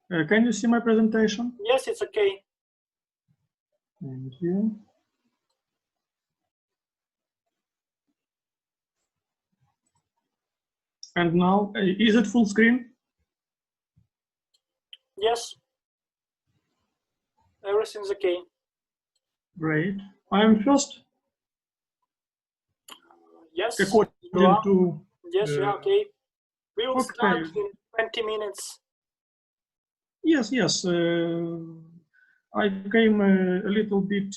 Can you see my presentation? Yes, it's okay. Thank you. And now, is it full screen? Yes. Everything's okay. Great. I am first. Yes. According to. Yes, you are okay. We will start Okay. in 20 minutes. Yes, yes. I came a little bit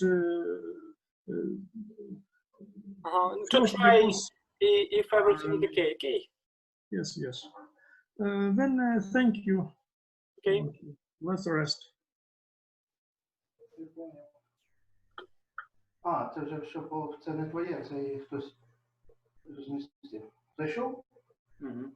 To try because, if everything is okay. Okay. Yes, yes. Then thank you. Okay. Thank you. Let's rest. А, це вже все це не твоє, це хтось розмістив. Зайшов? Угу.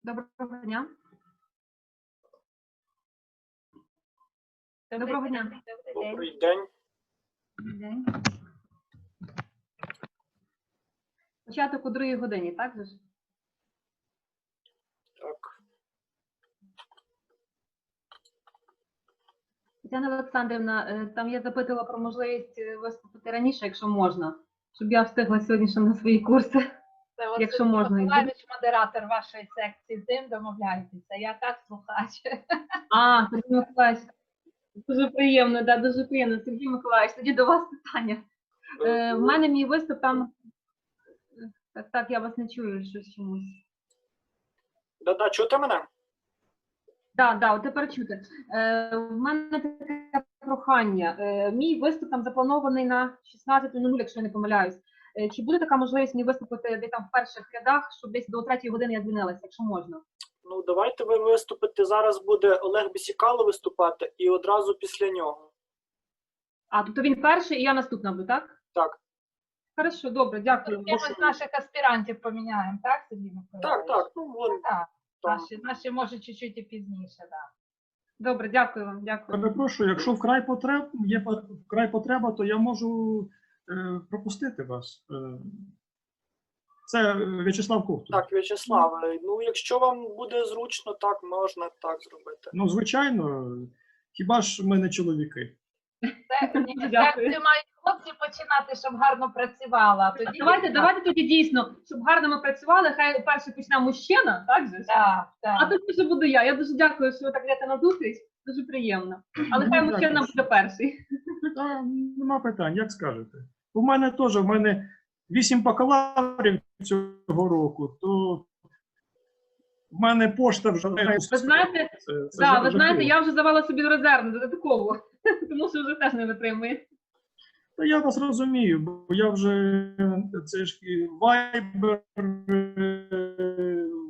Доброго дня. Доброго дня. Добрий день. Добрий день. Початок о 2 годині, так же ж? Так. Тетяна Олександрівна, там я запитувала про можливість виступити раніше, якщо можна, щоб я встигла сьогодні ще на свої курси. Це Якщо Василь можна, Миколаївич, модератор вашої секції, з тим домовляєтеся. Я так слухач. Сергій Миколаївич, дуже приємно, да, дуже приємно. Сергій Миколаївич, тоді до вас питання. В мене мій виступ там... Так, я вас не чую, щось чомусь. Да-да, чути мене? Так, от тепер чути. В мене таке прохання. Мій виступ там запланований на 16:00, якщо я не помиляюсь. Чи буде така можливість мені виступити десь там в перших рядах, щоб десь до 3 години я звільнилася, якщо можна? Ну, давайте ви виступите. Зараз буде Олег Бісікало виступати і одразу після нього. Тобто він перший і я наступна буду, так? Так. Хорошо, добре, дякую. Кимось з наших аспірантів поміняємо, так, Сергій Миколаївич? Так. Ну, вон, Так. там. Наші може чуть-чуть і пізніше, так. Добре, дякую вам, дякую. Перепрошую, якщо вкрай потреба, то я можу пропустити вас. Це В'ячеслав Ковтун. Так, В'ячеслав, ну, якщо вам буде зручно, так, можна так зробити. Ну, звичайно, хіба ж ми не чоловіки? Дякую. Це мають хлопці починати, щоб гарно працювала. а Тоді Давайте тоді дійсно, щоб гарно ми працювали, хай перший почне мужчина, так же ж? Так, А так. тоді вже буду я. Я дуже дякую, що ви так йдете на зустріч. Дуже приємно. Але хай Ну, мужчина дякую. буде перший. Та, нема питань, як скажете. У мене теж, 8 бакалаврів цього року, то в мене пошта вже... Ви знаєте, ви знаєте, я вже завела собі резервну додаткову, тому що вже теж не витримує. Та я вас розумію, бо я вже, це ж і Viber,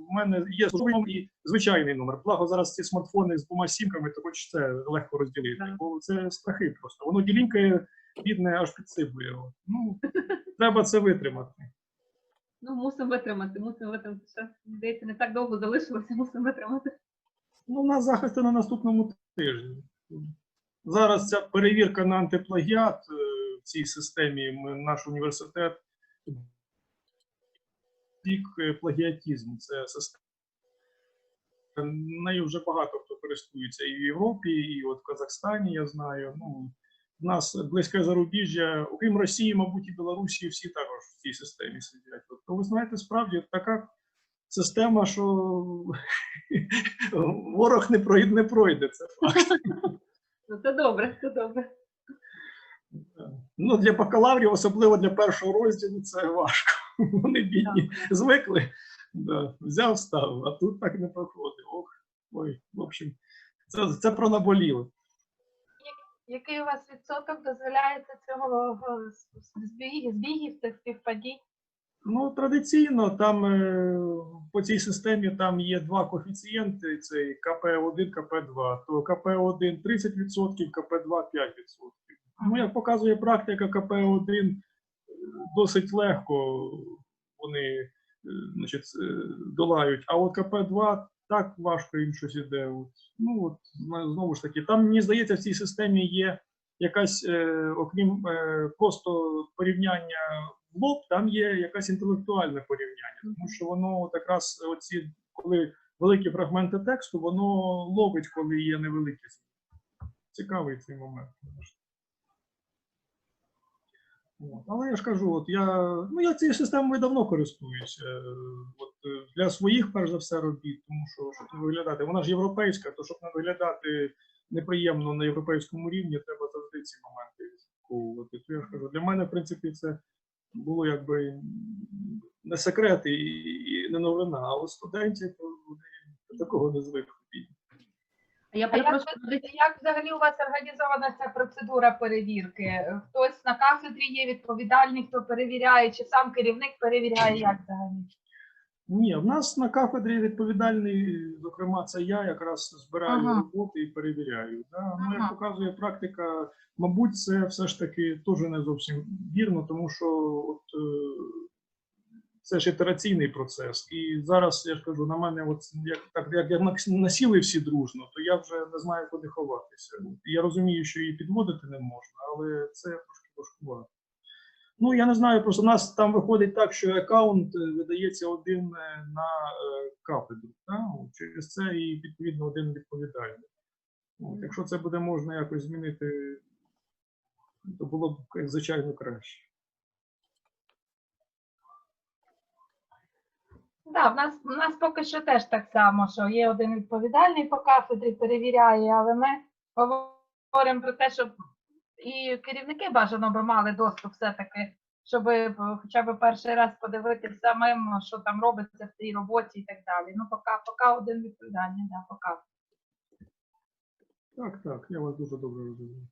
в мене є службовий і звичайний номер. Благо зараз ці смартфони з 2 сімками, то хоч це легко розділити, Так. бо це страхи просто. Воно ділінькає, бідне, аж підсипує. Ну, треба це витримати. Ну, мусимо витримати. Ще, здається, не так довго залишилося, мусимо витримати. Ну, на захисті на наступному тижні. Зараз ця перевірка на антиплагіат в цій системі, наш університет, пік плагіатизму. Це система. Нею вже багато хто користується і в Європі, і от в Казахстані, я знаю. Ну, в нас близьке зарубіжжя, окрім Росії, мабуть, і Білорусі, всі також в цій системі сидять. То ви знаєте, справді така система, що ворог не пройде, це факт. Ну, це добре, це добре. Ну, для бакалаврів, особливо для першого розділу, це важко. Вони бідні звикли, взяв, став, а тут так не проходить. Ой, в общем, це про наболіло. Який у вас відсоток дозволяється цього збігів, цих співпадінь? Ну, традиційно там по цій системі там є 2 коефіцієнти, це КП1, КП2. То КП1 30%, КП2 5%. Ну, як показує практика, КП1 досить легко вони, значить, долають, а от КП2 так важко їм щось іде. Ну, от, знову ж таки, там, мені здається, в цій системі є якась, окрім просто порівняння в лоб, там є якесь інтелектуальне порівняння, тому що воно якраз оці, коли великі фрагменти тексту, воно ловить, коли є невеликі. Цікавий цей момент. От. Але я ж кажу, я цією системою давно користуюся. Для своїх, перш за все, робіт, тому що, щоб не виглядати, вона ж європейська, то щоб не виглядати неприємно на європейському рівні, треба завжди ці моменти відслідковувати. То я ж кажу, для мене, в принципі, це було якби не секрет і не новина, а от студентів до такого не звикли. Як взагалі у вас організована ця процедура перевірки? Хтось на кафедрі є відповідальний, хто перевіряє, чи сам керівник перевіряє, як взагалі? Ні, в нас на кафедрі відповідальний, зокрема, це я якраз збираю роботи і перевіряю. Да? Ну, як показує практика, мабуть, це все ж таки теж не зовсім вірно, тому що от, це ж ітераційний процес. І зараз, я ж кажу, на мене, от, як насіли всі дружно, то я вже не знаю, куди ховатися. Я розумію, що її підводити не можна, але це трошки важкувато. Ну, я не знаю, просто у нас там виходить так, що аккаунт видається один на кафедру. Через це і, відповідно, один відповідальний. От, якщо це буде можна якось змінити, то було б, звичайно, краще. Да, в нас поки що теж так само, що є один відповідальний по кафедрі, перевіряє, але ми говоримо про те, щоб і керівники бажано би мали доступ все-таки, щоб хоча б перший раз подивитися самим, що там робиться в цій роботі і так далі. Ну, поки один відповідальний, да, поки. Так, я вас дуже добре розумію.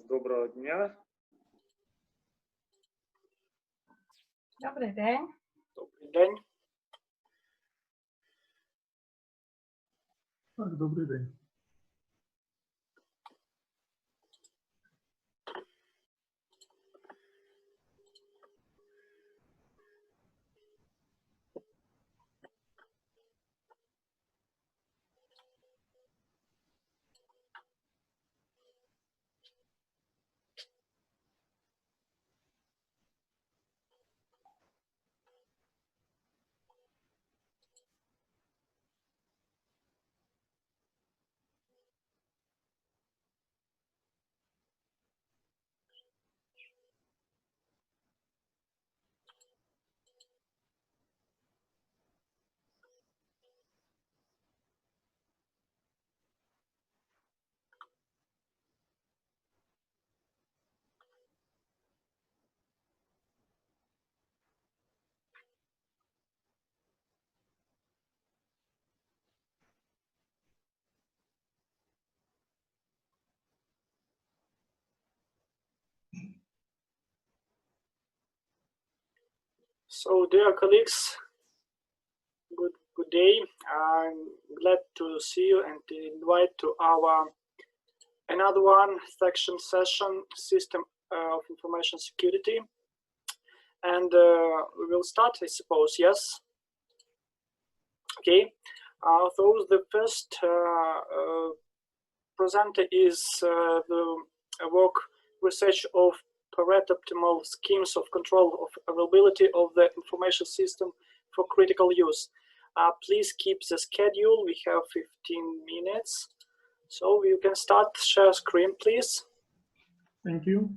Доброго дня. Добрий день. Добрий день. Так, добрий день. So, dear colleagues, good day. I'm glad to see you and to invite to our another one session, System of Information Security. And we will start, I suppose, yes? Okay. So the first presenter is the work research of Pareto optimal schemes of control of availability of the information system for critical use. Please keep the schedule. We have 15 minutes. So you can start. Share screen, please. Thank you.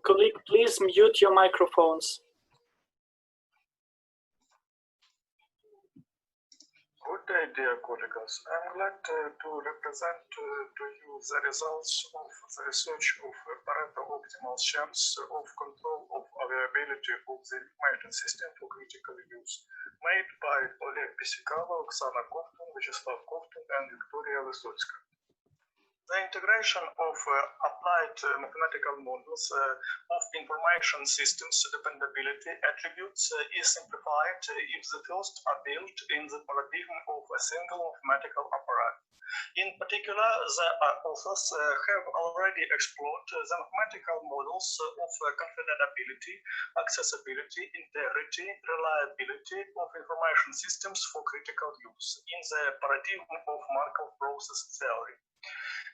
Colleague, please mute your microphones. Good day, dear colleagues. I'm glad to represent to you the results of the research of Pareto optimal schemes of control of availability of the information system for critical use, made by Oleg Besikalo, Oksana Kovtun, Vyacheslav Kovtun, and Victoria Vysotska. The integration of applied mathematical models of information systems dependability attributes is simplified if the first are built in the paradigm of a single mathematical apparatus. In particular, the authors have already explored the mathematical models of confidentiality, accessibility, integrity, reliability of information systems for critical use in the paradigm of Markov process theory.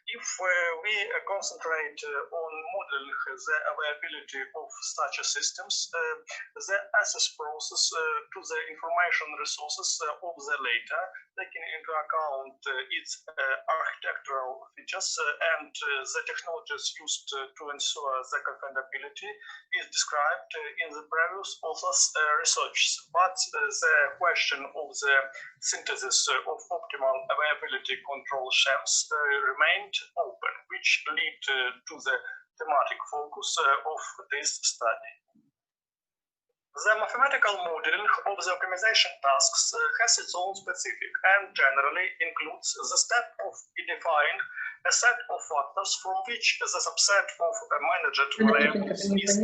If we concentrate on modeling the availability of such systems, the access process to the information resources of the latter, taking into account its architectural features and the technologies used to ensure the confidentiality, is described in the previous authors' research. But the question of the synthesis of optimal availability control schemes remained open, which lead to the thematic focus of this study. The mathematical modeling of the optimization tasks has its own specific and generally includes the step of identifying a set of factors from which the subset of managed variables is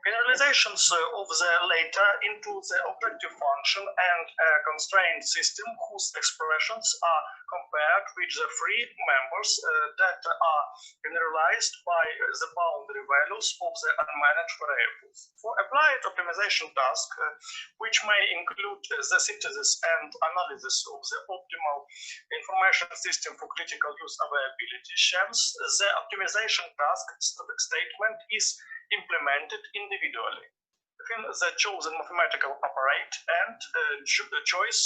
generalizations of the latter into the objective function and a constrained system whose expressions are compared with the free members that are generalized by the boundary values of the unmanaged variables. For applied optimization task, which may include the synthesis and analysis of the optimal information system for critical use availability schemes, the optimization task statement is implemented individually within the chosen mathematical apparatus, and the choice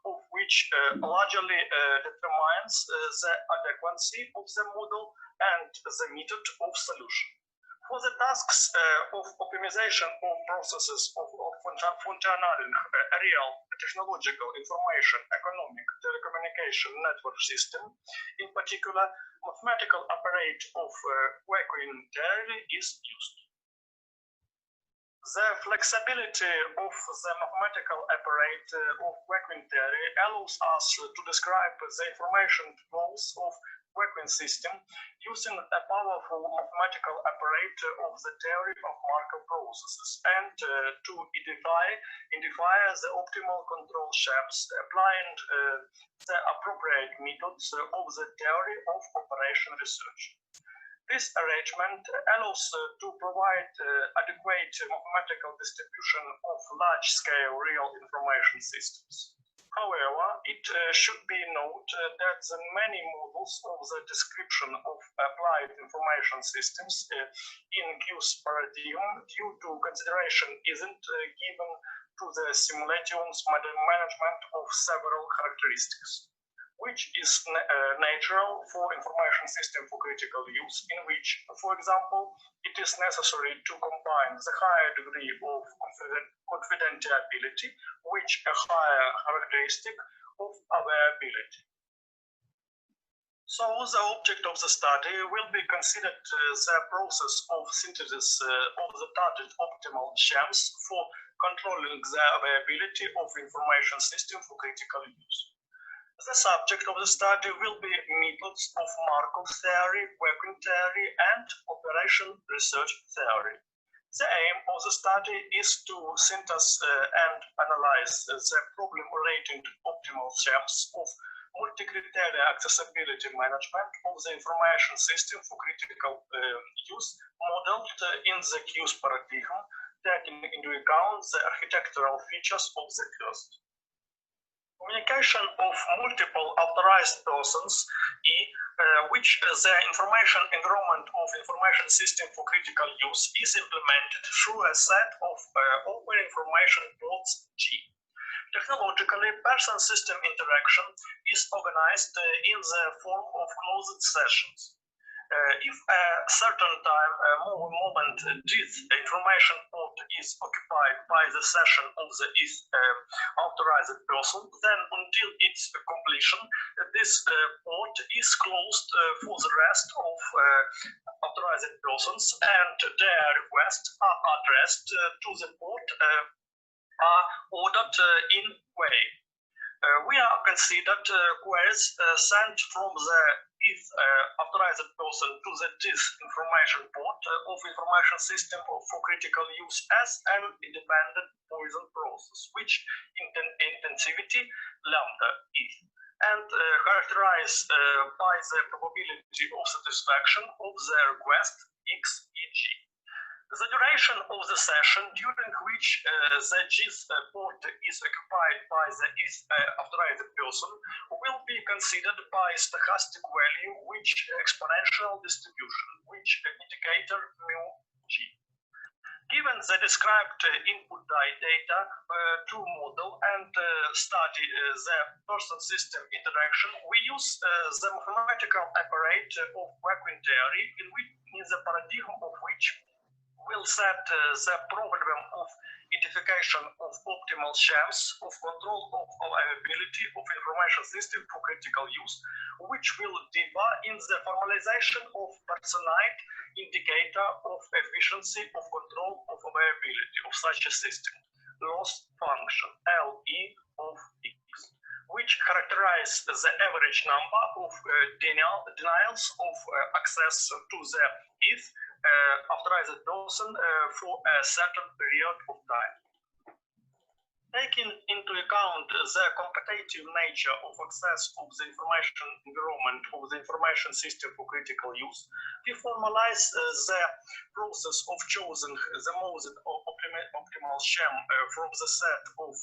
of which largely determines the adequacy of the model and the method of solution. For the tasks of optimization of processes of functioning real technological information economic telecommunication network system, in particular, mathematical apparatus of Quaquin theory is used. The flexibility of the mathematical apparatus of Quaquin theory allows us to describe the information flows of Quaquin system using a powerful mathematical apparatus of the theory of Markov processes and to identify the optimal control schemes applying the appropriate methods of the theory of operation research. This arrangement allows to provide adequate mathematical distribution of large-scale real information systems. However, it should be noted that the many models of the description of applied information systems in Q's paradigm due to consideration isn't given to the simulation's management of several characteristics, which is natural for information system for critical use, in which, for example, it is necessary to combine the higher degree of confidentiality with a higher characteristic of availability. So the object of the study will be considered the process of synthesis of the target optimal schemes for controlling the availability of information system for critical use. The subject of the study will be methods of Markov theory, working theory, and operation research theory. The aim of the study is to synthesize and analyze the problem relating to optimal schemes of multi-criteria accessibility management of the information system for critical use modeled in the Q's paradigm, taking into account the architectural features of the first. Communication of multiple authorized persons, which the information environment of information system for critical use is implemented through a set of open information ports G. Technologically, person-system interaction is organized in the form of closed sessions. If a certain time moment this information port is occupied by the session of the authorized person, then until its completion, this port is closed for the rest of authorized persons, and their requests are addressed to the port are ordered in way. We are considered queries sent from the authorized person to the information port of information system for critical use as an independent Poisson process, which intensivity lambda is, and characterized by the probability of satisfaction of the request x, e.g. The duration of the session during which the GIS port is occupied by the authorized person will be considered by stochastic value, which exponential distribution, which indicator mu g. Given the described input data to model and study the person-system interaction, we use the mathematical apparatus of working theory in the paradigm of which will set the problem of identification of optimal schemes of control of availability of information system for critical use, which will differ in the formalization of personalized indicator of efficiency of control of availability of such a system, loss function LE of X, which characterize the average number of denials of access to the authorized person for a certain period of time. Taking into account the competitive nature of access of the information environment of the information system for critical use, we formalize the process of choosing the most optimal scheme from the set of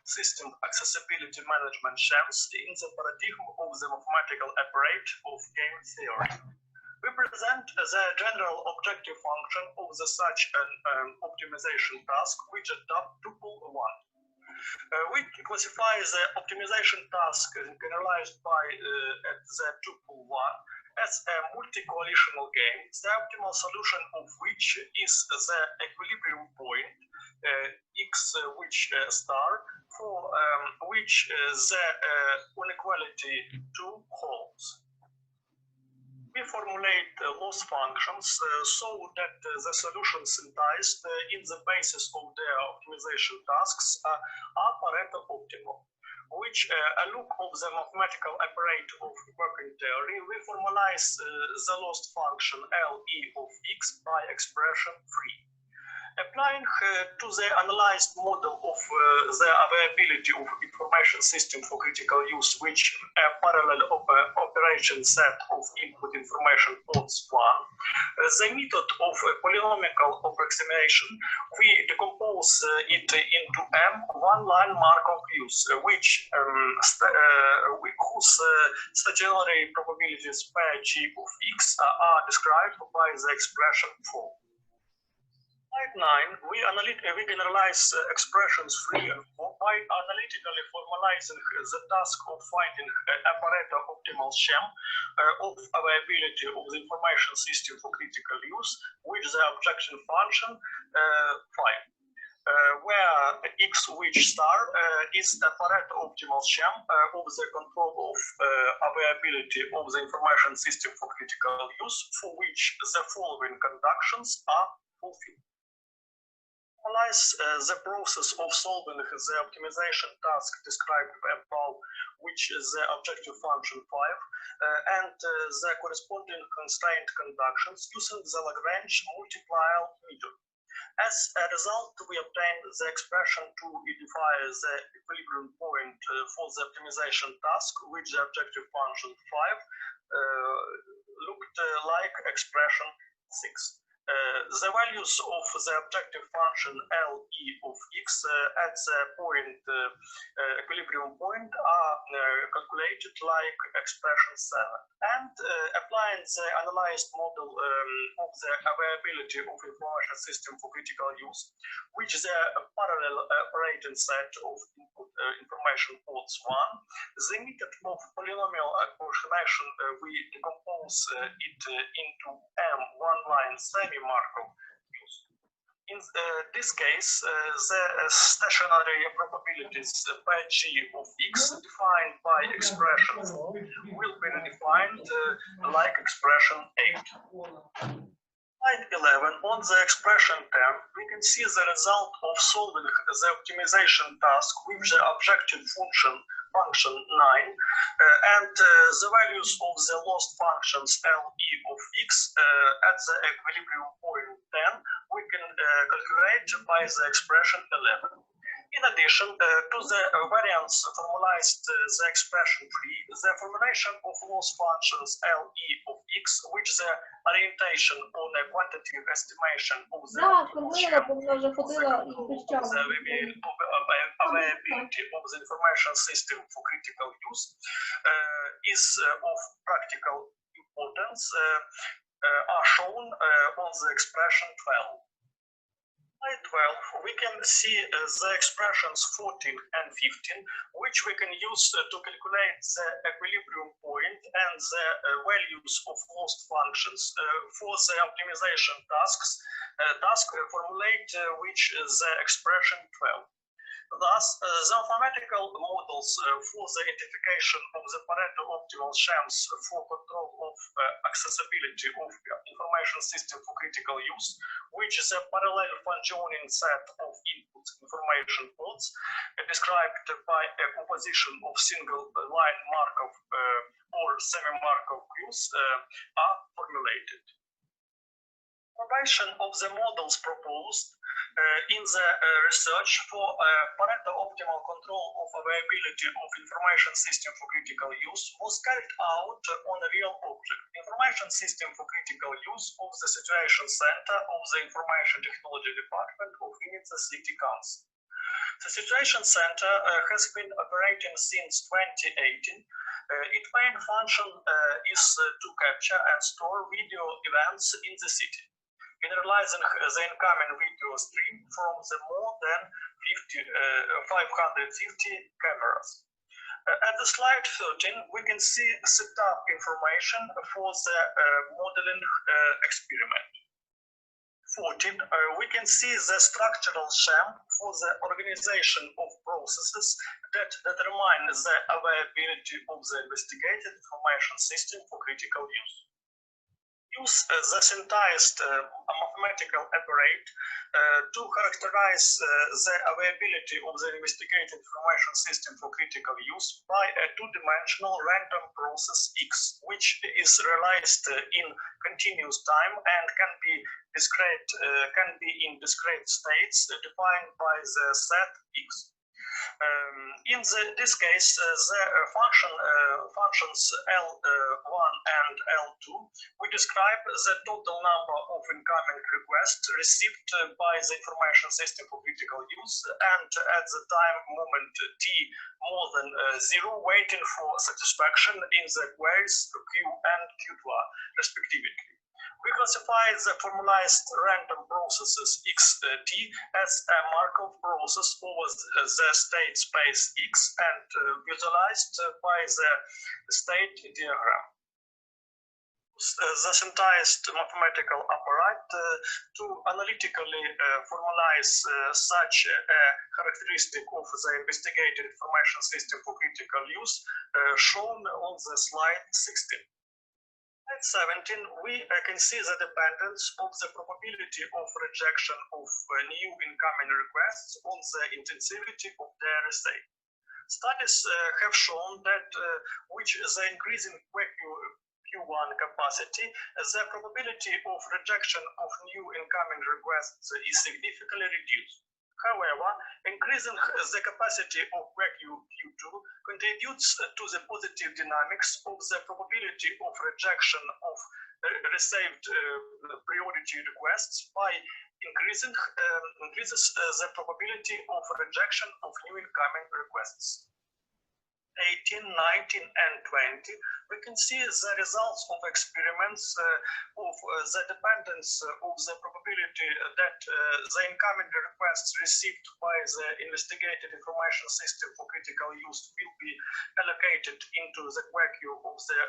system accessibility management schemes in the paradigm of the mathematical apparatus of game theory. We present the general objective function of the such an optimization task, which is tuple 1. We classify the optimization task generalized by the tuple 1 as a multi-coalitional game, the optimal solution of which is the equilibrium point x, which star, for which the inequality 2 holds. We formulate loss functions so that the solutions synthesized in the basis of their optimization tasks are Pareto optimal, which a look of the mathematical apparatus of working theory, we formalize the loss function LE of X by expression 3. Applying to the analyzed model of the availability of information system for critical use, which a parallel operation set of input information ports 1, the method of polynomial approximation, we decompose it into M one-line Markov use, which whose stationary probabilities per G of X are described by the expression 4. Slide 9, we generalize expressions 3 and 4 by analytically formalizing the task of finding a Pareto optimal scheme of availability of the information system for critical use with the objection function 5, where x, which star, is a Pareto optimal scheme of the control of availability of the information system for critical use, for which the following conductions are fulfilled. Analyze the process of solving the optimization task described above, which is the objective function 5, and the corresponding constraint conductions using the Lagrange multiplier method. As a result, we obtain the expression to identify the equilibrium point for the optimization task, which the objective function 5 looked like expression 6. The values of the objective function LE of x at the point equilibrium point are calculated like expression 7. And applying the analyzed model of the availability of information system for critical use, which is a parallel operating set of input information ports 1, the method of polynomial approximation, we decompose it into M one-line semi-Markov use. In this case, the stationary probabilities P(G) of x defined by expression 4 will be redefined like expression 8. Slide 11, on the expression 10, we can see the result of solving the optimization task with the objective function 9, and the values of the lost functions LE of x at the equilibrium point 10, we can calculate by the expression 11. In addition to the variance formalized the expression 3, the formulation of loss functions LE of x, which the orientation on a quantitative estimation of the availability of the information system for critical use is of practical importance, are shown on the expression 12. Slide 12, we can see the expressions 14 and 15, which we can use to calculate the equilibrium point and the values of lost functions for the optimization tasks, formulate which is the expression 12. Thus, the mathematical models for the identification of the Pareto optimal shams for control of accessibility of information system for critical use, which is a parallel functioning set of input information pods described by a composition of single line Markov or semi-Markov views, are formulated. Formation of the models proposed in the research for Pareto optimal control of availability of information system for critical use was carried out on a real object, information system for critical use of the situation center of the information technology department of Vinnytsia City Council. The situation center has been operating since 2018. Its main function is to capture and store video events in the city, generalizing the incoming video stream from the more than 550 cameras. At the slide 13, we can see setup information for the modeling experiment. 14, we can see the structural sham for the organization of processes that determine the availability of the investigated information system for critical use. Use the synthesized mathematical apparatus to characterize the availability of the investigated information system for critical use by a two-dimensional random process X, which is realized in continuous time and can be in discrete states defined by the set X. In this case, the functions L1 and L2, we describe the total number of incoming requests received by the information system for critical use and at the time moment t more than 0 waiting for satisfaction in the queries Q and Q2 respectively. We classify the formalized random processes xt as a Markov process over the state space X and visualized by the state diagram. The synthesized mathematical apparatus to analytically formalize such a characteristic of the investigated information system for critical use shown on the slide 16. At 17, we can see the dependence of the probability of rejection of new incoming requests on the intensivity of their RSA. Studies have shown that with the increasing Q1 capacity, the probability of rejection of new incoming requests is significantly reduced. However, increasing the capacity of Q2 contributes to the positive dynamics of the probability of rejection of received priority requests by increases the probability of rejection of new incoming requests. 18, 19, and 20, we can see the results of experiments of the dependence of the probability that the incoming requests received by the investigated information system for critical use will be allocated into the queue of the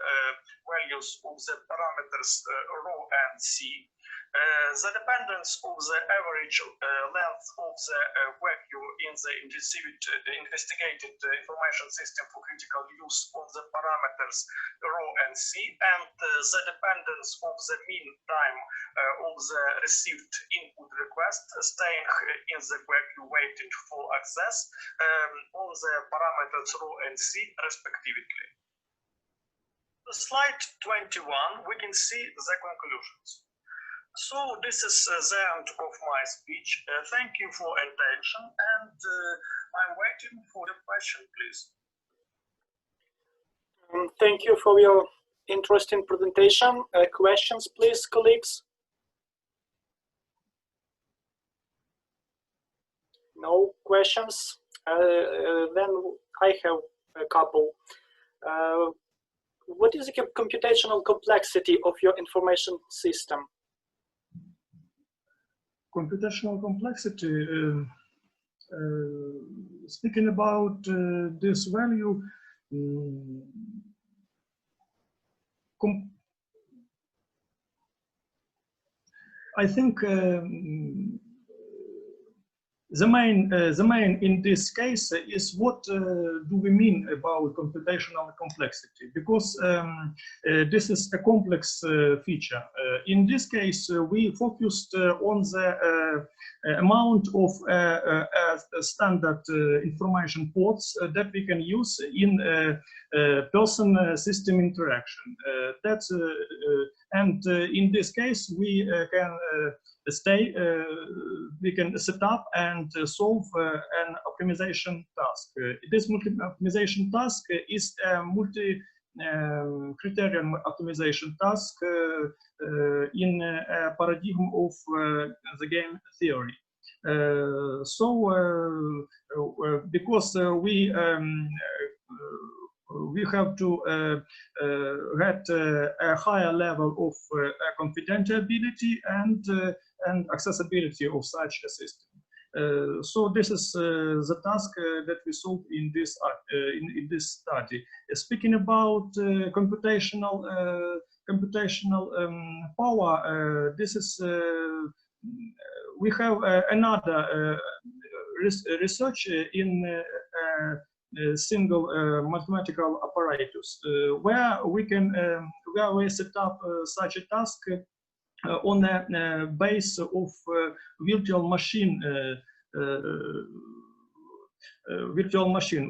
values of the parameters rho and c. The dependence of the average length of the queue in the investigated information system for critical use on the parameters rho and c, and the dependence of the mean time of the received input request staying in the queue waiting for access on the parameters rho and c respectively. Slide 21, we can see the conclusions. So this is the end of my speech. Thank you for attention, and I'm waiting for the question, please. Thank you for your interesting presentation. Questions, please, colleagues? No questions? Then I have a couple. What is the computational complexity of your information system? Computational complexity, speaking about this value, I think the main in this case is what do we mean about computational complexity, because this is a complex feature. In this case, we focused on the amount of standard information ports that we can use in person-system interaction. And in this case, we can we can set up and solve an optimization task. This multi-optimization task is a multi-criterion optimization task in a paradigm of the game theory. Because we have to get a higher level of confidentiality and accessibility of such a system. So this is the task that we solved in this study. Speaking about computational power, this is we have another research in single mathematical apparatus where we can set up such a task on the base of virtual machine,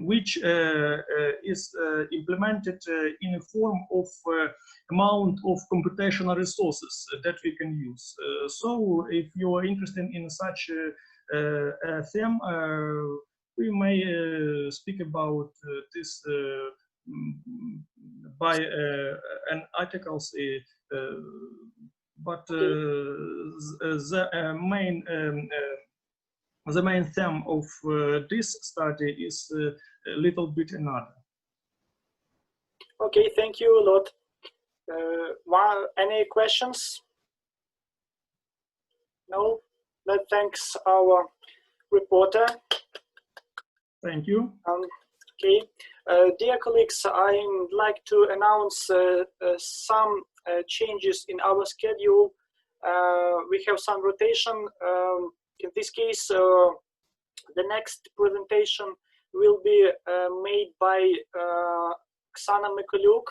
which is implemented in a form of amount of computational resources that we can use. So if you are interested in such a theme, we may speak about this by an articles, but the main theme of this study is a little bit another. Okay, thank you a lot. Any questions? No? Let's thanks our reporter. Thank you. Okay, dear colleagues, I'd like to announce some changes in our schedule. We have some rotation. In this case, the next presentation will be made by Oksana Mikuluk.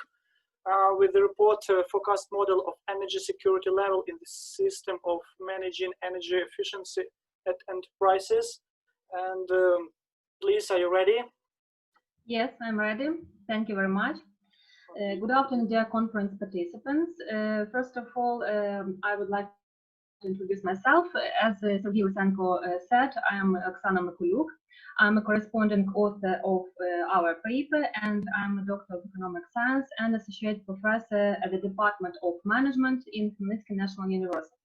with the report forecast model of energy security level in the system of managing energy efficiency at enterprises. And please, are you ready? Yes, I'm ready. Thank you very much. Good afternoon, dear conference participants. First of all, I would like to introduce myself. As Sergei Lysenko said, I am Oksana Mikuluk. I'm a corresponding author of our paper, and I'm a doctor of economic science and associate professor at the Department of Management in Khmelnytskyi National University.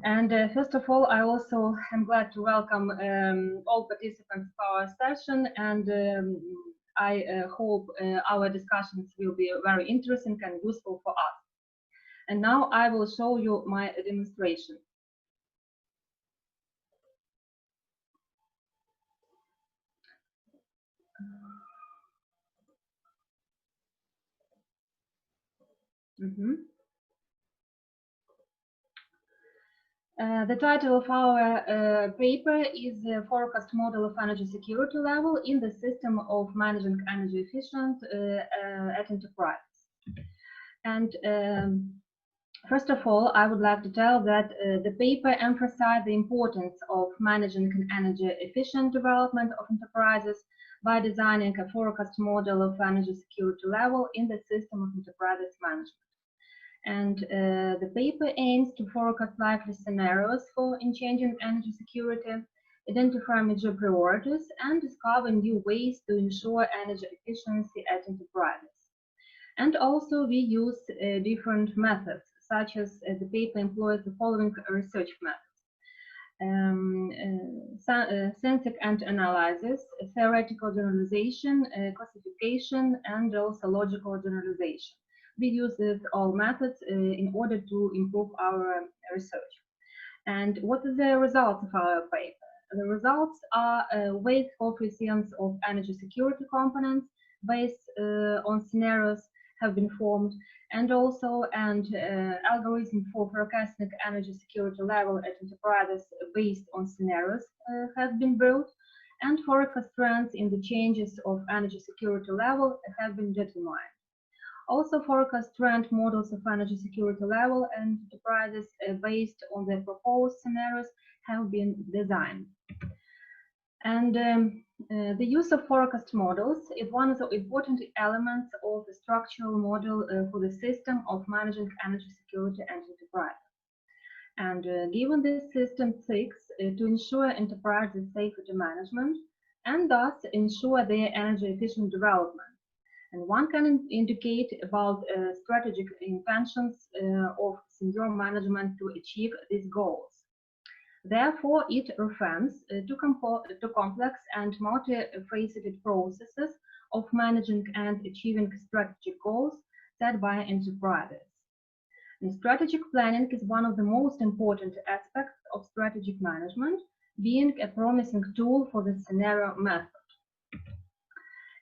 And first of all, I also am glad to welcome all participants to our session, and I hope our discussions will be very interesting and useful for us. And now I will show you my demonstration. The title of our paper is Forecast Model of Energy Security Level in the System of Managing Energy Efficient at Enterprises. And first of all, I would like to tell that the paper emphasized the importance of managing an energy efficient development of enterprises by designing a forecast model of energy security level in the system of enterprises management. And the paper aims to forecast likely scenarios for changing energy security, identify major priorities, and discover new ways to ensure energy efficiency at enterprises. And also we use different methods, such as the paper employs the following research methods. Sensing and analysis, theoretical generalization, classification, and also logical generalization. We use these all methods in order to improve our research. And what are the results of our paper? The results are weight coefficients of energy security components based on scenarios have been formed, and also algorithm for forecasting energy security level at enterprises based on scenarios has been built, and forecast trends in the changes of energy security level have been determined. Also, forecast trend models of energy security level and enterprises based on the proposed scenarios have been designed. And the use of forecast models is one of the important elements of the structural model for the system of managing energy security and enterprises. And given this system seeks to ensure enterprises' safety management and thus ensure their energy efficient development. And one can indicate about strategic intentions of senior management to achieve these goals. Therefore, it refers to complex and multifaceted processes of managing and achieving strategic goals set by enterprises. And strategic planning is one of the most important aspects of strategic management, being a promising tool for the scenario method.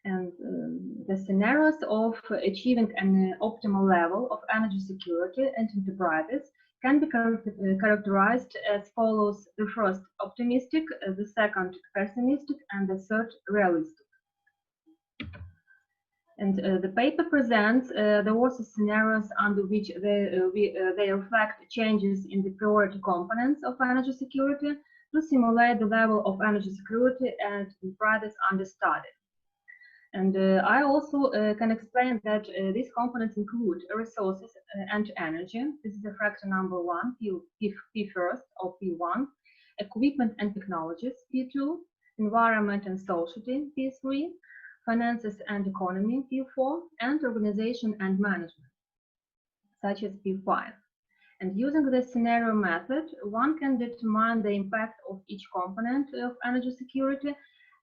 And the scenarios of achieving an optimal level of energy security and enterprises can be characterized as follows: the first, optimistic, the second, pessimistic, and the third, realistic. And the paper presents the author scenarios under which they reflect changes in the priority components of energy security to simulate the level of energy security and enterprises under study. And I also can explain that these components include resources and energy. This is the factor number 1, P first, or P1. Equipment and technologies, P2. Environment and society, P3. Finances and economy, P4. And organization and management, such as P5. And using the scenario method, one can determine the impact of each component of energy security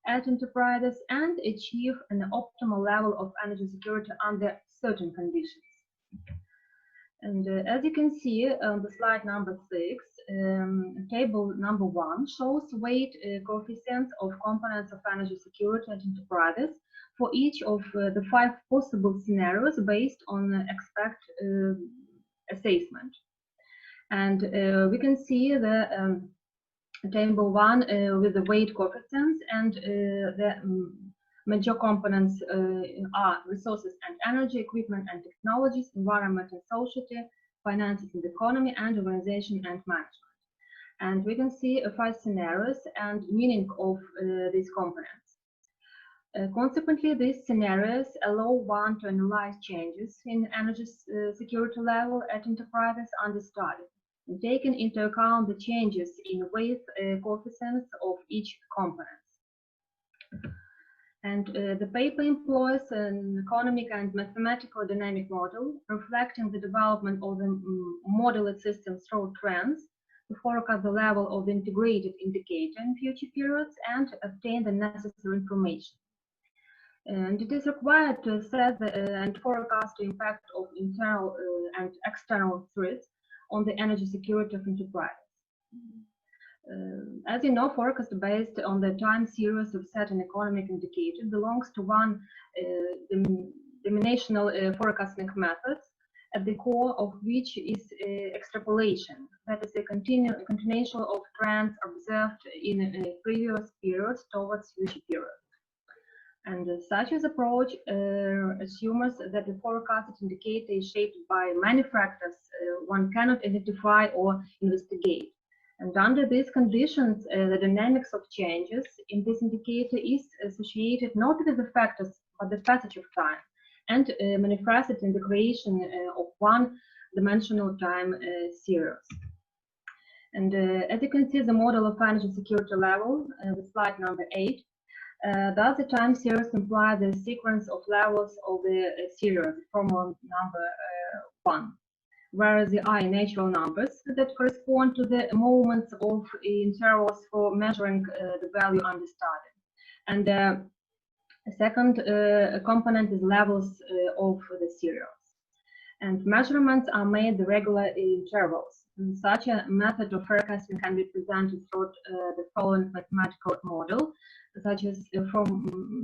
at enterprises and achieve an optimal level of energy security under certain conditions. And as you can see on the slide number 6, table number 1 shows weight coefficients of components of energy security at enterprises for each of the 5 possible scenarios based on expect assessment. And we can see the table 1 with the weight coefficients and the Major components are resources and energy, equipment and technologies, environment and society, finances and economy, and organization and management. And we can see 5 scenarios and meaning of these components. Consequently, these scenarios allow one to analyze changes in energy security level at enterprises under study, and taking into account the changes in weight coefficients of each component. And the paper employs an economic and mathematical dynamic model reflecting the development of the modeled system through trends to forecast the level of the integrated indicator in future periods and obtain the necessary information. And it is required to assess and forecast the impact of internal and external threats on the energy security of enterprises. As you know, forecast based on the time series of certain economic indicator belongs to one dimensional forecasting methods, at the core of which is extrapolation, that is a continuation of trends observed in previous periods towards future periods. And such an approach assumes that the forecasted indicator is shaped by many factors one cannot identify or investigate. And under these conditions, the dynamics of changes in this indicator is associated not with the factors, but the passage of time, and manifested in the creation of one-dimensional time series. And as you can see, the model of energy security level, the slide number 8, does the time series imply the sequence of levels of the series, formula number 1, whereas the I natural numbers that correspond to the moments of intervals for measuring the value under study. And the second component is levels of the series. And measurements are made at regular intervals. And such a method of forecasting can be presented through the following mathematical model, such as from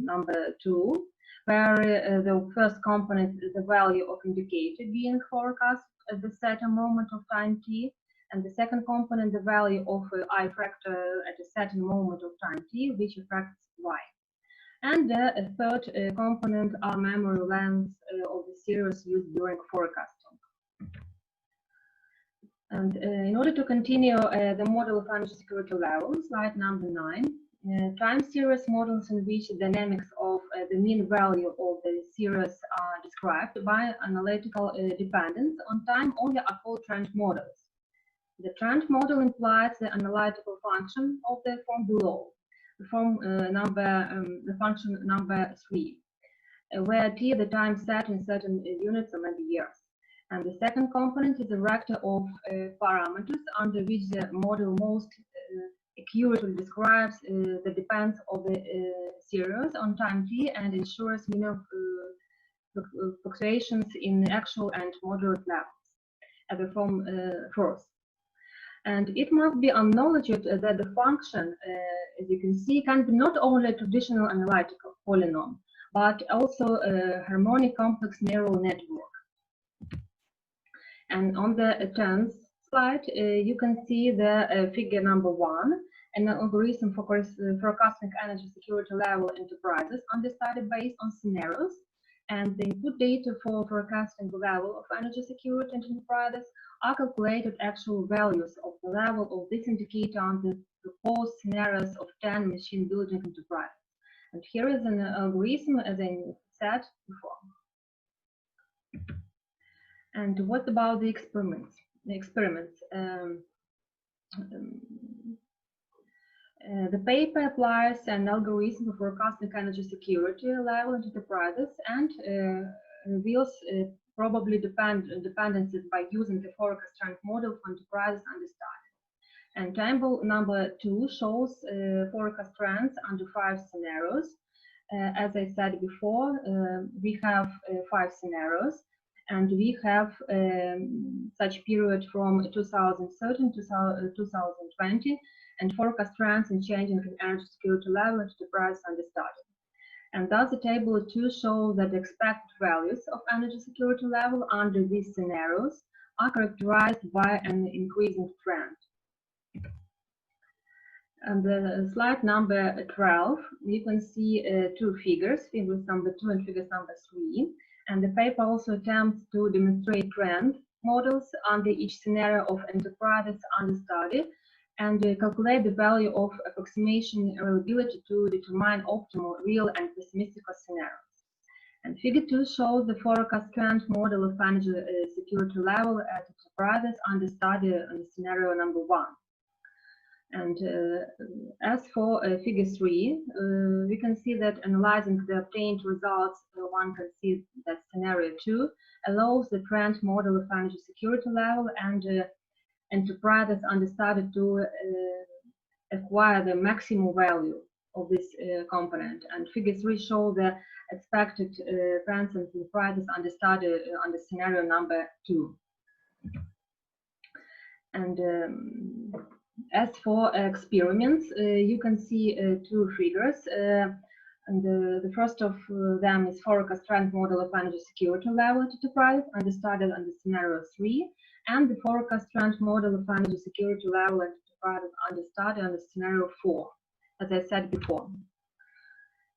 number 2, where the first component is the value of indicator being forecast at the certain moment of time t, and the second component the value of I factor at a certain moment of time t, which affects y. And the third component are memory lengths of the series used during forecasting. And in order to continue the model of energy security level, slide number 9, time series models in which the dynamics of the mean value of the series are described by analytical dependence on time only are called trend models. The trend model implies the analytical function of the form below, the form the function number 3, where t the time set in certain units or maybe years. And the second component is a vector of parameters under which the model most accurately describes the depends of the series on time t and ensures minor fluctuations in actual and moderate levels at the form first. And it must be acknowledged that the function, as you can see, can be not only a traditional analytical polynomial, but also a harmonic complex neural network. And on the 10th slide, you can see the figure number 1, an algorithm for forecasting energy security level enterprises under study based on scenarios. And the input data for forecasting the level of energy security enterprises are calculated actual values of the level of this indicator under proposed scenarios of 10 machine building enterprises. And here is an algorithm, as I said before. And what about the experiments? The paper applies an algorithm for forecasting energy security level in enterprises and reveals probably dependencies by using the forecast trend model for enterprises under study. And table number 2 shows forecast trends under 5 scenarios. As I said before, we have 5 scenarios. And we have such period from 2013 to 2020, and forecast trends and changing energy security level at enterprise under study. And thus the table 2 shows that the expected values of energy security level under these scenarios are characterized by an increasing trend. And the slide number 12, you can see two figures, figures number 2 and figures number 3. And the paper also attempts to demonstrate trend models under each scenario of enterprises under study and calculate the value of approximation reliability to determine optimal real and pessimistic scenarios. And figure 2 shows the forecast trend model of energy security level at enterprises under study on scenario number 1. And as for figure 3, we can see that analyzing the obtained results, one can see that scenario 2 allows the trend model of energy security level and enterprises under study to acquire the maximum value of this component. And figure 3 shows the expected trends and enterprises under study under scenario number 2. And as for experiments, you can see two figures. And the first of them is forecast trend model of energy security level at enterprise under study under scenario 3, and the forecast trend model of energy security level at enterprise under study under scenario 4, as I said before.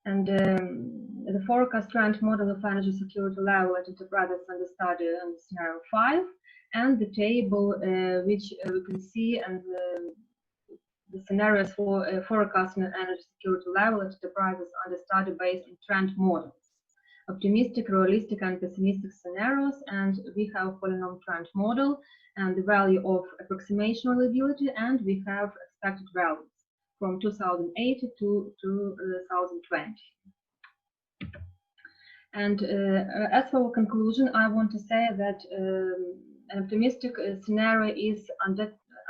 And the forecast trend model of energy security level at enterprises under study under scenario 5, and the table which we can see and the scenarios for forecasting energy security level at enterprises under study based on trend models, optimistic, realistic, and pessimistic scenarios. And we have polynomial trend model and the value of approximation reliability, and we have expected values from 2008 to 2020. And as for conclusion, I want to say that an optimistic scenario is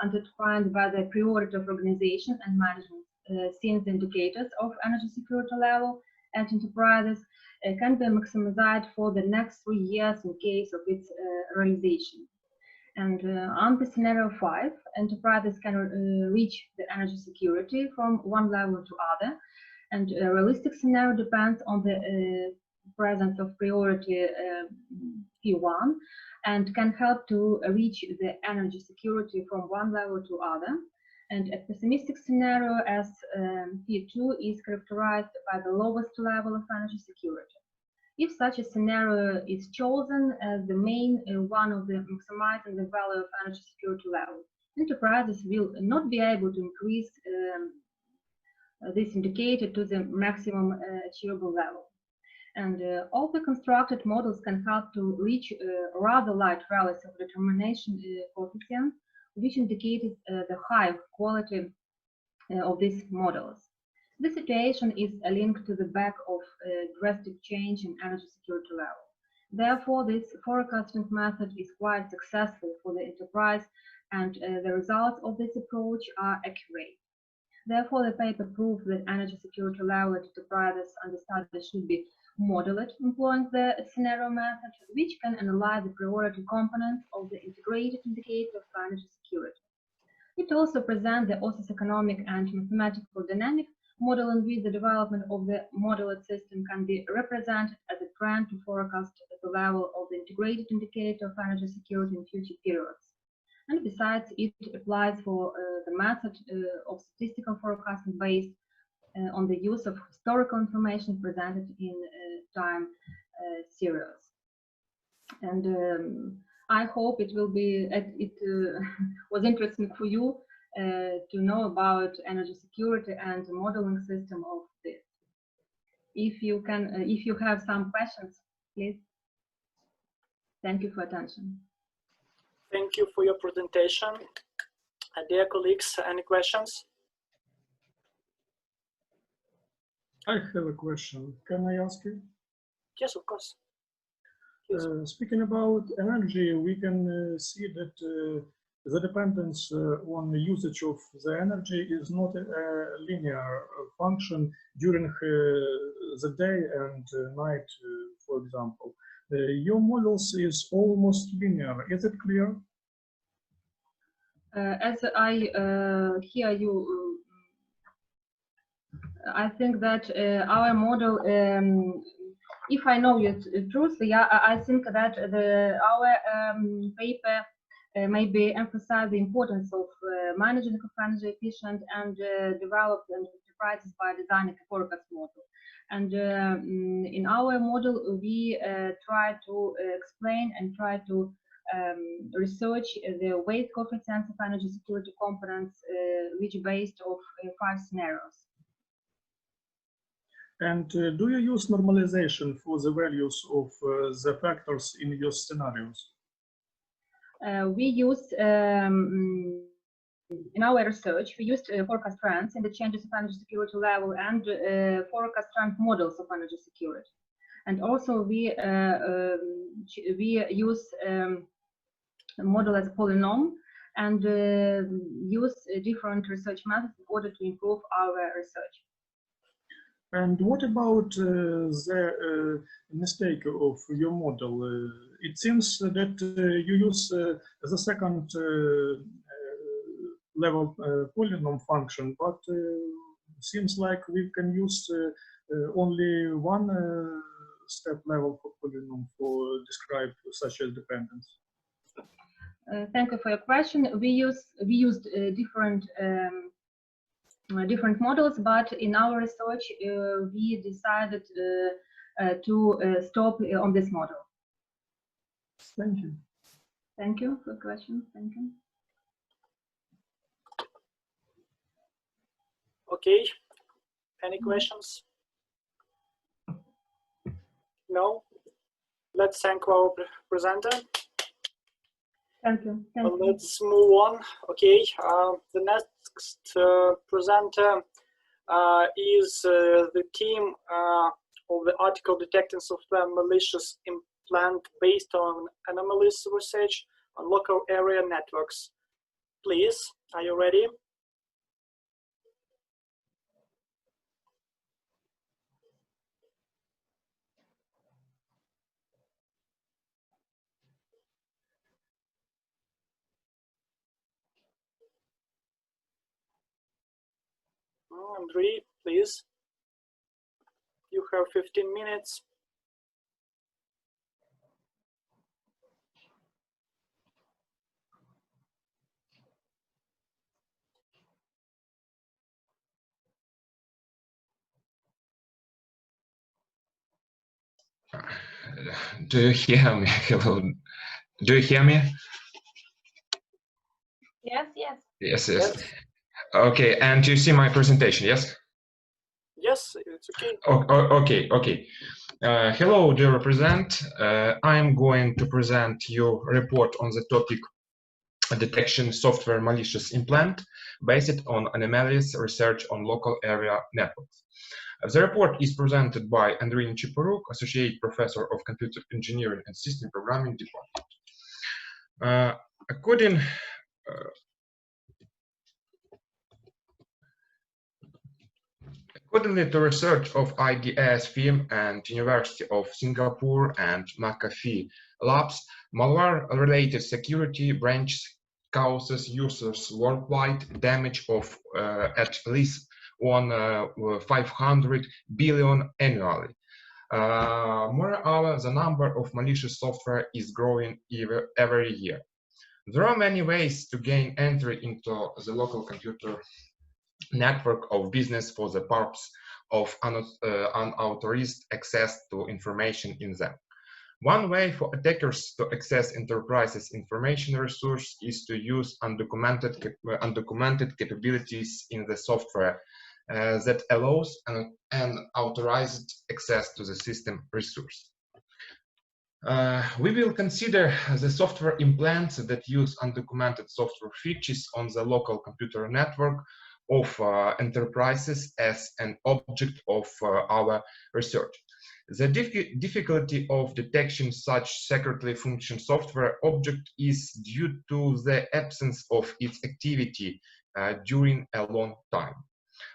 undefined by the priority of organization and management, since the indicators of energy security level at enterprises can be maximized for the next 3 years in case of its realization. And under scenario 5, enterprises can reach the energy security from one level to other, and a realistic scenario depends on the presence of priority P1 and can help to reach the energy security from one level to other. And a pessimistic scenario as P2 is characterized by the lowest level of energy security. If such a scenario is chosen as the main one of the maximizing the value of energy security level, enterprises will not be able to increase this indicator to the maximum achievable level. And all the constructed models can help to reach rather light values of determination coefficient, which indicated the high quality of these models. This situation is linked to the back of drastic change in energy security level. Therefore, this forecasting method is quite successful for the enterprise, and the results of this approach are accurate. Therefore, the paper proves that energy security level at enterprises under study should be modeled employing the scenario method, which can analyze the priority components of the integrated indicator of energy security. It also presents the socioeconomic and mathematical dynamic model in which the development of the modeled system can be represented as a trend to forecast the level of the integrated indicator of energy security in future periods. And besides, it applies for the method of statistical forecasting based on the use of historical information presented in time series. And I hope it will be was interesting for you to know about energy security and the modeling system of this. If you have some questions, please. Thank you for attention. Thank you for your presentation. Dear colleagues, any questions? I have a question. Can I ask you? Yes, of course. Speaking about energy, we can see that the dependence on the usage of the energy is not a linear function during the day and night, for example. Your models is almost linear. Is it clear? As I hear you, I think that our model, if I know it truthfully, I think that our paper maybe emphasize the importance of managing of energy efficient and developed enterprises by designing a forecast model. And in our model, we try to explain and try to research the weight coefficients of energy security components, which based of 5 scenarios. And do you use normalization for the values of the factors in your scenarios? We used, in our research, we used forecast trends in the changes of energy security level and forecast trend models of energy security. And also we use a model as a polynomial and use different research methods in order to improve our research. And what about the mistake of your model? It seems that you use the second level polynomial function, but seems like we can use only one step level for polynomial for describe such a dependence. Thank you for your question. We used different models, but in our research we decided to stop on this model. Thank you. Thank you for the question. Thank you. Okay. Any questions? No? Let's thank our presenter. Thank you. Thank you. Let's move on. Okay. The next presenter is the team of the article detecting software malicious implant based on anomalies research on local area networks. Please, are you ready? Andrei, please. You have 15 minutes. Do you hear me? Hello. Do you hear me? Yes, yes. Yes, yes. Okay, and you see my presentation, yes? Yes, it's okay. Okay. Hello, dear represent. I'm going to present you a report on the topic detection software malicious implant based on anomalies research on local area networks. The report is presented by Andrei Nichiporuk, Associate Professor of Computer Engineering and System Programming Department. Accordingly to research of IDS firm and University of Singapore and McAfee Labs, malware-related security breaches causes users worldwide damage of at least 500 billion annually. Moreover, the number of malicious software is growing every year. There are many ways to gain entry into the local computer network of business for the purpose of unauthorized access to information in them. One way for attackers to access enterprises' information resource is to use undocumented capabilities in the software that allows an unauthorized access to the system resource. We will consider the software implants that use undocumented software features on the local computer network of enterprises as an object of our research. The difficulty of detecting such secretly functioning software object is due to the absence of its activity during a long time.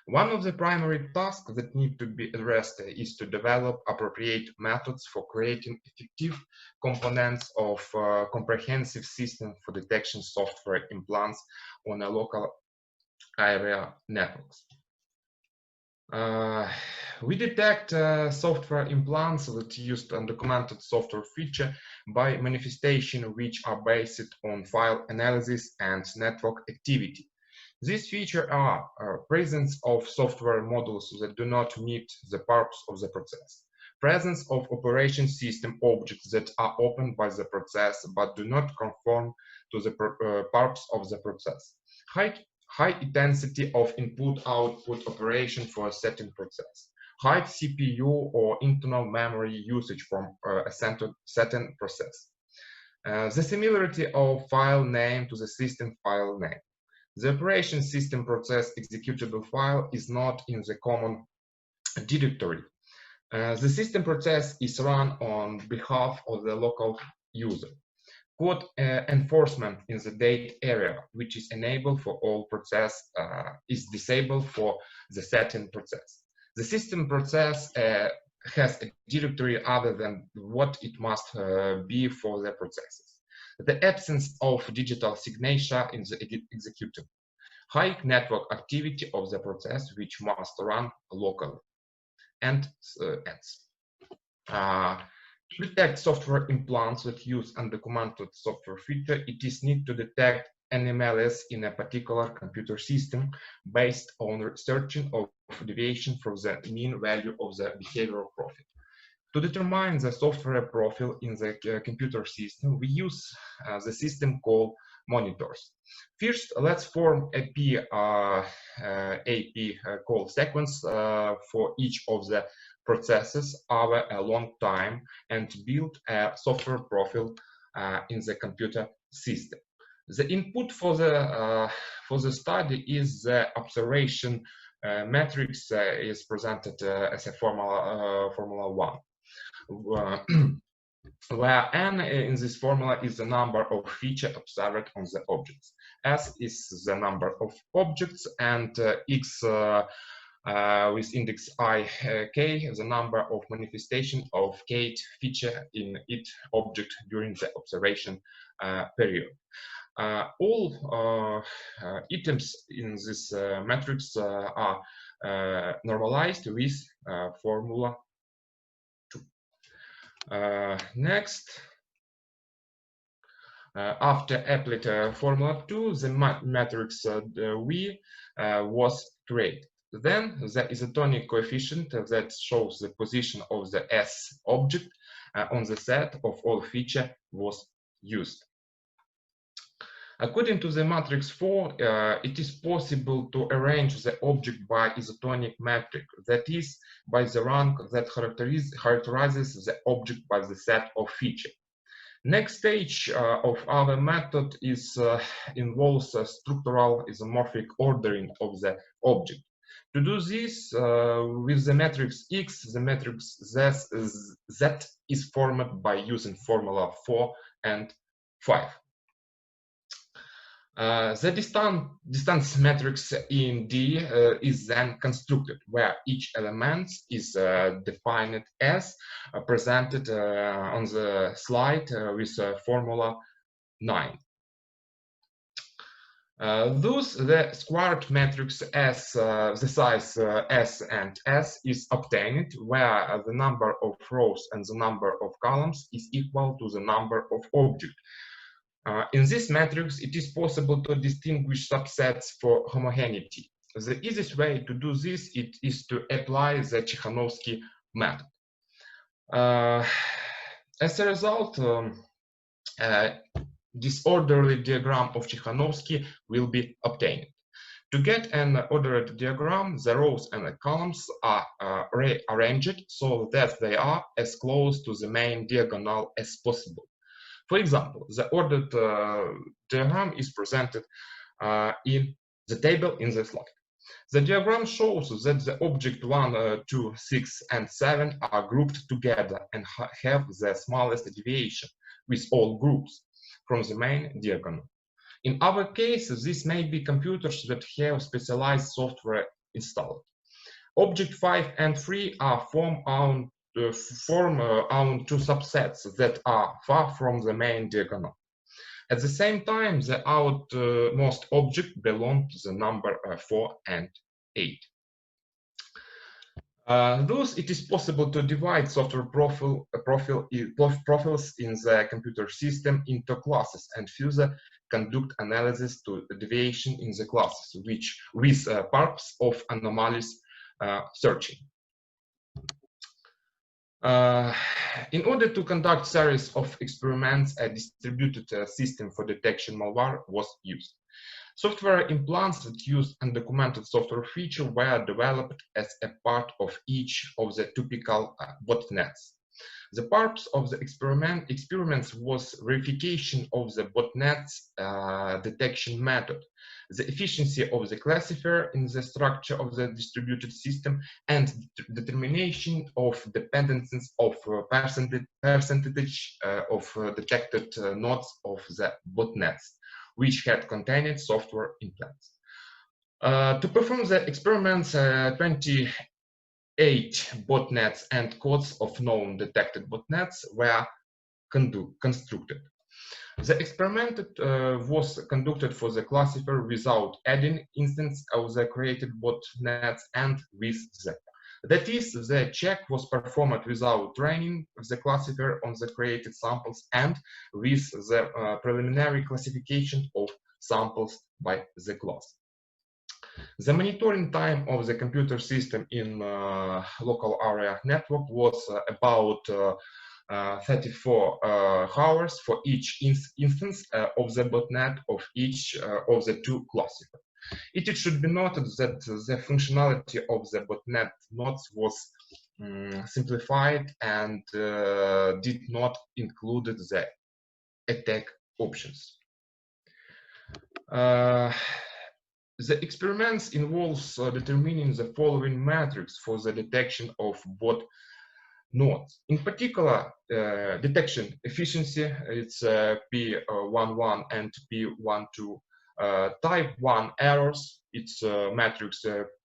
One of the primary tasks that need to be addressed is to develop appropriate methods for creating effective components of comprehensive system for detection software implants on a local area networks. We detect software implants that used undocumented software feature by manifestation which are based on file analysis and network activity. These features are presence of software modules that do not meet the purpose of the process, presence of operation system objects that are opened by the process but do not conform to the purpose of the process, high intensity of input-output operation for a certain process, high CPU or internal memory usage from a certain process, the similarity of file name to the system file name. The operation system process executable file is not in the common directory. The system process is run on behalf of the local user. Code enforcement in the date area, which is enabled for all process, is disabled for the certain process. The system process has a directory other than what it must be for the processes. The absence of digital signature in the executable. High network activity of the process, which must run locally. And ends. To detect software implants that use undocumented software feature, it is need to detect anomalies in a particular computer system based on searching of deviation from the mean value of the behavioral profile. To determine the software profile in the computer system, we use the system called monitors. First, let's form a AP call sequence for each of the processes over a long time and build a software profile in the computer system. The input for the study is the observation matrix is presented as a formula 1. Where n in this formula is the number of features observed on the objects, s is the number of objects, and x with index I, k, the number of manifestation of k feature in each object during the observation period. All items in this matrix are normalized with formula 2. Next, after applied formula 2, the matrix V was created. Then the isotonic coefficient that shows the position of the S object on the set of all features was used. According to the matrix 4, it is possible to arrange the object by isotonic metric, that is, by the rank that characterizes the object by the set of features. Next stage of our method involves structural isomorphic ordering of the object. To do this with the matrix X, the matrix Z is formed by using formula 4 and 5. The distance matrix in D is then constructed, where each element is defined as presented on the slide with formula 9. Thus, the squared matrix S, the size S and S is obtained, where the number of rows and the number of columns is equal to the number of objects. In this matrix, it is possible to distinguish subsets for homogeneity. The easiest way to do this is to apply the Tikhanovsky method. As a result, disorderly diagram of Tikhanovsky will be obtained. To get an ordered diagram, the rows and the columns are rearranged so that they are as close to the main diagonal as possible. For example, the ordered diagram is presented in the table in the slide. The diagram shows that the object 1, 2, 6, and 7 are grouped together and have the smallest deviation with all groups from the main diagonal. In our case, this may be computers that have specialized software installed. Object 5 and 3 are form on two subsets that are far from the main diagonal. At the same time, the outmost object belongs to the number 4 and 8. Thus, it is possible to divide software profiles in the computer system into classes and further conduct analysis to deviation in the classes, which with purpose of anomalies searching. In order to conduct series of experiments, a distributed system for detection malware was used. Software implants that use undocumented software feature were developed as a part of each of the typical botnets. The purpose of the experiments was verification of the botnet's detection method, the efficiency of the classifier in the structure of the distributed system, and determination of dependencies of percentage of detected nodes of the botnets, which had contained software implants. To perform the experiments, 28 botnets and codes of known detected botnets were constructed. The experiment was conducted for the classifier without adding instance of the created botnets and with them. That is, the check was performed without training the classifier on the created samples and with the preliminary classification of samples by the class. The monitoring time of the computer system in local area network was about 34 hours for each instance of the botnet of each of the two classifiers. It should be noted that the functionality of the botnet nodes was simplified and did not include the attack options. The experiments involves determining the following metrics for the detection of bot nodes. In particular, detection efficiency, it's P11 and P12. Type 1 errors, it's matrix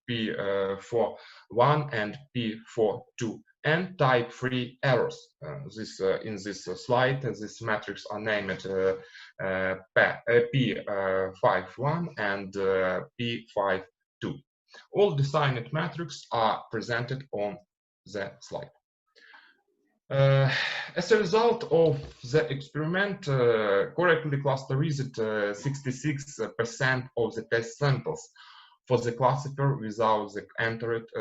P41 and P42. And type 3 errors. In this slide, these matrices are named P51 and P52. All designed matrices are presented on the slide. As a result of the experiment, correctly clusterized 66% of the test samples for the classifier without the entered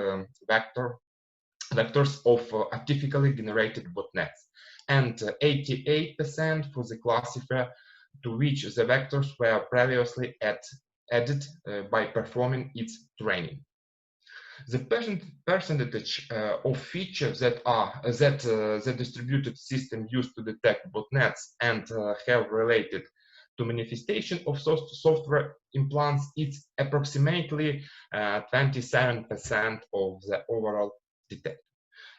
vectors of artificially generated botnets, and 88% for the classifier to which the vectors were previously added by performing its training. The percentage of features that the distributed system used to detect botnets and have related to manifestation of software implants is approximately 27% of the overall detect.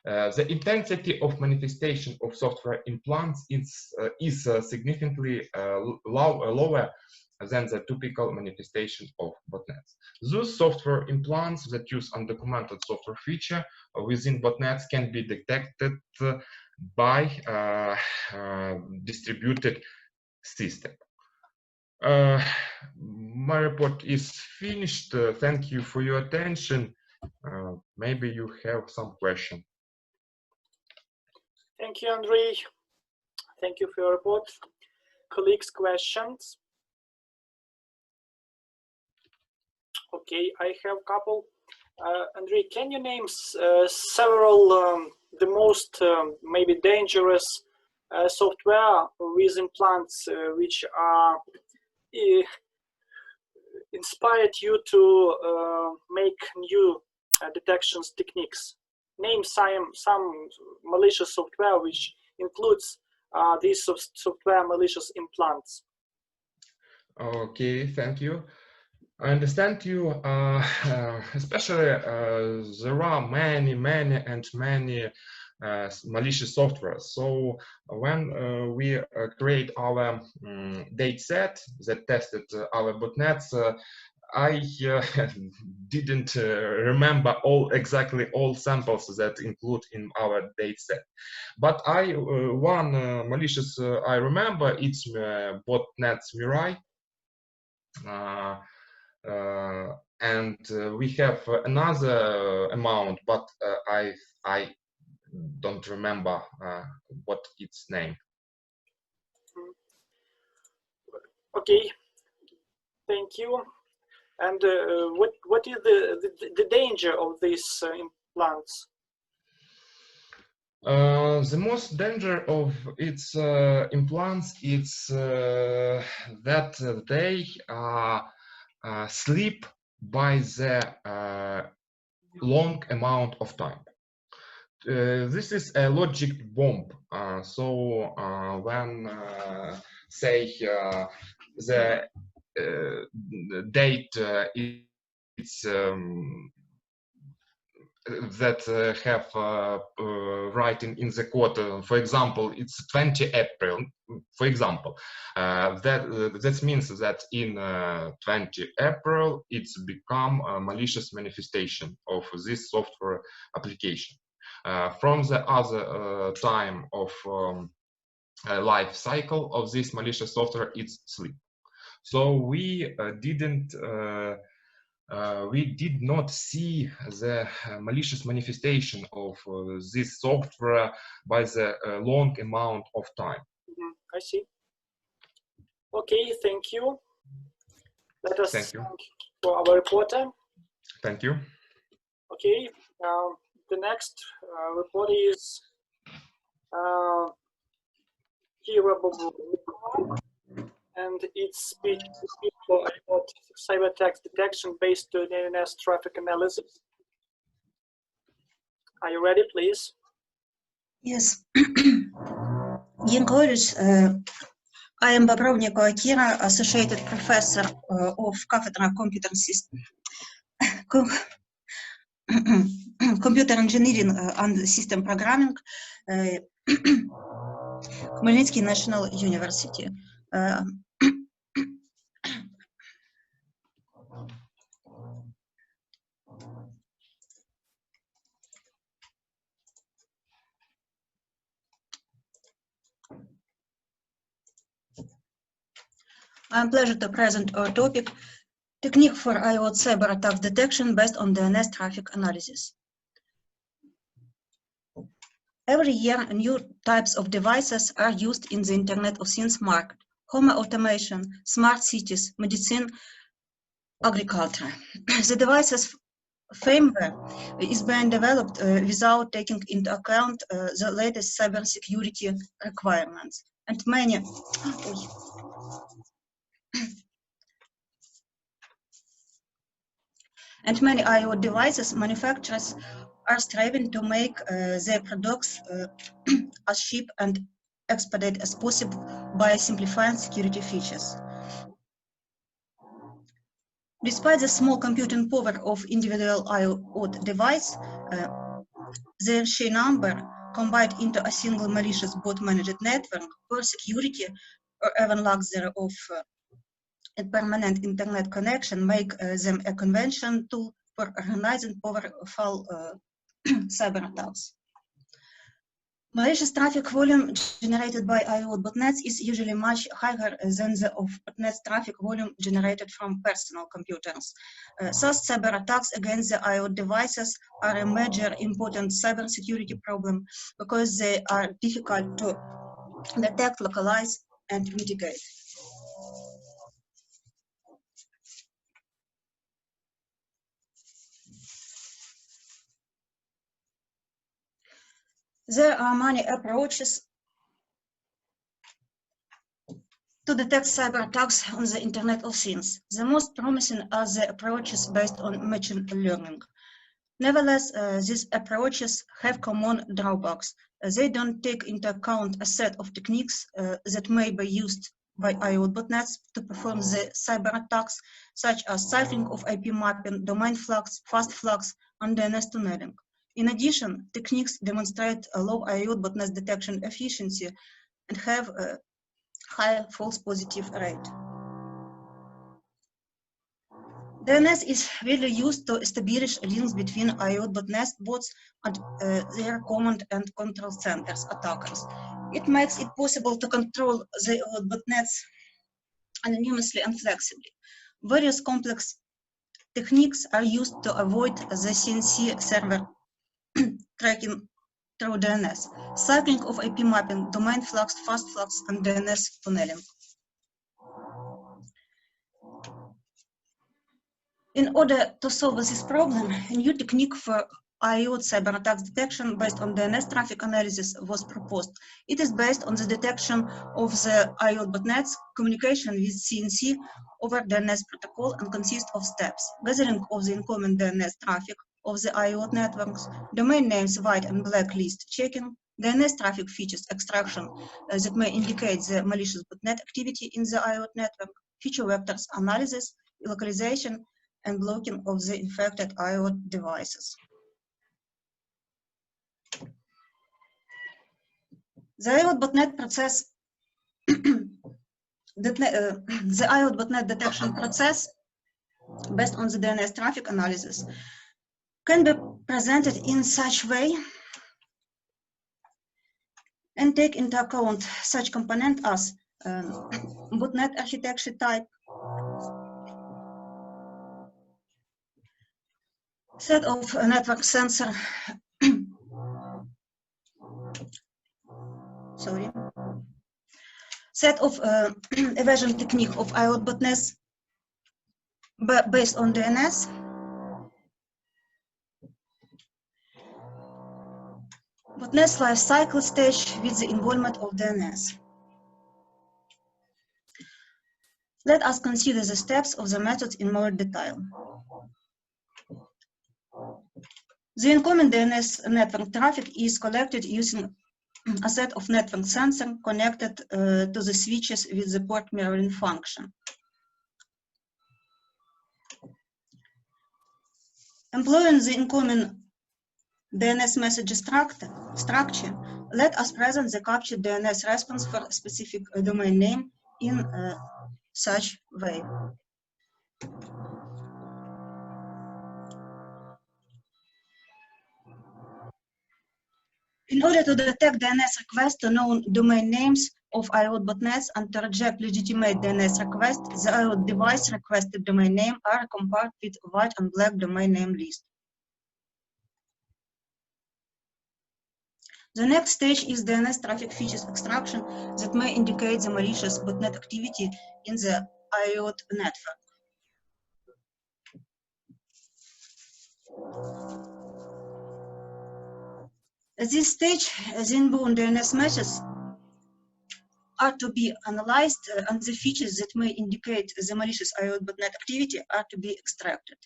The intensity of manifestation of software implants is significantly lower than the typical manifestation of botnets. Those software implants that use undocumented software feature within botnets can be detected by distributed system. My report is finished. Thank you for your attention. Maybe you have some question. Thank you, Andrei. Thank you for your report. Colleagues, questions? Okay, I have a couple. Andrei, can you name several the most maybe dangerous software with implants which are inspired you to make new detections techniques? Name some malicious software which includes these software malicious implants. Okay, thank you. I understand you, especially there are many malicious software. So when we create our data set that tested our botnets, I didn't remember exactly all samples that include in our data set. But one malicious I remember, it's botnet Mirai. and we have another amount, but I don't remember what its name. Okay, thank you. And what is the danger of these implants? The most danger of its implants is that they sleep by the long amount of time. This is a logic bomb. So when say the date it's that have writing in the code, for example, it's 20 April, for example, that means that in 20 April it's become a malicious manifestation of this software application. From the other time of life cycle of this malicious software, it's sleep. So we did not see the malicious manifestation of this software by the long amount of time. I see. Okay, thank you. Let us Thank you for our reporter. Thank you. Okay, the next report is and it's speech for cyber attacks detection based on DNS traffic analysis. Are you ready, please? Yes. I am Bobrovnikova Akira, Associated Professor of Cafedra Computer System, Computer Engineering and System Programming, Khmelnytsky National University. I'm pleased to present our topic, Technique for IoT Cyber Attacks Detection based on DNS Traffic Analysis. Every year, new types of devices are used in the Internet of Things market: home automation, smart cities, medicine, agriculture. The device's firmware is being developed without taking into account the latest cybersecurity requirements, and many IoT devices manufacturers are striving to make their products as cheap and expedite as possible by simplifying security features. Despite the small computing power of individual IoT device, their sheer number combined into a single malicious bot-managed network, poor security, or even lack thereof a permanent internet connection make them a conventional tool for organizing powerful cyber attacks. Malicious traffic volume generated by IoT botnets is usually much higher than the of botnets traffic volume generated from personal computers. Thus, cyber attacks against the IoT devices are a major important cybersecurity problem because they are difficult to detect, localize, and mitigate. There are many approaches to detect cyber attacks on the Internet of Things. The most promising are the approaches based on machine learning. Nevertheless, these approaches have common drawbacks. They don't take into account a set of techniques that may be used by IoT botnets to perform the cyber attacks, such as ciphering of IP mapping, domain flags, fast flags, and DNS tunneling. In addition, techniques demonstrate a low IoT botnet detection efficiency and have a higher false positive rate. DNS is really used to establish links between IoT botnet bots and their command and control centers attackers. It makes it possible to control the botnets anonymously and flexibly. Various complex techniques are used to avoid the CNC server tracking through DNS, cycling of IP mapping, domain flux, fast flux, and DNS tunneling. In order to solve this problem, a new technique for IoT cyber attacks detection based on DNS traffic analysis was proposed. It is based on the detection of the IoT botnets communication with CNC over DNS protocol and consists of steps: gathering of the incoming DNS traffic of the IoT networks, domain names white and black list checking, DNS traffic features extraction that may indicate the malicious botnet activity in the IoT network, feature vectors analysis, localization, and blocking of the infected IoT devices. The IoT botnet process, the IoT botnet detection process based on the DNS traffic analysis can be presented in such way and take into account such component as botnet architecture type, set of network sensor, sorry, set of evasion technique of IoT botnets based on DNS, botnet life cycle stage with the involvement of DNS. Let us consider the steps of the method in more detail. The incoming DNS network traffic is collected using a set of network sensors connected to the switches with the port mirroring function. Employing the incoming DNS message structure, let us present the captured DNS response for a specific domain name in such way. In order to detect DNS requests to known domain names of IoT botnets and to reject legitimate DNS requests, the IoT device requested domain name are compared with white and black domain name list. The next stage is DNS traffic features extraction that may indicate the malicious botnet activity in the IoT network. At this stage, the inbound DNS messages are to be analyzed and the features that may indicate the malicious IoT botnet activity are to be extracted.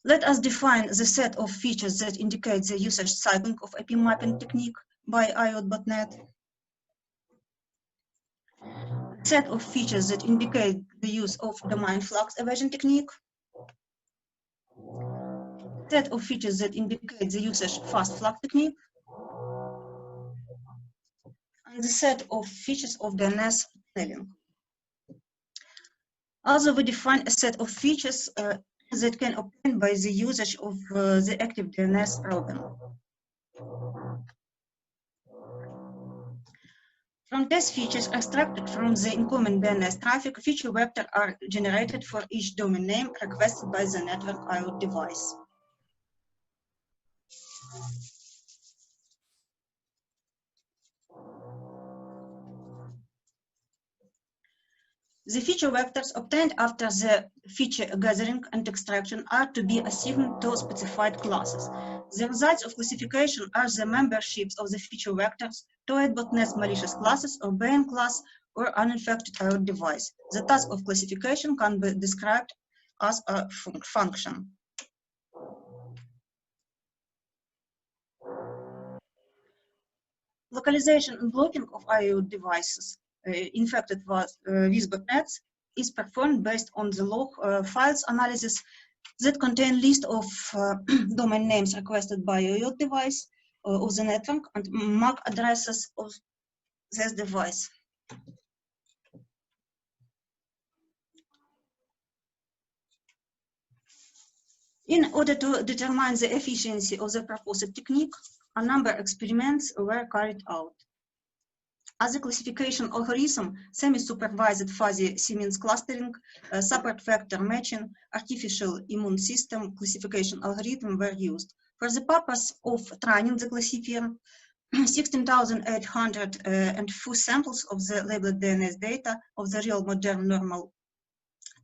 Let us define the set of features that indicate the usage cycling of IP mapping technique by IoT botnet. Set of features that indicate the use of domain flux evasion technique. Set of features that indicate the usage fast flux technique. And the set of features of DNS tunneling. Also, we define a set of features that can obtain by the usage of the active DNS program. From these features extracted from the incoming DNS traffic, feature vectors are generated for each domain name requested by the network IoT device. The feature vectors obtained after the feature gathering and extraction are to be assigned to specified classes. The results of classification are the memberships of the feature vectors to a botnet malicious classes or BAN class or uninfected IoT device. The task of classification can be described as a function. Localization and blocking of IoT devices infected with botnets is performed based on the log files analysis that contain list of domain names requested by IoT device of the network and MAC addresses of this device. In order to determine the efficiency of the proposed technique, a number of experiments were carried out. As a classification algorithm, semi-supervised fuzzy Siemens clustering, support vector matching, artificial immune system classification algorithm were used. For the purpose of training the classifier, 16,804 samples of the labeled DNS data of the real modern normal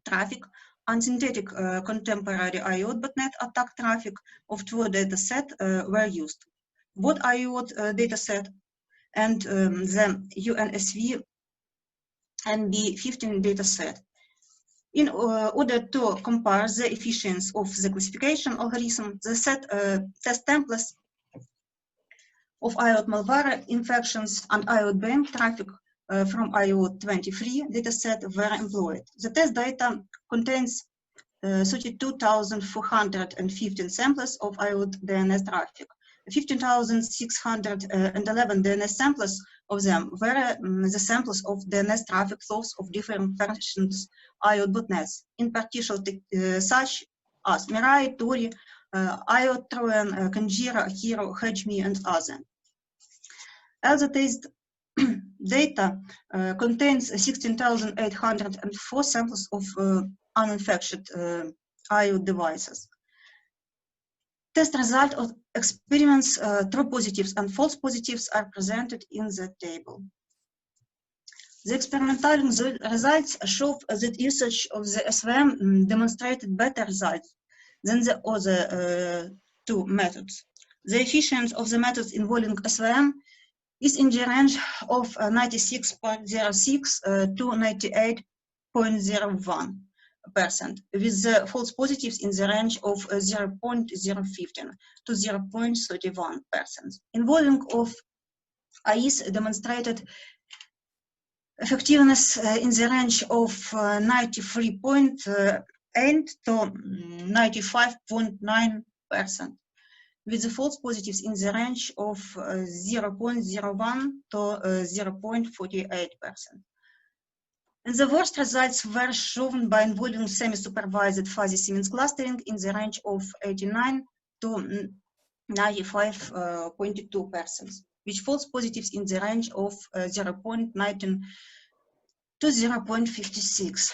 traffic, unsynthetic contemporary IoT.NET attack traffic of two dataset were used. Both IoT dataset and the UNSV NB15 dataset. In order to compare the efficiency of the classification algorithm, the set test templates of IoT malware infections and IoT BAM traffic from IoT 23 dataset were employed. The test data contains 32,415 samples of IoT DNS traffic. 15,611 DNS samples of them were the samples of DNS traffic flows of different versions IoT.NETs, in particular such as Mirai, Tori, IoT Trojan, Conjira, Hero, HedgeMe, and others. As the test data contains 16,804 samples of uninfected IoT devices. Test result of experiments, true positives and false positives are presented in the table. The experimental results show that usage of the SVM demonstrated better results than the other two methods. The efficiency of the methods involving SVM is in the range of 96.06 to 98.01%, with the false positives in the range of 0.015 to 0.31%. Involving of AIs demonstrated effectiveness in the range of 93.8 to 95.9%, with the false positives in the range of 0.01 to 0.48%. And the worst results were shown by involving semi-supervised fuzzy Siemens clustering in the range of 89 to 95.2%, with false positives in the range of 0.19 to 0.56.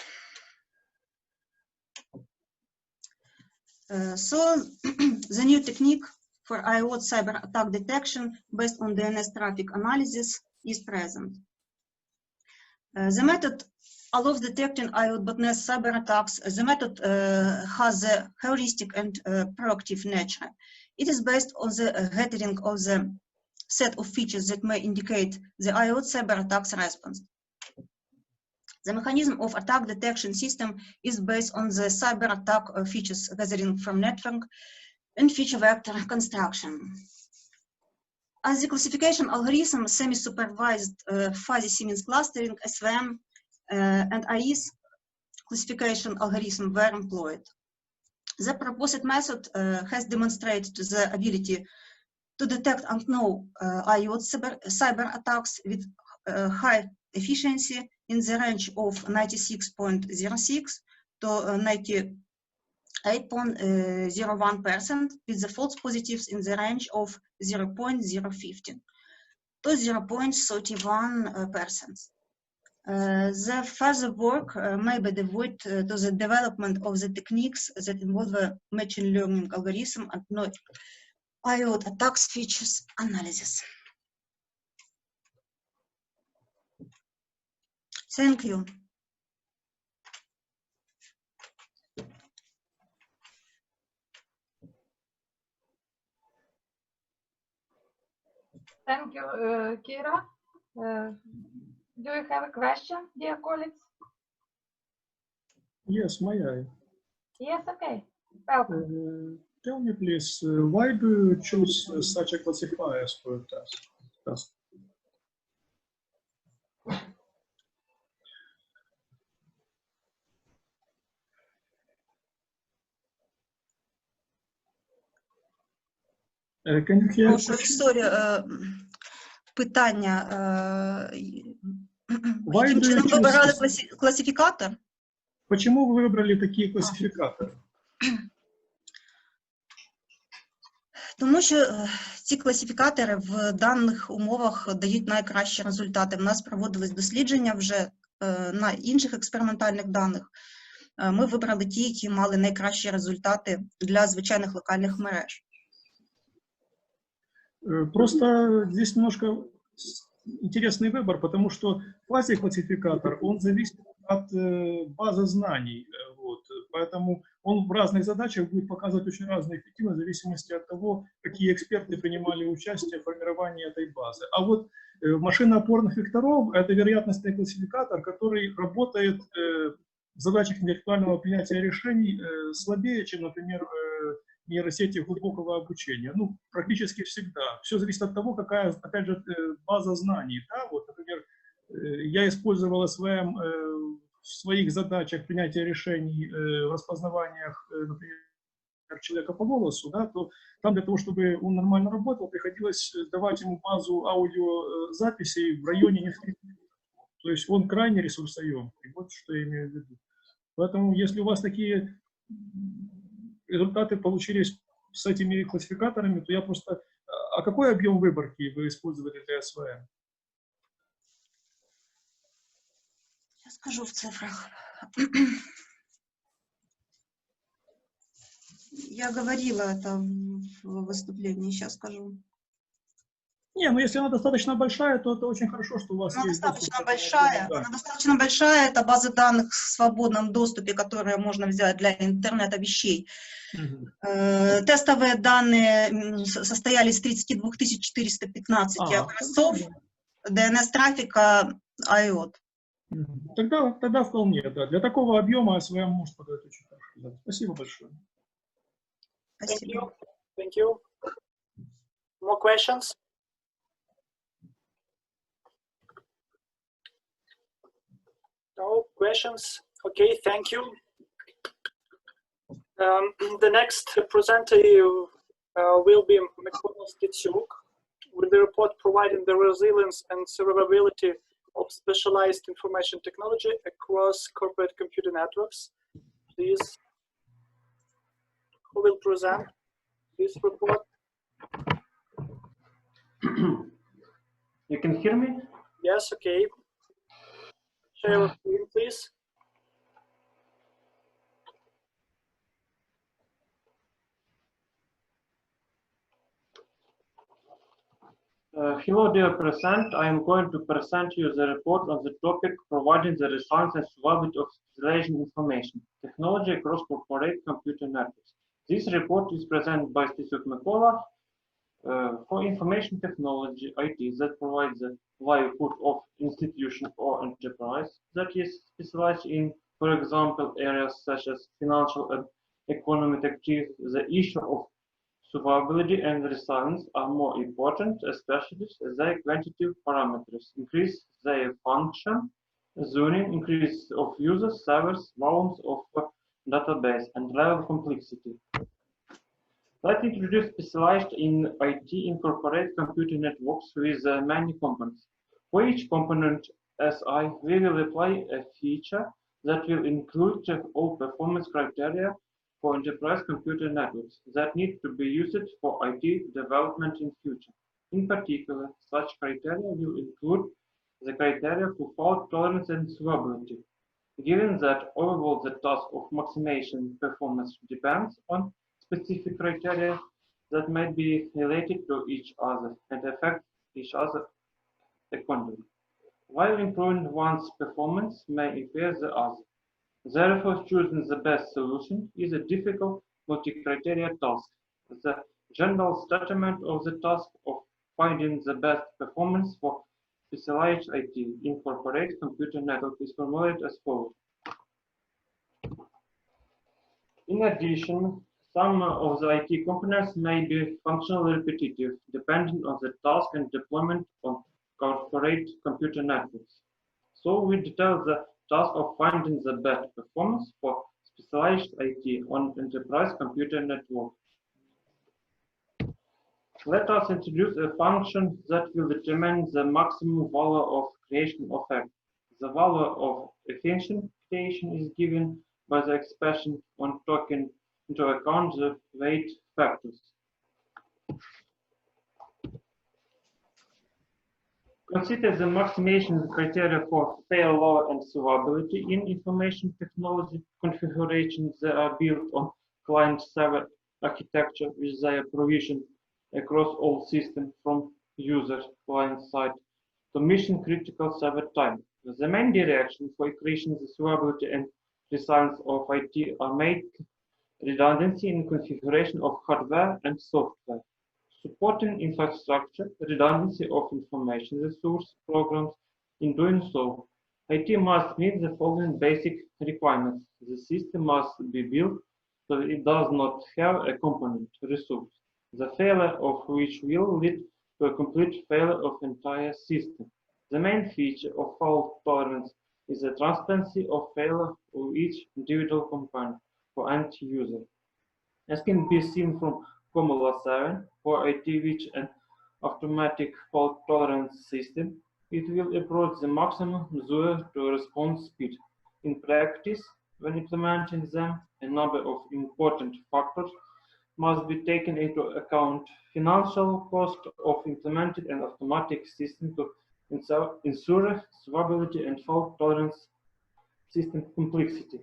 So the new technique for IoT cyber attack detection based on DNS traffic analysis is present. The method allows detecting IoT.NET cyber attacks. The method has a heuristic and proactive nature. It is based on the gathering of the set of features that may indicate the IoT cyber attacks response. The mechanism of attack detection system is based on the cyber attack features gathering from network and feature vector construction. As the classification algorithm, semi-supervised fuzzy Siemens clustering, SVM, and AIS classification algorithm were employed. The proposed method has demonstrated the ability to detect and know IoT cyber attacks with high efficiency in the range of 96.06 to 98.01%, with the false positives in the range of 0.015 to 0.31%. The further work may be devoted to the development of the techniques that involve a machine learning algorithm and not IoT attacks features analysis. Thank you. Thank you, Kira. Do you have a question, dear colleagues? Yes, may I? Yes, okay. Welcome. Tell me, please, why do you choose such a classifier for a task? Can you hear? Sorry, питання. Яким чином вибирали класифікатор? Почему вы выбрали такие классификаторы? Тому що ці класифікатори в даних умовах дають найкращі результати. У нас проводились дослідження вже на інших експериментальних даних. Ми вибрали ті, які мали найкращі результати для звичайних локальних мереж. Просто здесь немножко интересный выбор, потому что квазиклассификатор, он зависит от базы знаний. Вот. Поэтому он в разных задачах будет показывать очень разную эффективность в зависимости от того, какие эксперты принимали участие в формировании этой базы. А вот машино-опорных векторов – это вероятностный классификатор, который работает в задачах интеллектуального принятия решений слабее, чем, например, нейросети глубокого обучения. Ну, практически всегда. Все зависит от того, какая, опять же, база знаний. Да? Вот, например, я использовал СВМ в своих задачах принятия решений в распознаваниях, например, человека по голосу, да, то там для того, чтобы он нормально работал, приходилось давать ему базу аудиозаписей в районе нескольких минут. То есть он крайне ресурсоемкий. Вот что я имею в виду. Поэтому, если у вас такие результаты получились с этими классификаторами, то я просто... А какой объем выборки вы использовали для СВМ? Я скажу в цифрах. Я говорила это в выступлении, сейчас скажу. Не, ну если она достаточно большая, то это очень хорошо, что у вас Она есть достаточно доступ. большая. Да. Она достаточно большая. Это базы данных в свободном доступе, которые можно взять для интернета вещей. Тестовые данные состояли из 32 415 образцов DNS-трафика IOT. Тогда вполне, да. Для такого объема СВМ может подать очень хорошо. Да. Спасибо большое. Спасибо. Thank you. More questions? No questions? Okay, thank you. The next presenter will be McConnell with the report providing the resilience and survivability of specialized information technology across corporate computer networks. Please, who will present this report? You can hear me? Yes, okay. Share your screen, please. Hello, dear present. I am going to present you the report on the topic providing the resilience and survivability of specialized information technology across corporate computer networks. This report is presented by Steve McCullough for information technology IT that provides the livelihood of institution or enterprise that is specialized in, for example, areas such as financial and economic activities. The issue of survivability and resilience are more important, especially as their quantitative parameters increase their function, zoning, increase of users, servers, volumes of database, and level complexity. Let's introduce specialized in IT incorporate computer networks with many components. For each component SI, we will apply a feature that will include all performance criteria for enterprise computer networks that need to be used for IT development in future. In particular, such criteria will include the criteria for fault tolerance and survivability. Given that overall the task of maximization performance depends on specific criteria that might be related to each other and affect each other accordingly. While improving one's performance may impair the other. Therefore, choosing the best solution is a difficult multi-criteria task. The general statement of the task of finding the best performance for specialized IT in corporate computer network is formulated as follows. In addition, some of the IT components may be functionally repetitive, depending on the task and deployment on corporate computer networks. So we detail the task of finding the best performance for specialized IT on enterprise computer network. Let us introduce a function that will determine the maximum value of creation of X. The value of efficient creation is given by the expression on taking into account the weight factors. Consider the maximization criteria for failure and survivability in information technology configurations that are built on client-server architecture with their provision across all systems from user client side to mission-critical server time. The main direction for increasing the survivability and resilience of IT are make redundancy in configuration of hardware and software, supporting infrastructure, redundancy of information resource programs. In doing so, IT must meet the following basic requirements. The system must be built so that it does not have a component resource, the failure of which will lead to a complete failure of entire system. The main feature of fault tolerance is the transparency of failure of each individual component for end user. As can be seen from Formula 7, for IT which an automatic fault tolerance system, it will approach the maximum zero to response speed. In practice, when implementing them, a number of important factors must be taken into account. Financial cost of implementing an automatic system to ensure survivability and fault tolerance, system complexity.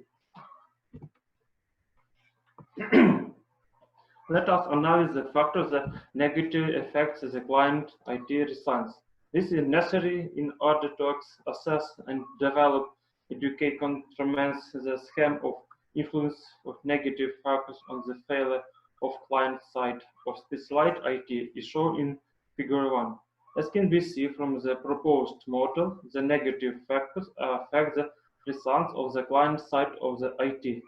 Let us analyze the factors that negatively affect the client IT response. This is necessary in order to assess and develop, educate, countermeasure the scheme of influence of negative factors on the failure of client side of specialized IT is shown in Figure 1. As can be seen from the proposed model, the negative factors affect the response of the client side of the IT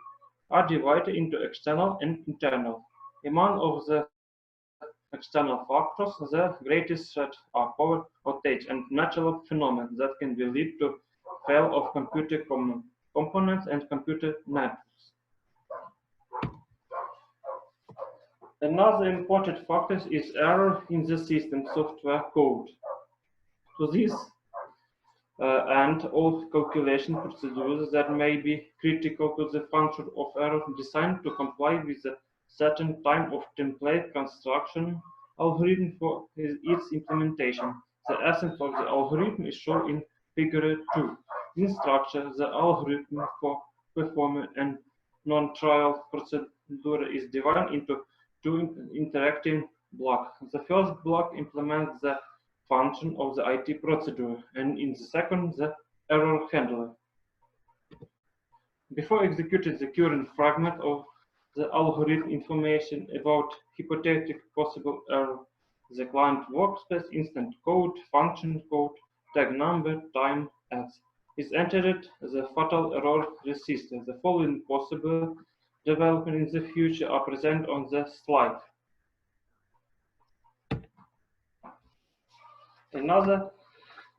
are divided into external and internal. Among of the external factors, the greatest threat are power outage and natural phenomena that can be lead to fail of computer components and computer networks. Another important factor is error in the system software code. To this and all calculation procedures that may be critical to the function of error designed to comply with a certain time of template construction algorithm for its implementation. The essence of the algorithm is shown in Figure 2. In structure, the algorithm for performing a non-trial procedure is divided into two interacting blocks. The first block implements the function of the IT procedure, and in the second, the error handler. Before executing the current fragment of the algorithm information about hypothetical possible error, the client workspace instant code, function code, tag number, time, X is entered the fatal error register. The following possible development in the future are presented on the slide. Another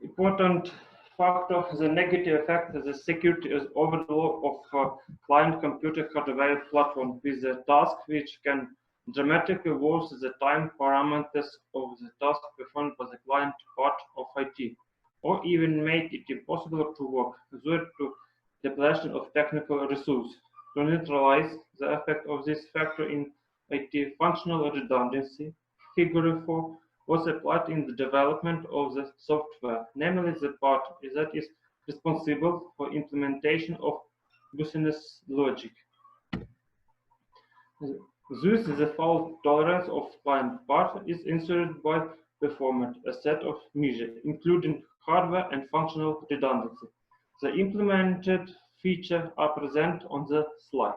important factor, the negative effect, the security is overload of client computer hardware platform with the task which can dramatically worsen the time parameters of the task performed by the client part of IT, or even make it impossible to work due to depletion of technical resources. To neutralize the effect of this factor in IT functional redundancy, Figure 4 was applied in the development of the software, namely the part that is responsible for implementation of business logic. Thus, the fault tolerance of client part is inserted by performing a set of measures, including hardware and functional redundancy. The implemented features are present on the slide.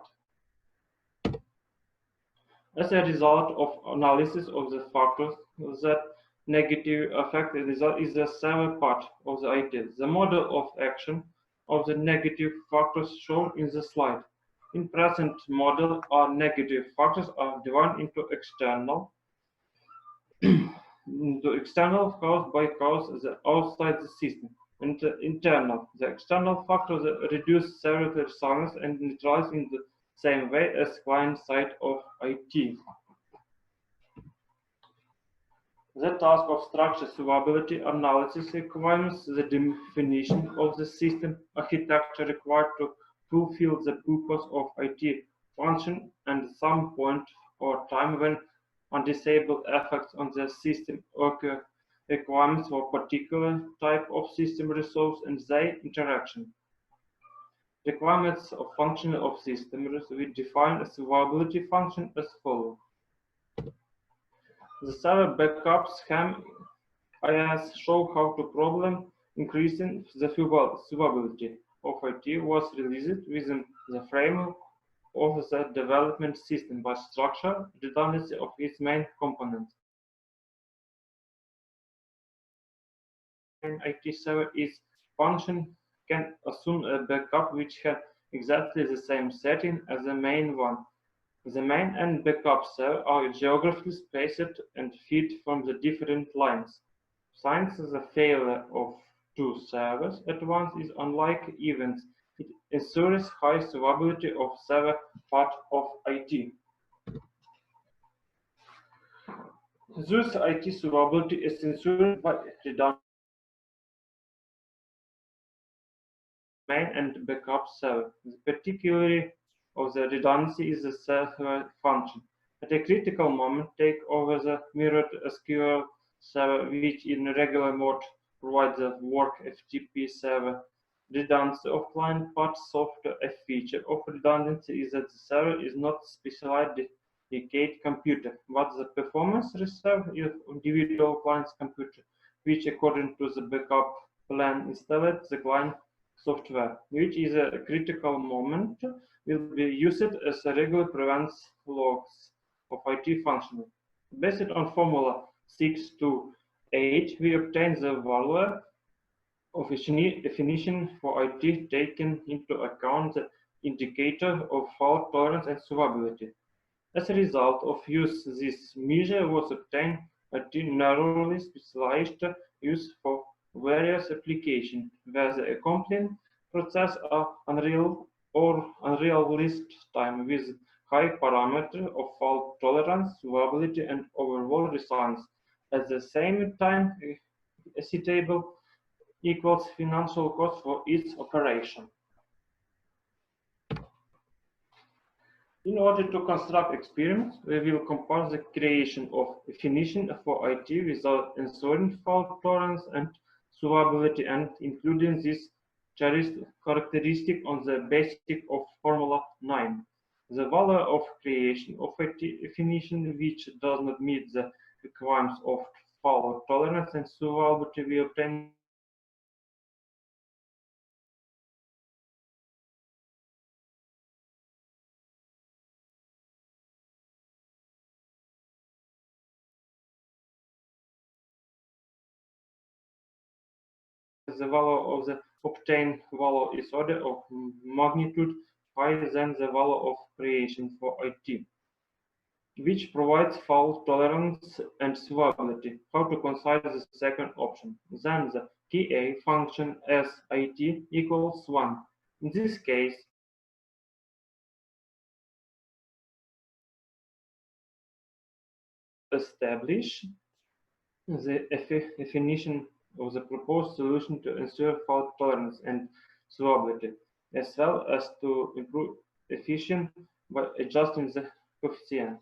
As a result of analysis of the factors that negative affect is the server part of the IT. The model of action of the negative factors shown in the slide. In present model, our negative factors are divided into external, caused by the outside the system, and internal. The external factors reduce server resilience and neutralize in the same way as client side of IT. The task of structure survivability analysis requires the definition of the system architecture required to fulfill the purpose of IT function and some point or time when undesirable effects on the system occur requirements for a particular type of system resource and their interaction. Requirements of function of system we define a survivability function as follows. The server backup scheme IS show how to problem increasing the survivability of IT was released within the framework of the development system by structure redundancy of its main components. IT server is function can assume a backup which has exactly the same setting as the main one. The main and backup server are geographically spaced and feed from the different lines. Since the failure of two servers at once is unlike events, it ensures high survivability of server part of IT. Thus, IT survivability is ensured by redundant main and backup server. The particularity of the redundancy is the server function. At a critical moment, take over the mirrored SQL server, which in regular mode provides the work FTP server. Redundancy of client part software. A feature of redundancy is that the server is not specialized dedicated computer, but the performance reserve is individual client's computer, which according to the backup plan installed the client software, which is a critical moment, will be used as a regular prevents loss of IT functioning. Based on formula 6 to 8, we obtain the value of definition for IT taking into account the indicator of fault tolerance and survivability. As a result of use, this measure was obtained a narrowly specialized use for various applications, where the accompanying process are unreal or unrealistic time with high parameter of fault tolerance, survivability, and overall resilience. At the same time, acceptable equals financial cost for its operation. In order to construct experiments, we will compare the creation of definition for IT without ensuring fault tolerance and survivability and including this characteristic on the basis of Formula 9. The value of creation of a definition which does not meet the requirements of fault tolerance and survivability we obtain the value of the obtained value is order of magnitude higher than the value of creation for IT, which provides fault tolerance and survivability. How to consider the second option? Then the KA function as IT equals 1. In this case, establish the definition of the proposed solution to ensure fault tolerance and survivability, as well as to improve efficiency by adjusting the coefficient.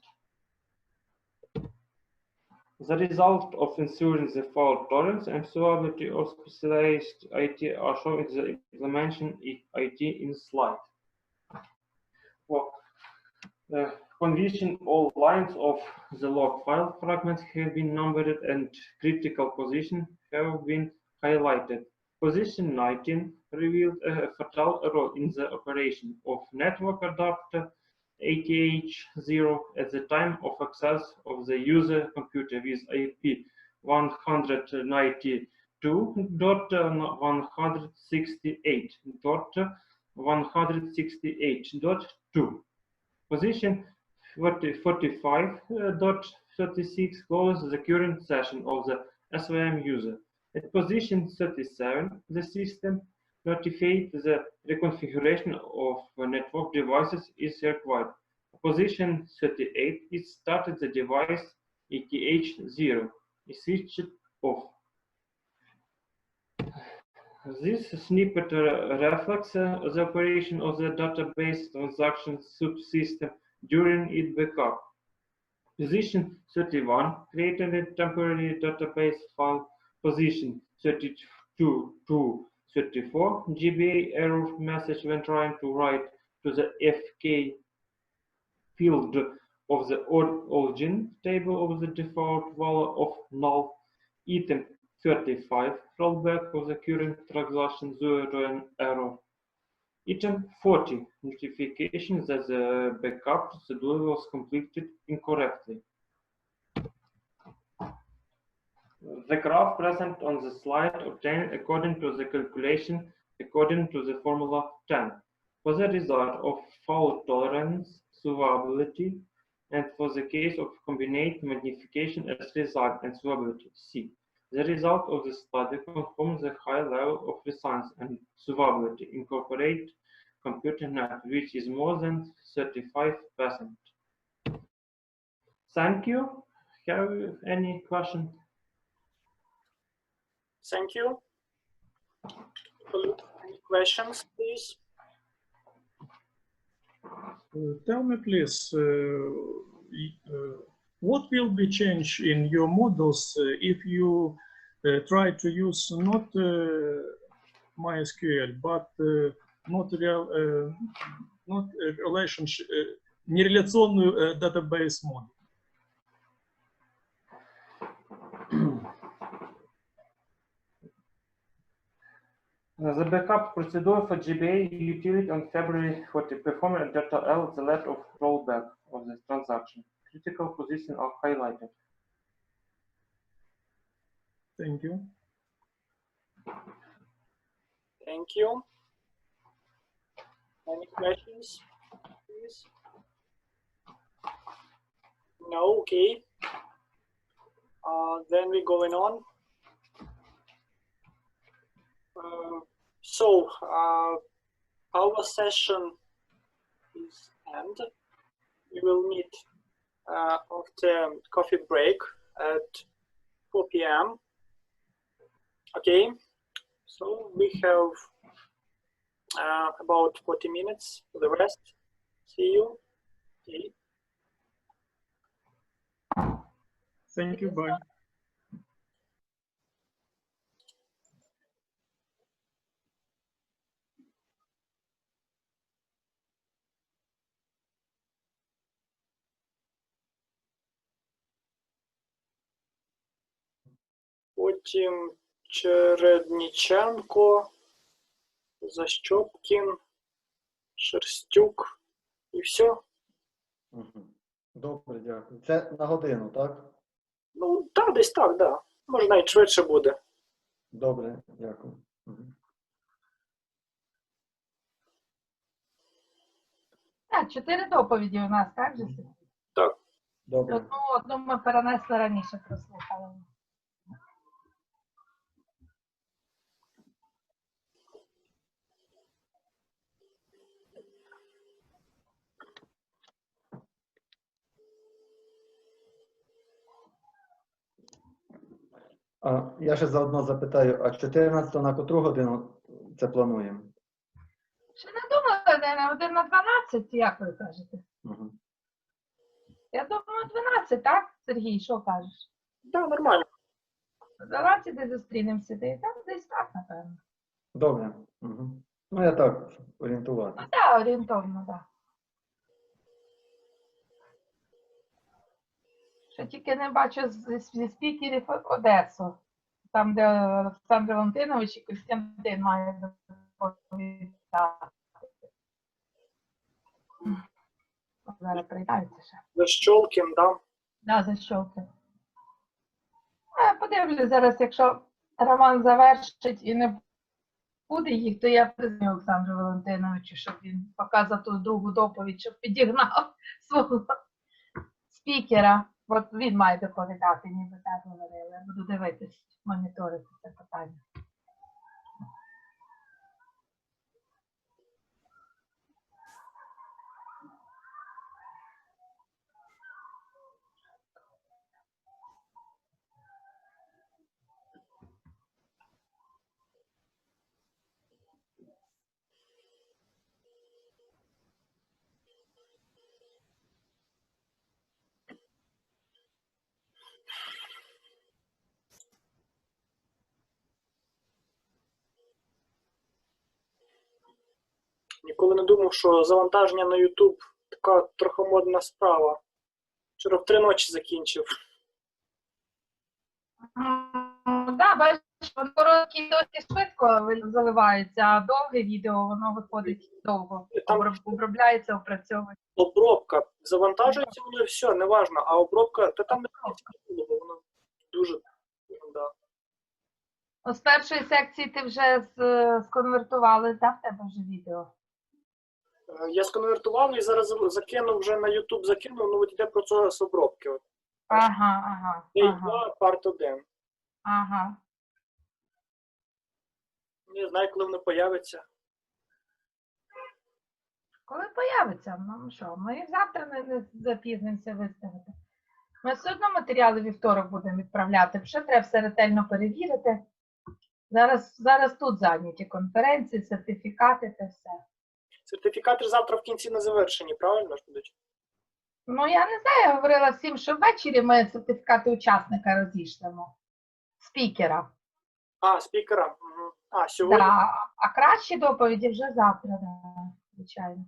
The result of ensuring the fault tolerance and survivability of specialized IT are shown in the implementation IT in slide. For condition, all lines of the log file fragments have been numbered and critical positions have been highlighted. Position 19 revealed a fatal error in the operation of network adapter ATH0 at the time of access of the user computer with IP 192.168.168.2. Position 45.36 closes the current session of the SVM user. At position 37, the system notified the reconfiguration of network devices is required. Position 38, it started the device ATH0. It switched off. This snippet reflects the operation of the database transaction subsystem during its backup. Position 31 created a temporary database file position 32 to 34 GBA error message when trying to write to the FK field of the origin table of the default value of null. Item 35 rollback of the current transaction 0 error. Item 40 notification that the backup procedure was completed incorrectly. The graph present on the slide obtained according to the calculation according to the formula 10 for the result of fault tolerance, survivability, and for the case of combined magnification as result and survivability C. The result of the study confirms the high level of resilience and survivability incorporate computer network, which is more than 35%. Thank you. Have you any question? Thank you. Any questions, please? Tell me, please, what will be changed in your models if you try to use not MySQL, but not relationship, нереляционную database model? The backup procedure for GBA utility on February 40 performed at data L the left of rollback of the transaction. Critical positions are highlighted. Thank you. Thank you. Any questions, please? No, okay. Then we're going on. So our session is end. We will meet after coffee break at 4 p.m. Okay, so we have about 40 minutes for the rest. See you. Okay. Thank you. Bye. Потім Чередніченко, Защопкін, Шерстюк і все. Добре, дякую. Це на годину, так? Ну, так, десь так, да. Може, навіть швидше буде. Добре, дякую. Так, 4 доповіді у нас, так же? Так. Добре. Одну ми перенесли раніше, прослухали. Я ще заодно запитаю, а 14 на котру годину це плануємо? Ще не думали, не 1 на 12, як ви кажете? Угу. Я думаю, 12, так, Сергій, що кажеш? Так, нормально. 12 де зустрінемося, де там десь так, напевно. Добре. Угу. Ну, я так орієнтувати. Ну, так, орієнтовно, так. Ще тільки не бачу зі спікерів Одесу, там, де Олександр Валентинович і Костянтин мають доповідати. Зараз приїдаються ще. Защолкін, да? Да, за щоки. Я подивлюсь зараз, якщо Роман завершить і не буде їх, то я признаю Олександру Валентиновичу, щоб він показав ту другу доповідь, щоб підігнав свого спікера. От він має доповідати, ніби так говорили. Я буду дивитись, моніторити це питання. Ніколи не думав, що завантаження на YouTube така трохи модна справа. Вчора в 3 ночі закінчив. Так, бачиш, короткі досить швидко заливаються, а довге відео, воно виходить довго. Там Обробляється, опрацьовується. обробка. Завантажується воно все, неважно, а обробка, та там не було, бо воно дуже, да. З першої секції ти вже сконвертували, так, в тебе вже відео? Я сконвертував і зараз закинув вже на YouTube, закинув, ну от йде процес обробки. От. Ага. Part 1. Ага. Не знаю, коли воно появиться. Коли появиться, ну що, ми завтра не запізнимося виставити. Ми все одно матеріали вівторок будемо відправляти, ще треба все ретельно перевірити. Зараз тут зайняті конференції, сертифікати та все. Сертифікати завтра в кінці на завершенні, правильно ж будуть? Ну, я не знаю, я говорила всім, що ввечері ми сертифікати учасника розійшлемо. Спікера. А, спікера. Угу. А, сьогодні? Да. А кращі доповіді вже завтра, да, звичайно.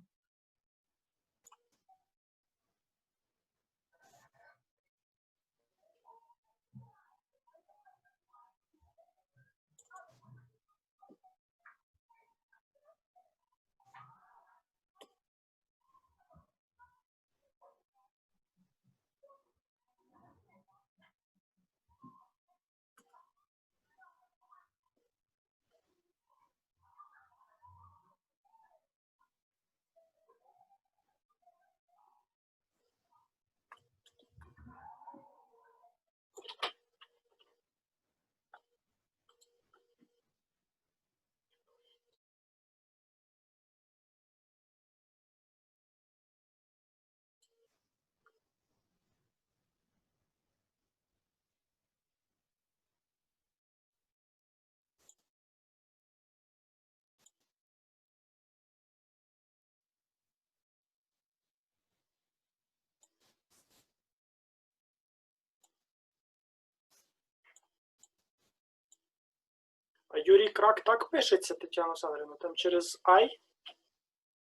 А Юрій Крак так пишеться, Тетяна Олександрівна? Там через I?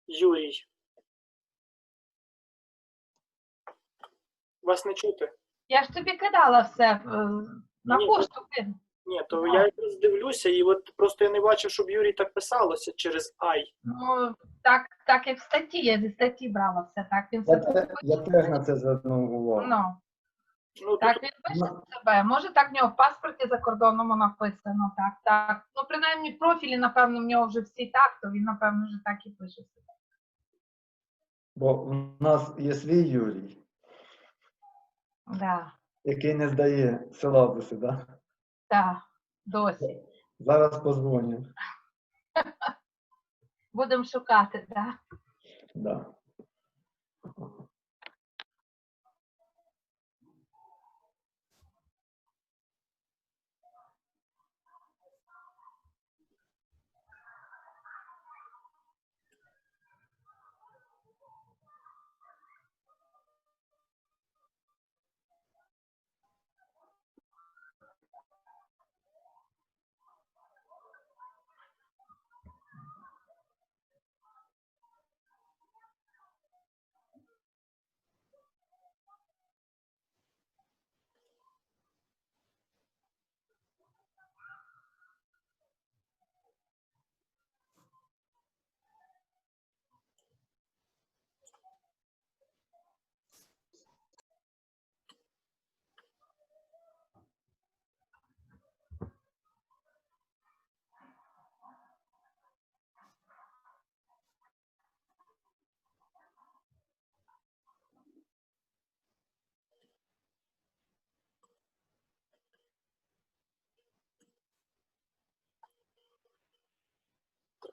Юрій. Вас не чути? Я ж тобі кидала все на Ні, пошту. Ні, то Да. я якраз дивлюся, і от просто я не бачив, щоб Юрій так писалося через I. Ну, так як в статті, я зі статті брала все, так він Я теж на це звернув увагу. Ну, Так, він пише себе. Може, так в нього в паспорті за кордоном написано, так. Ну, принаймні, в профілі, напевно, в нього вже всі так, то він, напевно, вже так і пише себе. Бо в нас є свій Юрій, Да, який не здає силабуси, да? так, досі. Зараз позвоню. Будемо шукати, так. Да.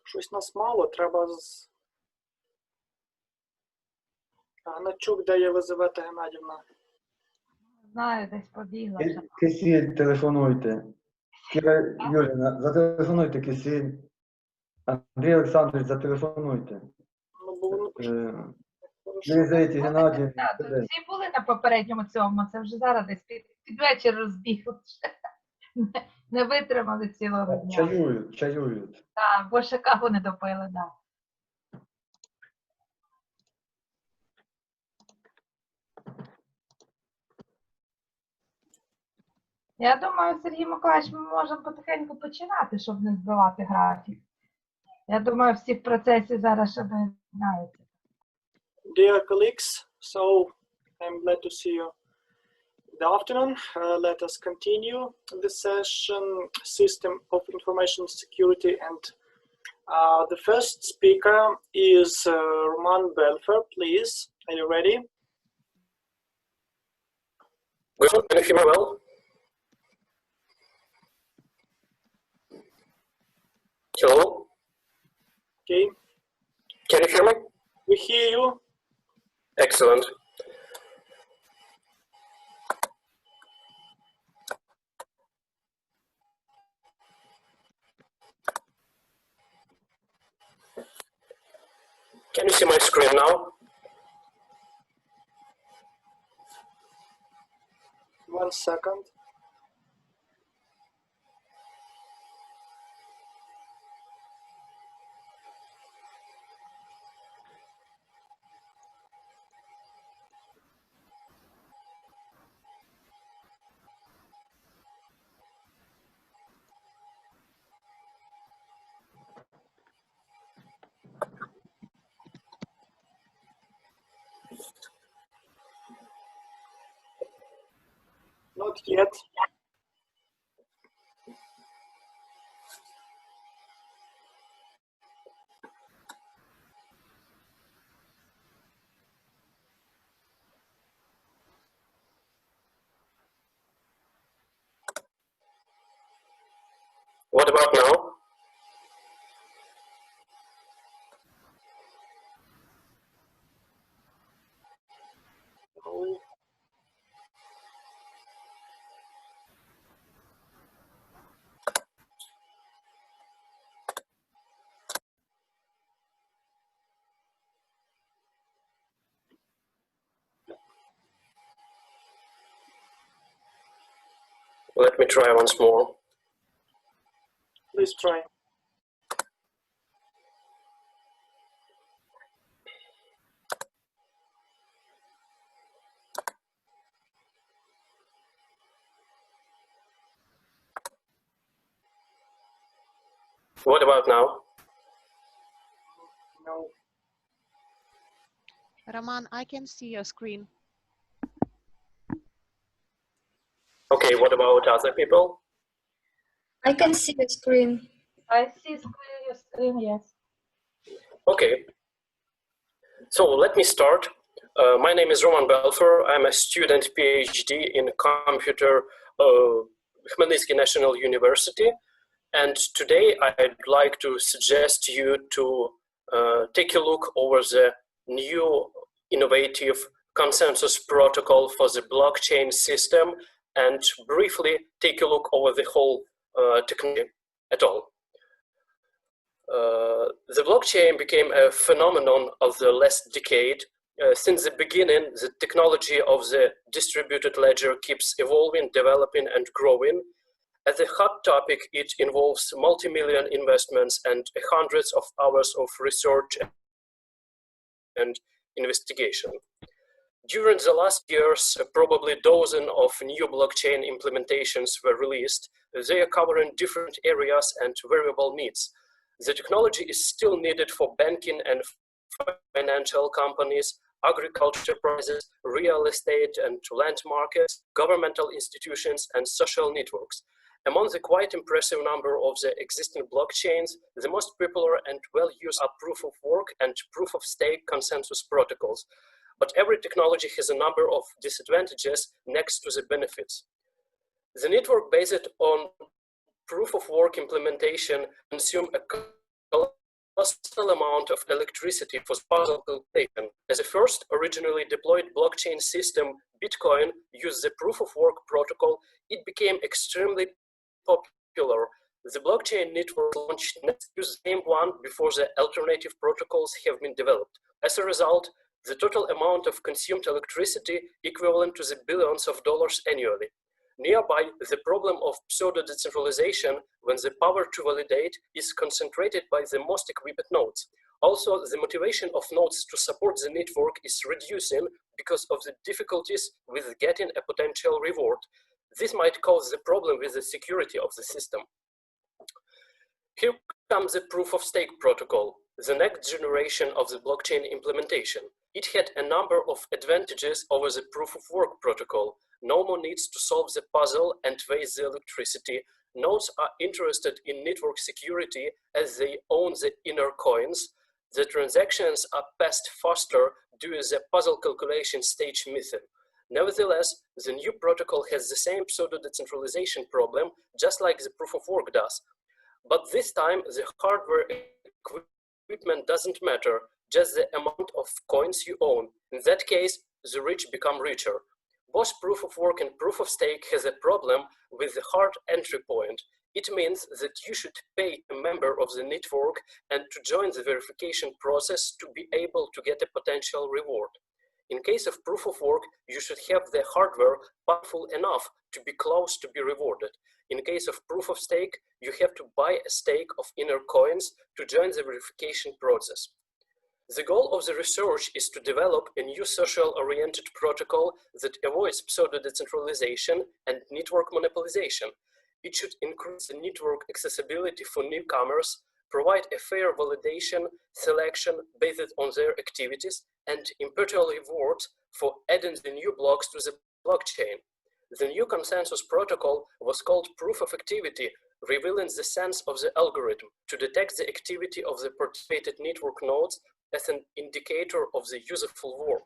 щось нас мало, треба з... Гначук, де Єлизавета Геннадівна? Знаю, десь побігла вже. Кисіль, телефонуйте. Кіра Юріна, зателефонуйте, Кисіль. Андрій Олександрович, зателефонуйте. Ну, бо воно Єлизаветі Геннадій. Так, всі були на попередньому цьому, це вже зараз десь під вечір розбігли. Не витримали цілого дня. Чаюють. Так, більше каву не допили, так. Я думаю, Сергій Миколаївич, ми можемо потихеньку починати, щоб не збивати графік. Я думаю, всі в процесі зараз ще доєднаються. Dear colleagues, so I'm glad to see you. Good afternoon. Let us continue the session, System of Information Security, and the first speaker is Roman Belfer. Please, are you ready? Good. Can you hear me well? Hello? Okay. Can you hear me? We hear you. Excellent. Can you see my screen now? One second. Not yet. What about now? Let me try once more. Please try. What about now? No. Roman, I can see your screen. Okay, what about other people? I can see the screen. I see your screen, yes. Okay. So let me start. My name is Roman Belfer. I'm a student PhD in computer Khmelnytsky National University. And today I'd like to suggest you to take a look over the new innovative consensus protocol for the blockchain system and briefly take a look over the whole technology at all. The blockchain became a phenomenon of the last decade. Since the beginning, the technology of the distributed ledger keeps evolving, developing, and growing. As a hot topic, it involves multi-million investments and hundreds of hours of research and investigation. During the last years, probably a dozen of new blockchain implementations were released. They are covering different areas and variable needs. The technology is still needed for banking and financial companies, agriculture prices, real estate and land markets, governmental institutions, and social networks. Among the quite impressive number of the existing blockchains, the most popular and well-used are proof-of-work and proof-of-stake consensus protocols. But every technology has a number of disadvantages next to the benefits. The network based on proof-of-work implementation consumes a colossal amount of electricity for puzzle calculation. As the first originally deployed blockchain system, Bitcoin, used the proof-of-work protocol, it became extremely popular. The blockchain network launched next to the same one before the alternative protocols have been developed. As a result, the total amount of consumed electricity equivalent to the billions of dollars annually. Nearby, the problem of pseudo-decentralization when the power to validate is concentrated by the most equipped nodes. Also, the motivation of nodes to support the network is reducing because of the difficulties with getting a potential reward. This might cause the problem with the security of the system. Here comes the proof of stake protocol, the next generation of the blockchain implementation. It had a number of advantages over the proof of work protocol. No more needs to solve the puzzle and waste the electricity. Nodes are interested in network security as they own the inner coins. The transactions are passed faster due to the puzzle calculation stage method. Nevertheless, the new protocol has the same pseudo-decentralization problem, just like the proof of work does. But this time, the hardware equipment doesn't matter, just the amount of coins you own. In that case, the rich become richer. Both proof of work and proof of stake has a problem with the hard entry point. It means that you should pay a member of the network and to join the verification process to be able to get a potential reward. In case of proof of work, you should have the hardware powerful enough to be close to be rewarded. In case of proof of stake, you have to buy a stake of inner coins to join the verification process. The goal of the research is to develop a new social-oriented protocol that avoids pseudo-decentralization and network monopolization. It should increase the network accessibility for newcomers, provide a fair validation selection based on their activities, and impartial rewards for adding the new blocks to the blockchain. The new consensus protocol was called proof of activity, revealing the sense of the algorithm to detect the activity of the participated network nodes as an indicator of the useful work.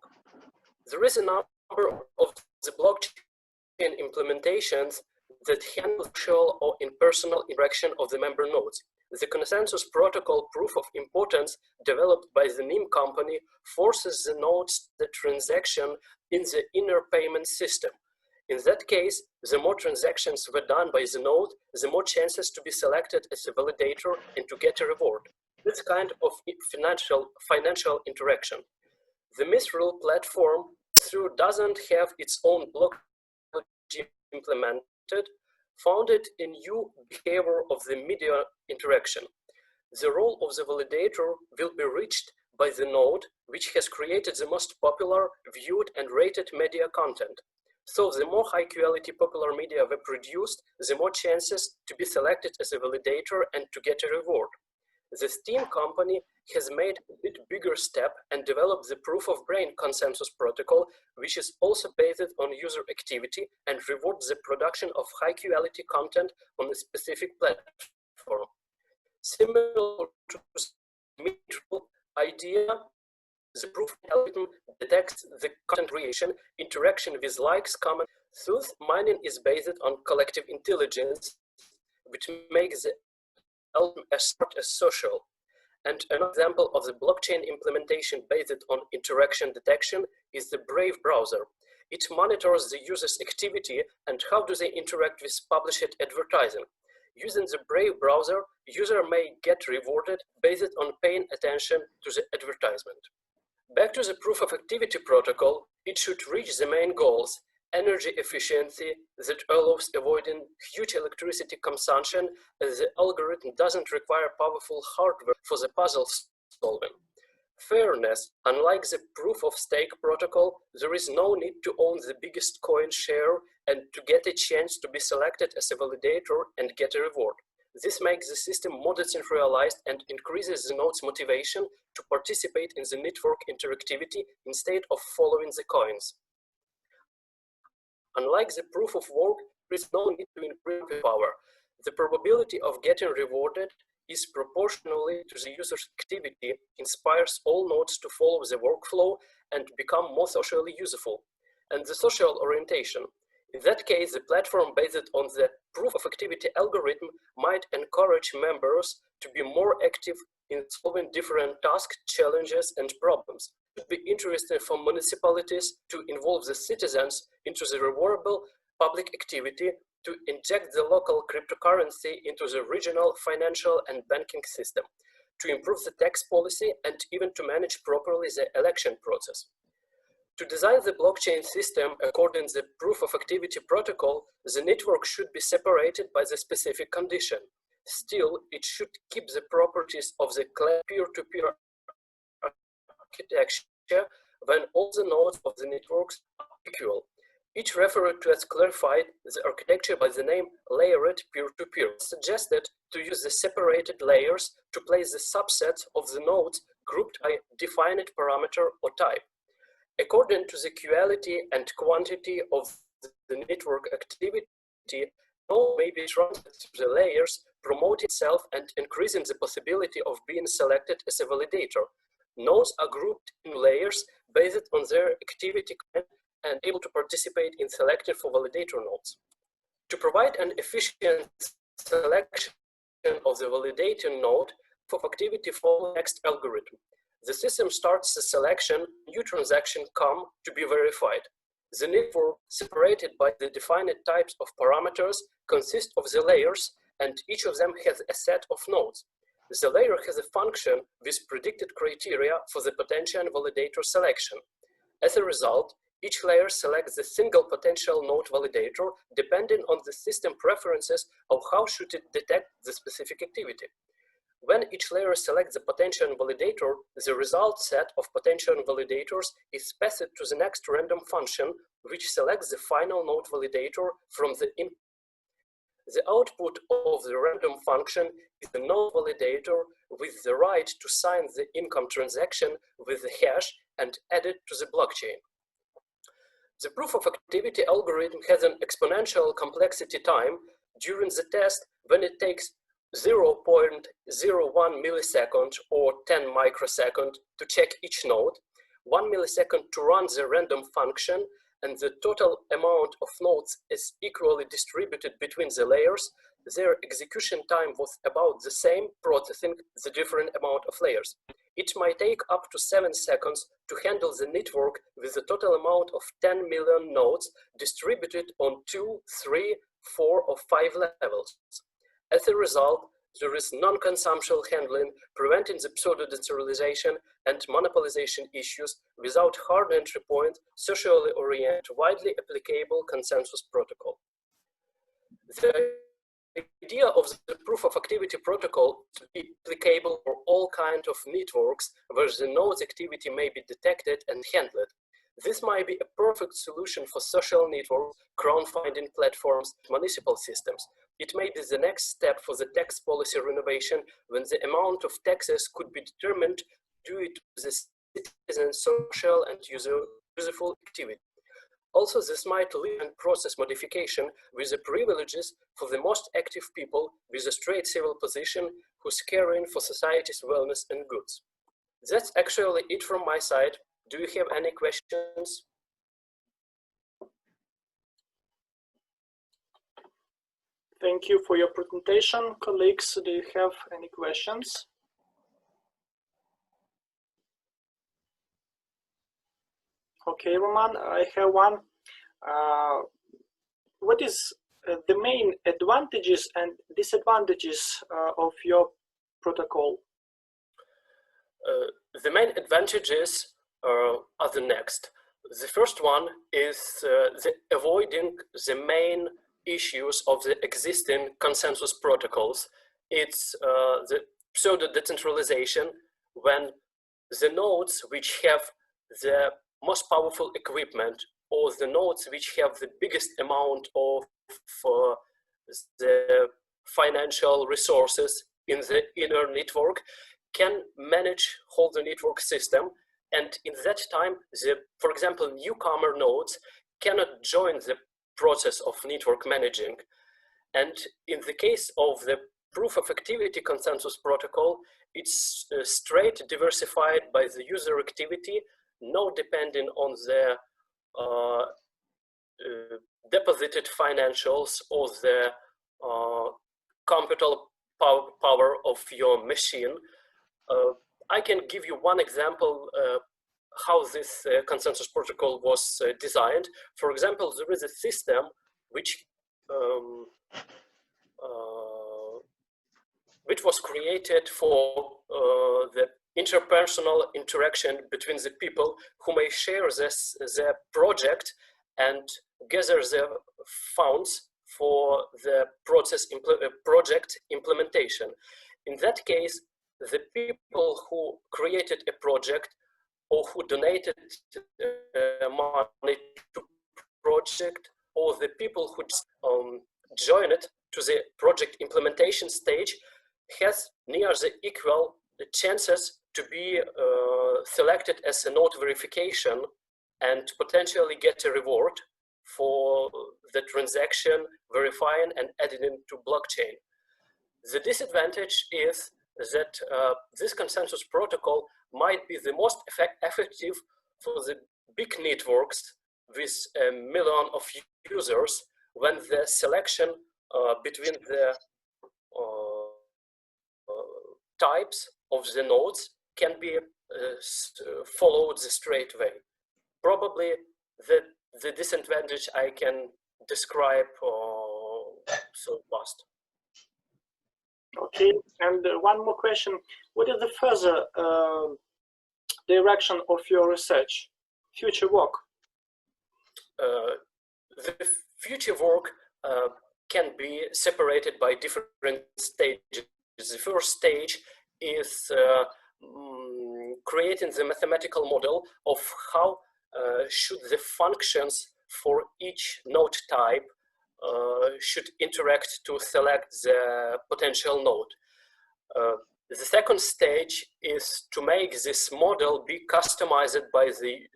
There is a number of the blockchain implementations that handle virtual or impersonal interaction of the member nodes. The consensus protocol proof of importance developed by the NIM company forces the nodes the transaction in the inner payment system. In that case, the more transactions were done by the node, the more chances to be selected as a validator and to get a reward. This kind of financial interaction. The Mithril platform, though doesn't have its own blockchain implemented, founded a new behavior of the media interaction. The role of the validator will be reached by the node, which has created the most popular, viewed, and rated media content. So the more high-quality popular media were produced, the more chances to be selected as a validator and to get a reward. The Steam company has made a bit bigger step and developed the proof of brain consensus protocol, which is also based on user activity and rewards the production of high-quality content on a specific platform. Similar to the Mithril idea, the proof algorithm detects the content creation, interaction with likes, comments. Thus, mining is based on collective intelligence, which makes the algorithm as social. And an example of the blockchain implementation based on interaction detection is the Brave browser. It monitors the user's activity and how do they interact with published advertising. Using the Brave browser, user may get rewarded based on paying attention to the advertisement. Back to the proof of activity protocol, it should reach the main goals: energy efficiency that allows avoiding huge electricity consumption, as the algorithm doesn't require powerful hardware for the puzzle solving. Fairness, unlike the proof of stake protocol, there is no need to own the biggest coin share and to get a chance to be selected as a validator and get a reward. This makes the system more decentralized and increases the node's motivation to participate in the network interactivity instead of following the coins. Unlike the proof of work, there is no need to increase power. The probability of getting rewarded is proportionally to the user's activity, inspires all nodes to follow the workflow and become more socially useful. And the social orientation. In that case, the platform based on the proof of activity algorithm might encourage members to be more active in solving different tasks, challenges, and problems. It would be interesting for municipalities to involve the citizens into the rewardable public activity, to inject the local cryptocurrency into the regional financial and banking system, to improve the tax policy, and even to manage properly the election process. To design the blockchain system according to the proof of activity protocol, the network should be separated by the specific condition. Still, it should keep the properties of the peer-to-peer architecture when all the nodes of the networks are equal. Each referred to as clarified the architecture by the name layered peer-to-peer. Suggested to use the separated layers to place the subsets of the nodes grouped by defined parameter or type. According to the quality and quantity of the network activity, node may be transferred to the layers, promoting itself and increasing the possibility of being selected as a validator. Nodes are grouped in layers based on their activity and able to participate in selecting for validator nodes. To provide an efficient selection of the validator node for activity, follow next algorithm. The system starts the selection, new transaction come to be verified. The network, separated by the defined types of parameters, consists of the layers, and each of them has a set of nodes. The layer has a function with predicted criteria for the potential validator selection. As a result, each layer selects the single potential node validator depending on the system preferences of how should it detect the specific activity. When each layer selects the potential validator, the result set of potential validators is passed to the next random function, which selects the final node validator from the input. The output of the random function is the node validator with the right to sign the income transaction with the hash and add it to the blockchain. The proof of activity algorithm has an exponential complexity time during the test when it takes 0.01 millisecond or 10 microsecond to check each node, 1 millisecond to run the random function, and the total amount of nodes is equally distributed between the layers. Their execution time was about the same, processing the different amount of layers. It might take up to 7 seconds to handle the network with a total amount of 10 million nodes distributed on 2, 3, 4, or 5 levels. As a result, there is non-consumption handling, preventing the pseudo-decentralization and monopolization issues without hard entry point, socially oriented, widely applicable consensus protocol. The idea of the proof of activity protocol to be applicable for all kinds of networks where the node's activity may be detected and handled. This might be a perfect solution for social networks, crowdfunding platforms, municipal systems. It may be the next step for the tax policy renovation when the amount of taxes could be determined due to the citizens' social and useful activity. Also, this might lead to process modification with the privileges for the most active people with a straight civil position who's caring for society's wellness and goods. That's actually it from my side. Do you have any questions? Thank you for your presentation. Colleagues, do you have any questions? Okay, Roman, I have one. What is the main advantages and disadvantages of your protocol? The main advantages are the next. The first one is the avoiding the main issues of the existing consensus protocols. It's the pseudo-decentralization when the nodes which have the most powerful equipment or the nodes which have the biggest amount of the financial resources in the inner network can manage whole the network system. And in that time, for example, newcomer nodes cannot join the process of network managing. And in the case of the proof of activity consensus protocol, it's straight diversified by the user activity, no depending on the deposited financials or the computer power of your machine. I can give you one example how this consensus protocol was designed. For example, there is a system which was created for the interpersonal interaction between the people who may share the project and gather the funds for the project implementation. In that case, the people who created a project or who donated money to project or the people who join it to the project implementation stage has near the equal chances to be selected as a node verification and potentially get a reward for the transaction verifying and adding it to blockchain. The disadvantage is that this consensus protocol might be the most effective for the big networks with a million of users when the selection between the types of the nodes can be followed the straight way. Probably the disadvantage I can describe so fast. Okay, and one more question. What is the further direction of your research, future work? The future work can be separated by different stages. The first stage is creating the mathematical model of how should the functions for each node type should interact to select the potential node. The second stage is to make this model be customized by the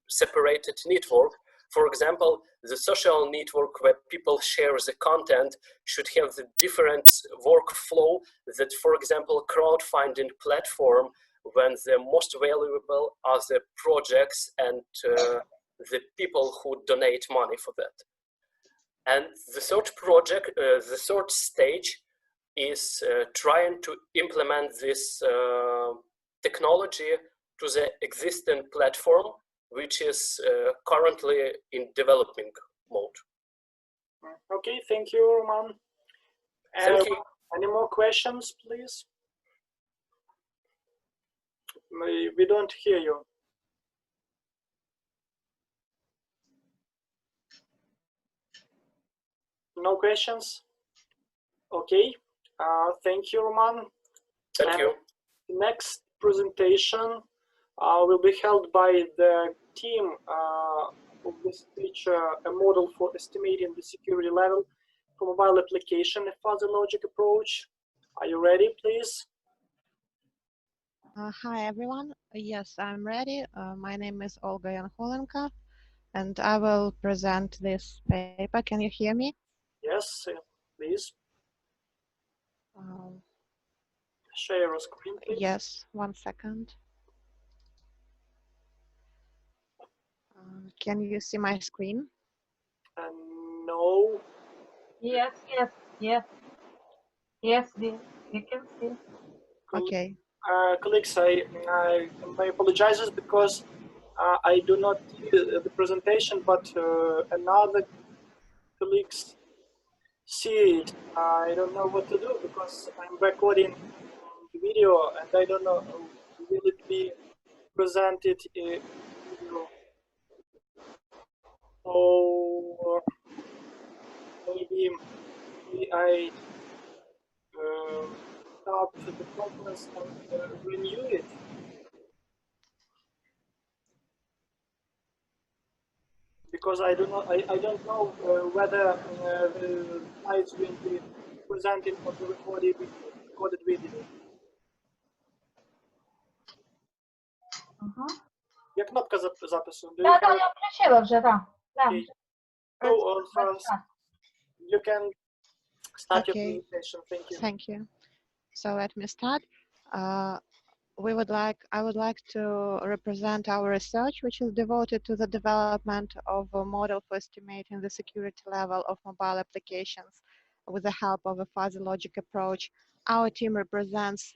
separated network. For example, the social network where people share the content should have the different workflow that, for example, crowdfunding platform, when the most valuable are the projects and the people who donate money for that. And the third stage is trying to implement this technology to the existing platform, which is currently in developing mode. Okay, thank you, Roman. Thank you. Any more questions, please? We don't hear you. No questions? Okay, thank you, Roman. Thank you. The next presentation will be held by the team of this feature, a model for estimating the security level for mobile application, a fuzzy logic approach. Are you ready, please? Hi, everyone. Yes, I'm ready. My name is Olga Yankolenko, and I will present this paper. Can you hear me? Yes, please. Share your screen, please. Yes, 1 second. Can you see my screen? No. Yes, yes, yes. Yes, we can see. Okay. Colleagues, I my apologizes because I do not see the presentation, but another colleagues see it. I don't know what to do because I'm recording the video and I don't know, will it be presented in video? So maybe I stop the conference and renew it. Because I don't know whether the slides will be presented on the recorded video. Є кнопка запису. Так, так, я включила вже, так. Okay. So, you can start your Okay. presentation. Thank you. Thank you. So let me start. I would like to represent our research, which is devoted to the development of a model for estimating the security level of mobile applications with the help of a fuzzy logic approach. Our team represents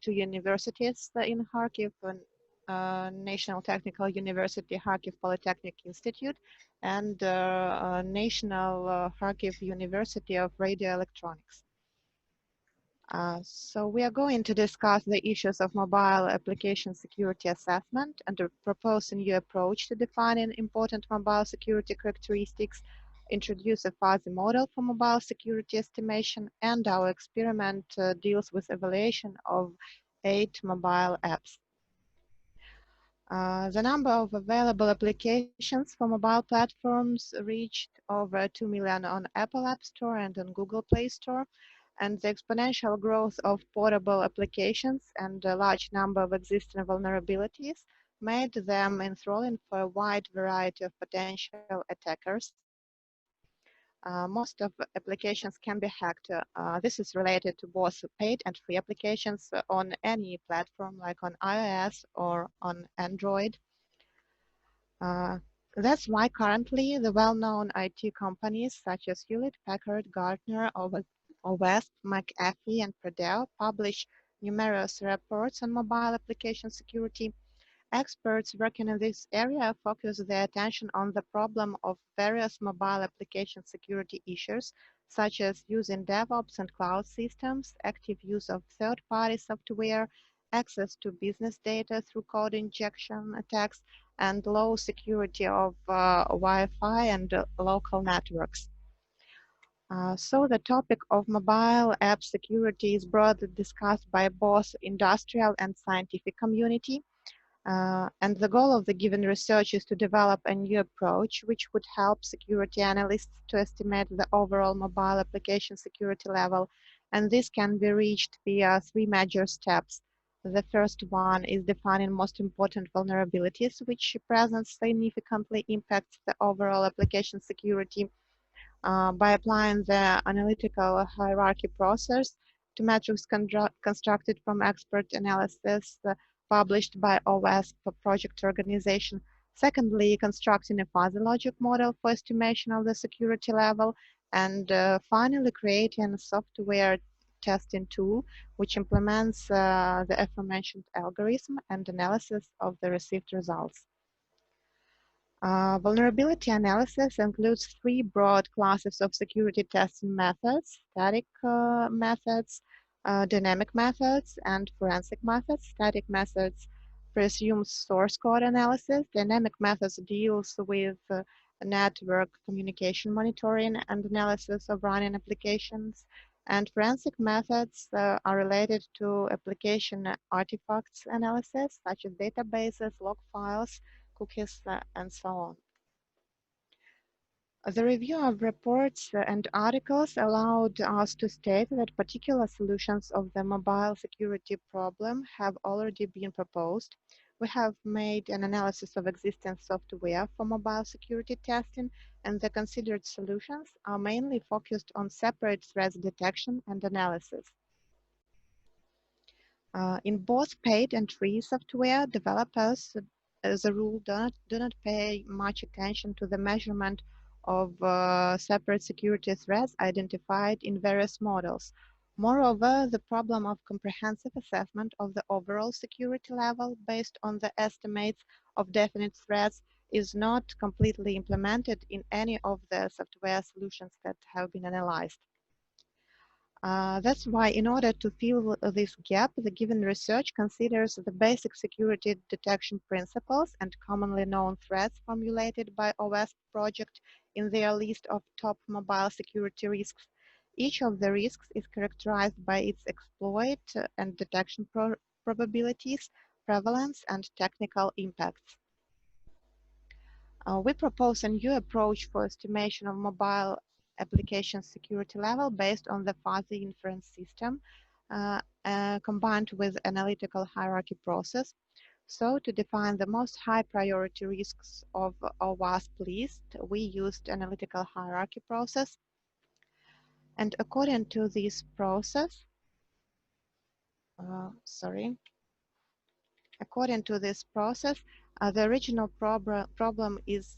two universities in Kharkiv, National Technical University Kharkiv Polytechnic Institute and National Kharkiv University of Radio Electronics. So we are going to discuss the issues of mobile application security assessment and to propose a new approach to defining important mobile security characteristics, introduce a fuzzy model for mobile security estimation, and our experiment deals with evaluation of 8 mobile apps. The number of available applications for mobile platforms reached over 2 million on Apple App Store and on Google Play Store, and the exponential growth of portable applications and a large number of existing vulnerabilities made them enthralling for a wide variety of potential attackers. Most of the applications can be hacked. This is related to both paid and free applications on any platform, like on iOS or on Android. That's why currently the well-known IT companies such as Hewlett-Packard, Gartner, OWASP, McAfee, and Purdue publish numerous reports on mobile application security. Experts working in this area focus their attention on the problem of various mobile application security issues, such as using DevOps and cloud systems, active use of third-party software, access to business data through code injection attacks, and low security of Wi-Fi and local networks. So the topic of mobile app security is broadly discussed by both industrial and scientific community. And the goal of the given research is to develop a new approach which would help security analysts to estimate the overall mobile application security level. And this can be reached via 3 major steps. The first one is defining most important vulnerabilities, which presence significantly impacts the overall application security. By applying the analytical hierarchy process to metrics constructed from expert analysis published by OWASP project organization. Secondly, constructing a fuzzy logic model for estimation of the security level. And finally, creating a software testing tool which implements the aforementioned algorithm and analysis of the received results. Vulnerability analysis includes 3 broad classes of security testing methods: static methods, dynamic methods, and forensic methods. Static methods presumes source code analysis. Dynamic methods deals with network communication monitoring and analysis of running applications. And forensic methods are related to application artifacts analysis, such as databases, log files, cookies, and so on. The review of reports and articles allowed us to state that particular solutions of the mobile security problem have already been proposed. We have made an analysis of existing software for mobile security testing, and the considered solutions are mainly focused on separate threat detection and analysis. In both paid and free software, developers, as a rule, do not pay much attention to the measurement of separate security threats identified in various models. Moreover, the problem of comprehensive assessment of the overall security level based on the estimates of definite threats is not completely implemented in any of the software solutions that have been analyzed. That's why, in order to fill this gap, the given research considers the basic security detection principles and commonly known threats formulated by OWASP project in their list of top mobile security risks. Each of the risks is characterized by its exploit and detection probabilities, prevalence, and technical impacts. We propose a new approach for estimation of mobile application security level based on the fuzzy inference system combined with analytical hierarchy process. So to define the most high priority risks of our WASP list, we used analytical hierarchy process. And according to this process, according to this process, the original problem is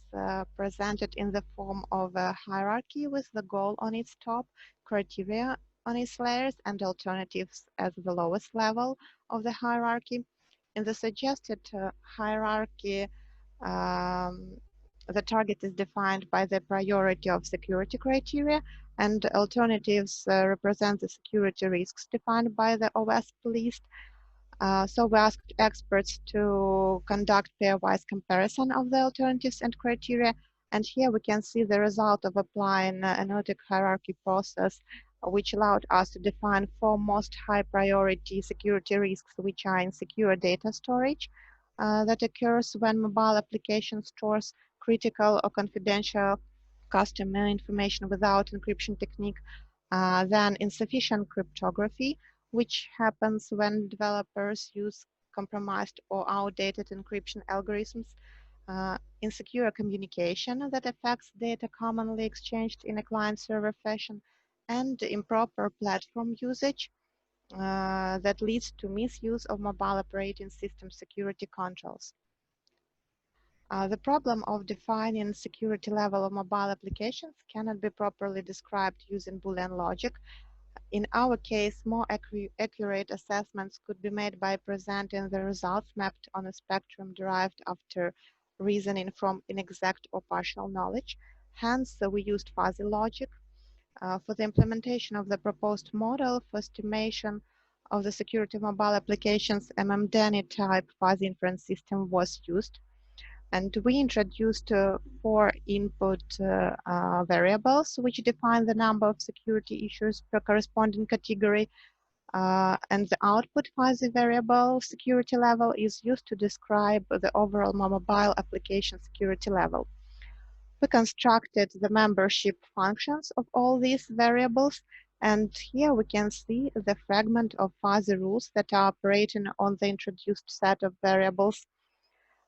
presented in the form of a hierarchy with the goal on its top, criteria on its layers, and alternatives as the lowest level of the hierarchy. In the suggested hierarchy, the target is defined by the priority of security criteria, and alternatives represent the security risks defined by the OWASP list. So we asked experts to conduct pairwise comparison of the alternatives and criteria. And here we can see the result of applying analytic hierarchy process, which allowed us to define 4 most high priority security risks, which are insecure data storage, that occurs when mobile application stores critical or confidential customer information without encryption technique, then insufficient cryptography, which happens when developers use compromised or outdated encryption algorithms, insecure communication that affects data commonly exchanged in a client-server fashion, and improper platform usage that leads to misuse of mobile operating system security controls. The problem of defining security level of mobile applications cannot be properly described using Boolean logic. In our case, more accurate assessments could be made by presenting the results mapped on a spectrum derived after reasoning from inexact or partial knowledge. Hence, we used fuzzy logic. For the implementation of the proposed model for estimation of the security of mobile applications, MMDANI type fuzzy inference system was used. And we introduced 4 input variables, which define the number of security issues per corresponding category. And the output fuzzy variable security level is used to describe the overall mobile application security level. We constructed the membership functions of all these variables, and here we can see the fragment of fuzzy rules that are operating on the introduced set of variables.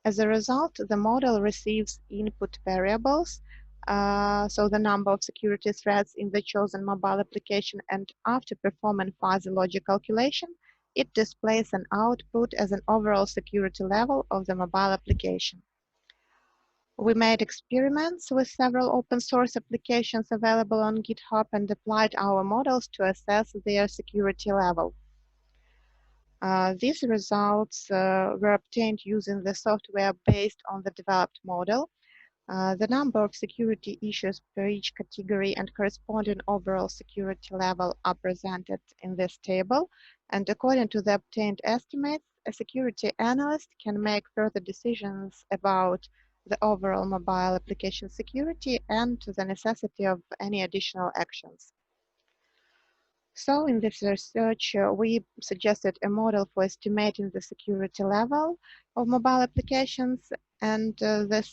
As a result, the model receives input variables, so the number of security threads in the chosen mobile application, and after performing fuzzy logic calculation, it displays an output as an overall security level of the mobile application. We made experiments with several open source applications available on GitHub and applied our models to assess their security level. These results were obtained using the software based on the developed model. The number of security issues per each category and corresponding overall security level are presented in this table. And according to the obtained estimates, a security analyst can make further decisions about the overall mobile application security and the necessity of any additional actions. So in this research, we suggested a model for estimating the security level of mobile applications, and the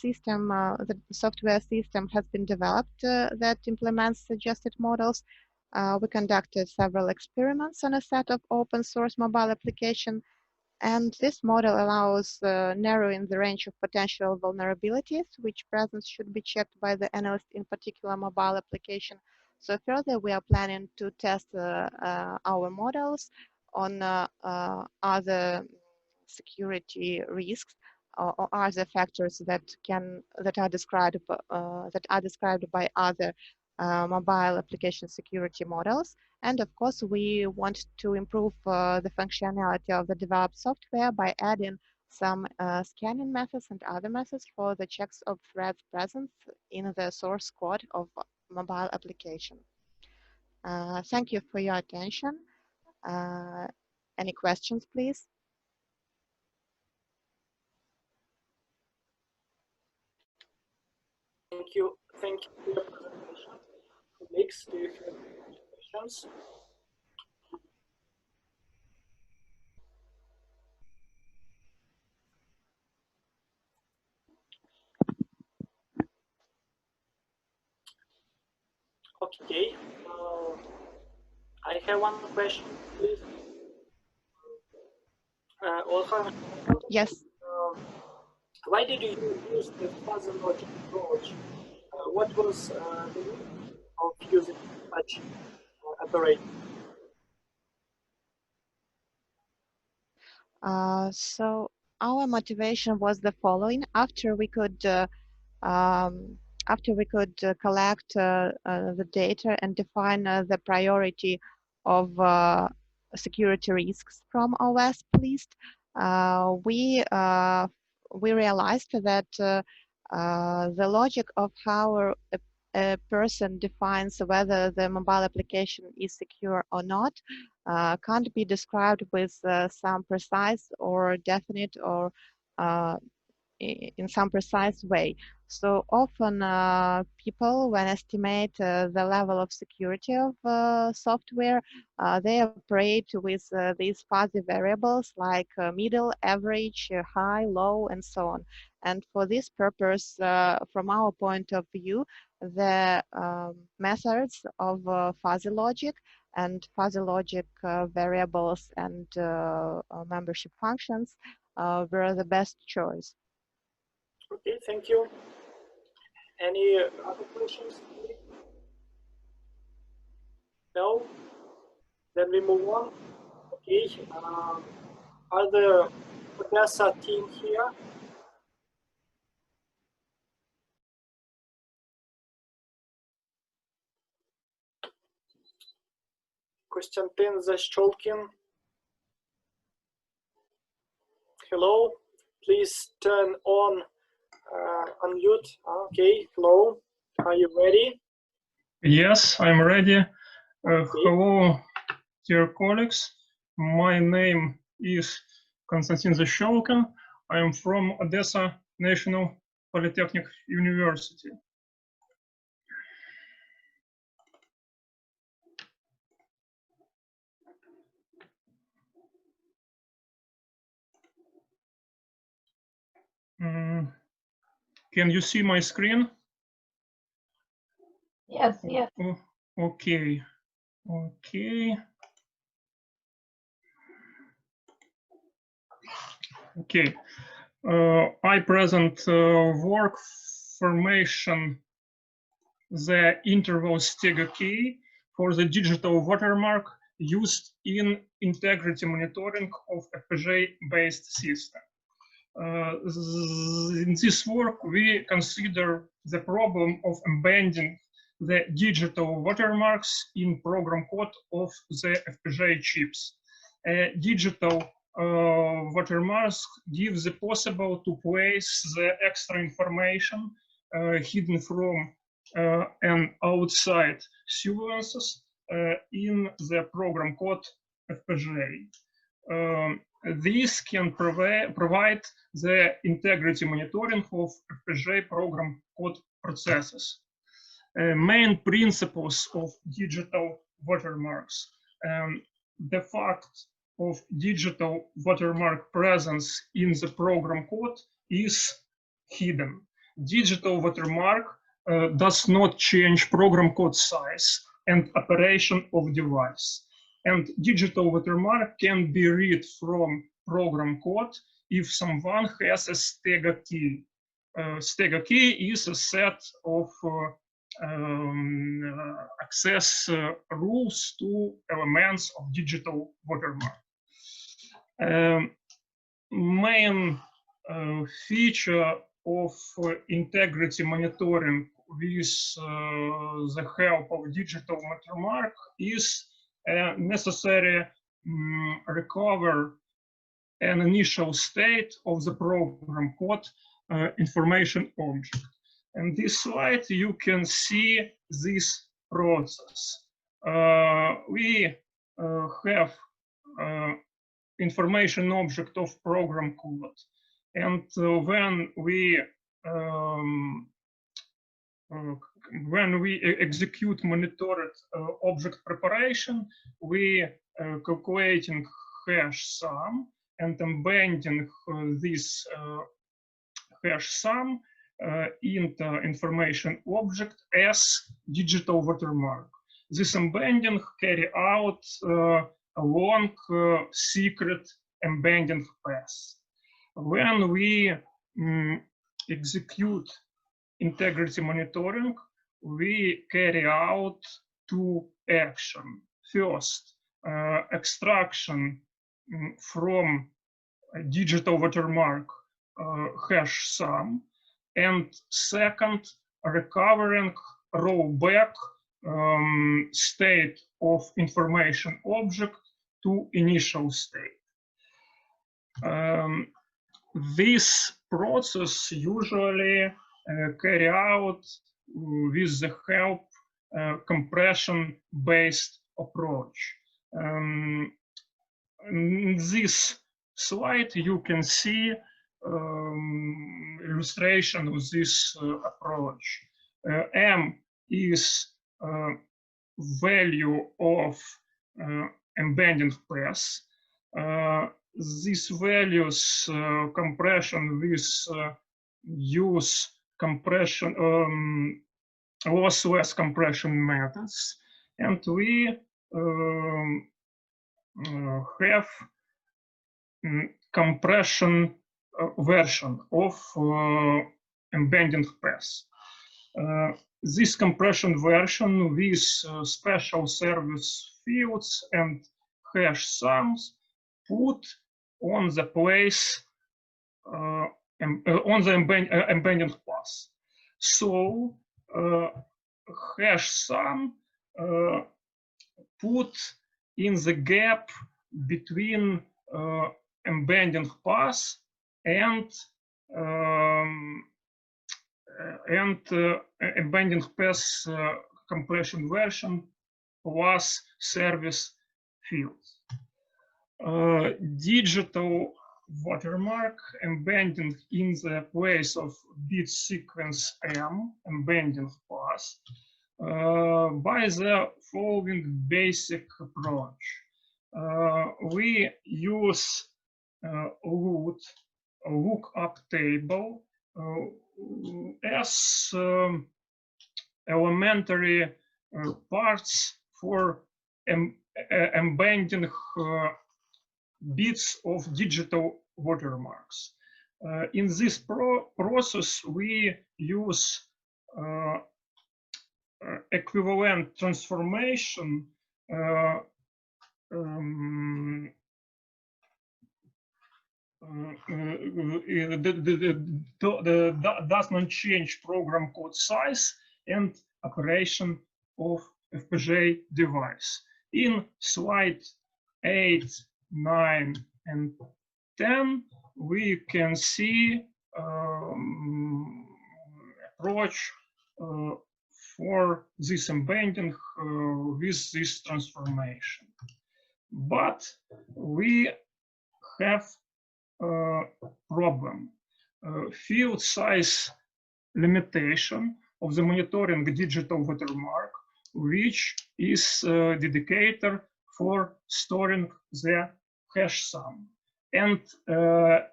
software system has been developed that implements suggested models. We conducted several experiments on a set of open source mobile applications, and this model allows narrowing the range of potential vulnerabilities, which presence should be checked by the analyst in particular mobile application. So further, we are planning to test our models on other security risks or other factors that are described by other mobile application security models. And of course, we want to improve the functionality of the developed software by adding some scanning methods and other methods for the checks of threats present in the source code of mobile application. Thank you for your attention. Any questions, please? Thank you. Thank you for your presentation. Colleagues, do you have any questions? Okay. I have one question, please. Olha, Yes. why did you use the fuzzy logic approach? What was the reason of using such operator? So our motivation was the following: after we could collect the data and define the priority of security risks from our WASP list, we realized that the logic of how a person defines whether the mobile application is secure or not can't be described with some precise or definite or in some precise way. So often people, when estimate the level of security of software, they operate with these fuzzy variables like middle, average, high, low, and so on. And for this purpose, from our point of view, the methods of fuzzy logic and fuzzy logic variables and membership functions were the best choice. Okay, thank you. Any other questions? No? Then we move on. Okay. Are the Odessa team here? Konstantin Zashcholkin. Hello. Please turn on unmute. Okay. Hello. Are you ready? Yes, I'm ready. Hello, dear colleagues. My name is Konstantin Zashcholkin. I am from Odessa National Polytechnic University. Can you see my screen? Yes, yes. Okay. Okay. Okay. I present work formation the interval stego key for the digital watermark used in integrity monitoring of FPGA-based system. In this work, we consider the problem of embedding the digital watermarks in program code of the FPGA chips. Digital watermarks give the possible to place the extra information hidden from and outside sequences in the program code FPGA. This can provide the integrity monitoring of FPGA program code processes. Main principles of digital watermarks. The fact of digital watermark presence in the program code is hidden. Digital watermark does not change program code size and operation of device. And digital watermark can be read from program code if someone has a stego key. Stego key is a set of access rules to elements of digital watermark. Main feature of integrity monitoring with the help of digital watermark is necessary recover an initial state of the program code information object. In this slide, you can see this process. We have information object of program code, and when we execute monitored object preparation, we calculating hash sum and embedding this hash sum into information object as digital watermark. This embedding carry out a long secret embedding path. When we execute integrity monitoring, we carry out two actions. First, extraction from digital watermark hash sum, and second, recovering rollback state of information object to initial state. This process usually carry out with the help compression-based approach. In this slide, you can see illustration of this approach. M is value of embedding path. These values compression with use compression lossless compression methods, and we have compression version of embedding path. This compression version with special service fields and hash sums put on the place on the embedding path. So hash sum put in the gap between embedding path and embedding path compression version plus service fields. Digital watermark embedding in the place of bit sequence M embedding path by the following basic approach. We use lookup table as elementary parts for embedding bits of digital watermarks. In this process, we use equivalent transformation does not change program code size and operation of FPGA device. In slide 8, 9, and 10, we can see approach for this embedding with this transformation. But we have a problem. Field size limitation of the monitoring digital watermark, which is dedicated for storing the hash sum, and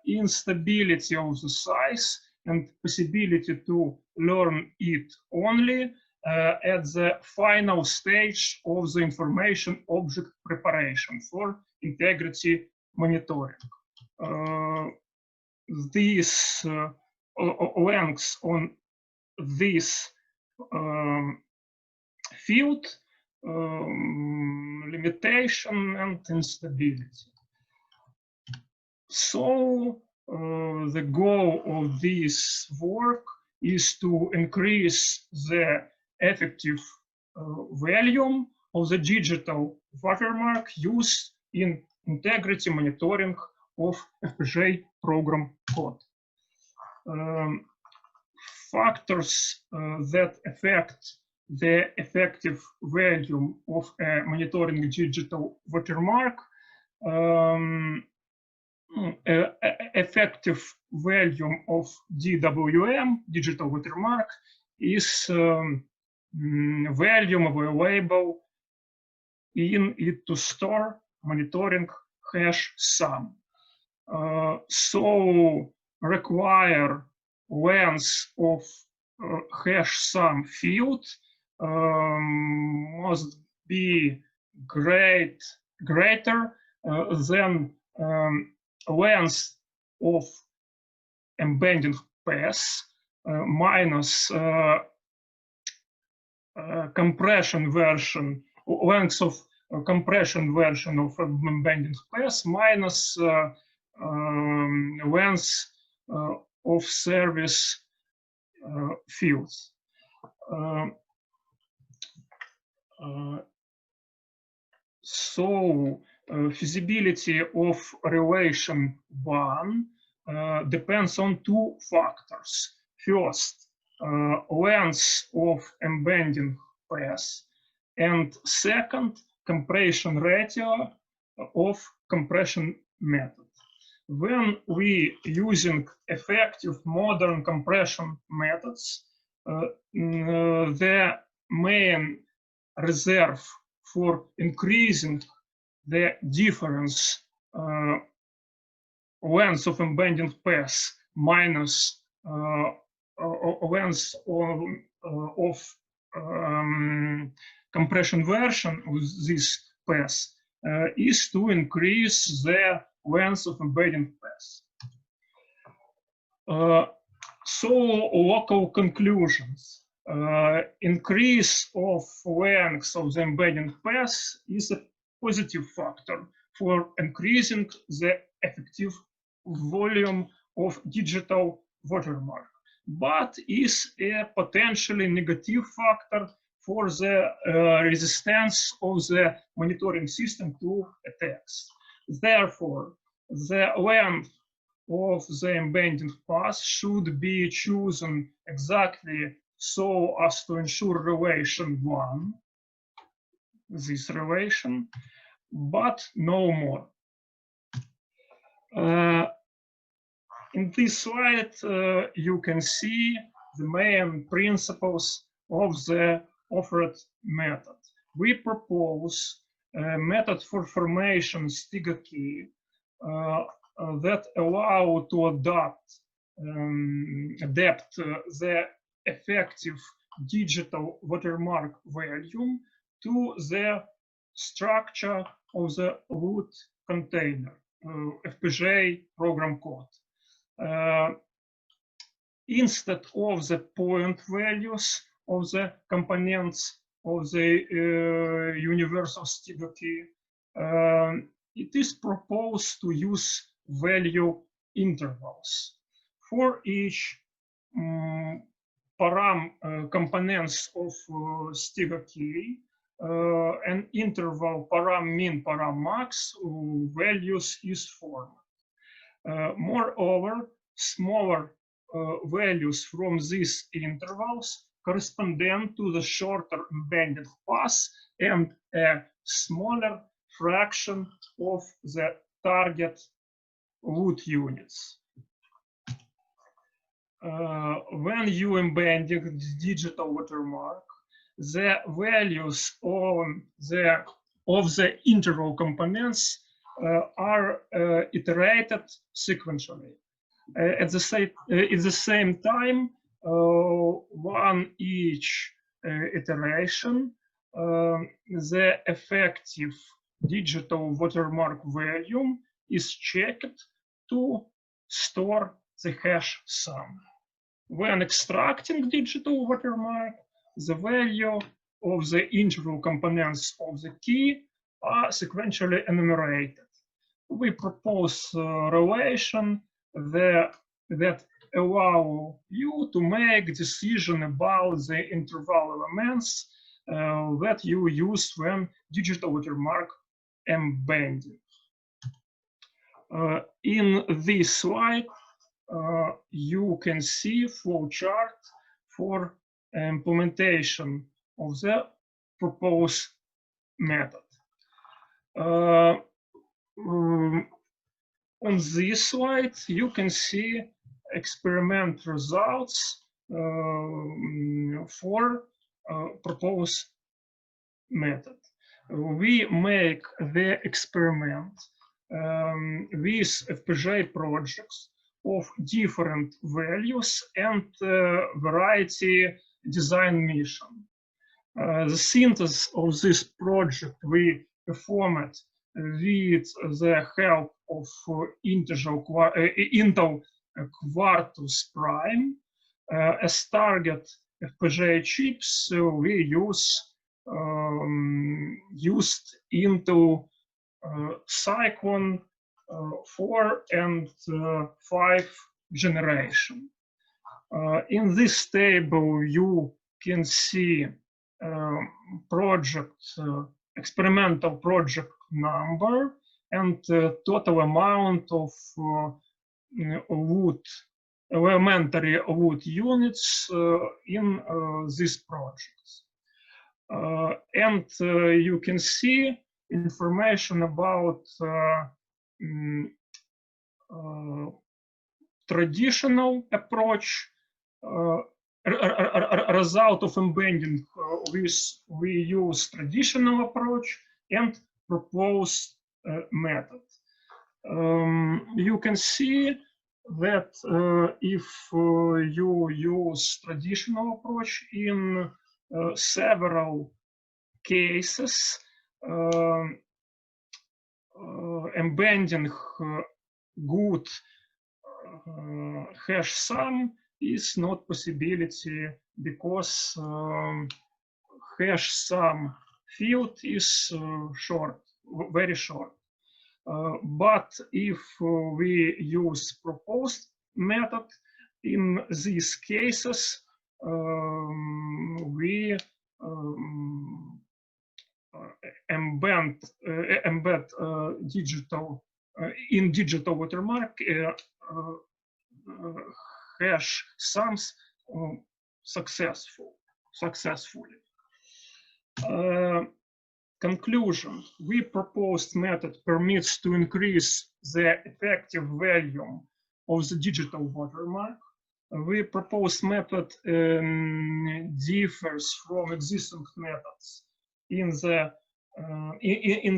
instability of the size and possibility to learn it only at the final stage of the information object preparation for integrity monitoring. These lengths on this field limitation and instability. So the goal of this work is to increase the effective volume of the digital watermark used in integrity monitoring of FPGA program code. Factors that affect the effective volume of a monitoring digital watermark, effective volume of DWM, digital watermark, is volume available in it to store monitoring hash sum. So require length of hash sum field must be greater than length of embedding path minus compression version, length of compression version of embedding path minus length of service fields. So feasibility of relation 1 depends on two factors. First, length of embedding path, and second, compression ratio of compression method. when we using effective modern compression methods, the main reserve for increasing the difference length of embedding path minus length of compression version of this path is to increase the length of embedding path. So local conclusions. Increase of length of the embedding path is a positive factor for increasing the effective volume of digital watermark, but is a potentially negative factor for the resistance of the monitoring system to attacks. Therefore, the length of the embedding path should be chosen exactly so as to ensure relation 1, this relation, but no more. In this slide, you can see the main principles of the offered method. We propose a method for formation sticker key that allow to adapt the effective digital watermark value to the structure of the root container, FPGA program code. Instead of the point values of the components of the universal sticker key, it is proposed to use value intervals. For each components of sticker key, an interval param min, param max values is formed. Moreover, smaller values from these intervals correspond to the shorter embedded path and a smaller fraction of the target root units. When you embed the digital watermark, the values of the interval components are iterated sequentially. At the same time, one each iteration, the effective digital watermark value is checked to store the hash sum. When extracting digital watermark, the value of the interval components of the key are sequentially enumerated. We propose a relation that allow you to make decision about the interval elements that you use when digital watermark embedding. In this slide, you can see flow chart for implementation of the proposed method. On this slide, you can see experiment results for proposed method. We make the experiment with FPGA projects of different values and variety design mission. The synthesis of this project we performed with the help of Intel Quartus Prime. As target FPGA chips, we used Intel Cyclone 4 and 5 generation. In this table, you can see experimental project number and total amount of elementary wood units in these projects. And you can see information about traditional approach, result of embedding we use traditional approach and proposed method. You can see that if you use traditional approach in several cases, embedding good hash sum is not possibility because hash sum field is short, very short. But if we use proposed method, in these cases, we embed digital in digital watermark hash sums successfully. Conclusion: we proposed method permits to increase the effective value of the digital watermark. We proposed method differs from existing methods in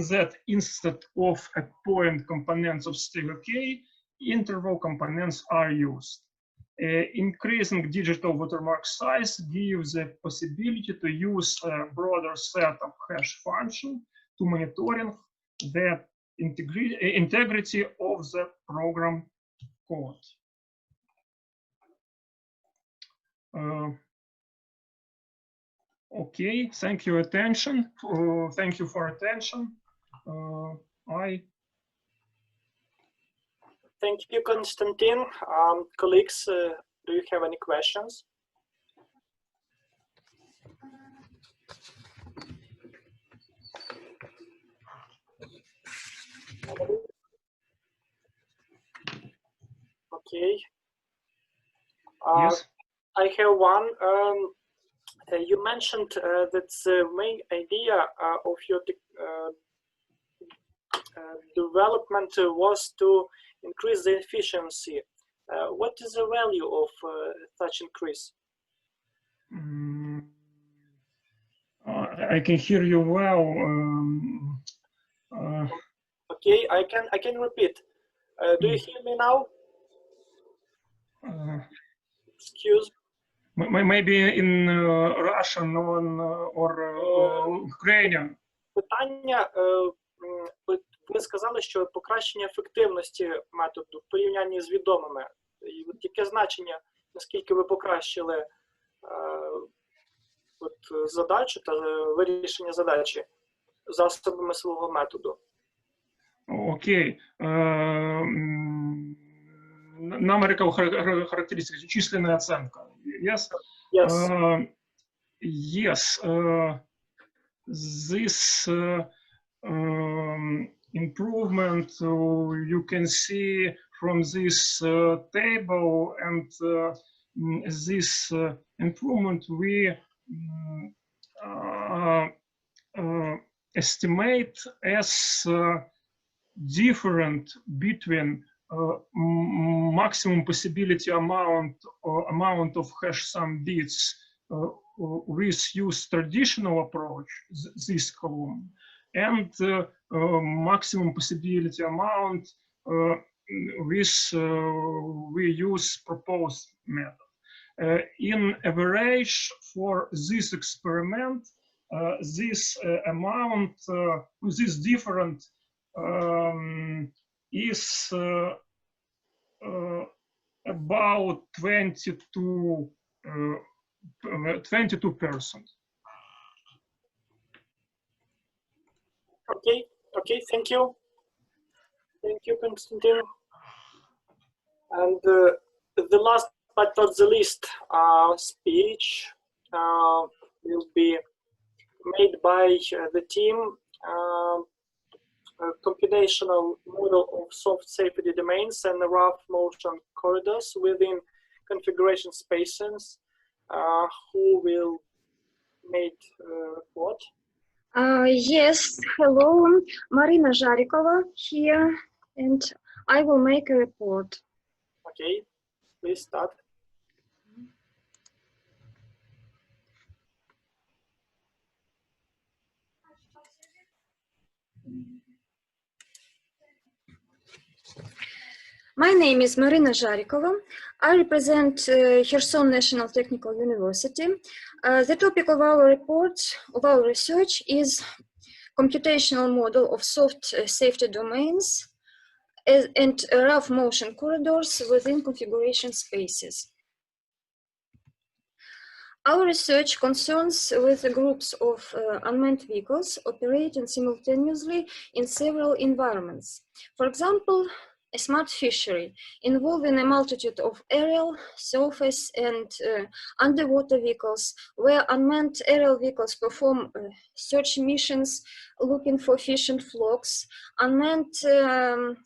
that instead of a point components of string OK, interval components are used. Increasing digital watermark size gives the possibility to use a broader set of hash functions to monitoring the integrity of the program code. Okay, thank you attention. Thank you for attention. Thank you, Konstantin. Colleagues, do you have any questions? Okay. Yes. I have one. You mentioned that the main idea of your development was to increase the efficiency. What is the value of such increase? I can hear you well. Okay, I can repeat. Do you hear me now? Excuse. Maybe in Russian or Ukrainian. Питання, ви сказали, що покращення ефективності методу в порівнянні з відомими. І от яке значення, наскільки ви покращили задачу та вирішення задачі засобами свого методу? Окей. Numerical характеристики, численная оценка. Yes? Yes. Yes. This improvement you can see from this table, and this improvement we estimate as different between maximum possibility amount of hash sum bits with use traditional approach, this column, and maximum possibility amount with we use proposed method. In average for this experiment, this amount, this different is about 22%. Okay, thank you. Thank you, Konstantin. And the last but not the least speech will be made by the team, computational model of soft safety domains and rough motion corridors within configuration spaces. Who will make what? Yes, hello, Marina Zharikova here, and I will make a report. Okay, please start. My name is Marina Zharikova. I represent Kherson National Technical University. The topic of our report, of our research, is computational model of soft safety domains and rough motion corridors within configuration spaces. Our research concerns with groups of unmanned vehicles operating simultaneously in several environments. For example, a smart fishery involving a multitude of aerial, surface, and underwater vehicles, where unmanned aerial vehicles perform search missions looking for fish and flocks. Unmanned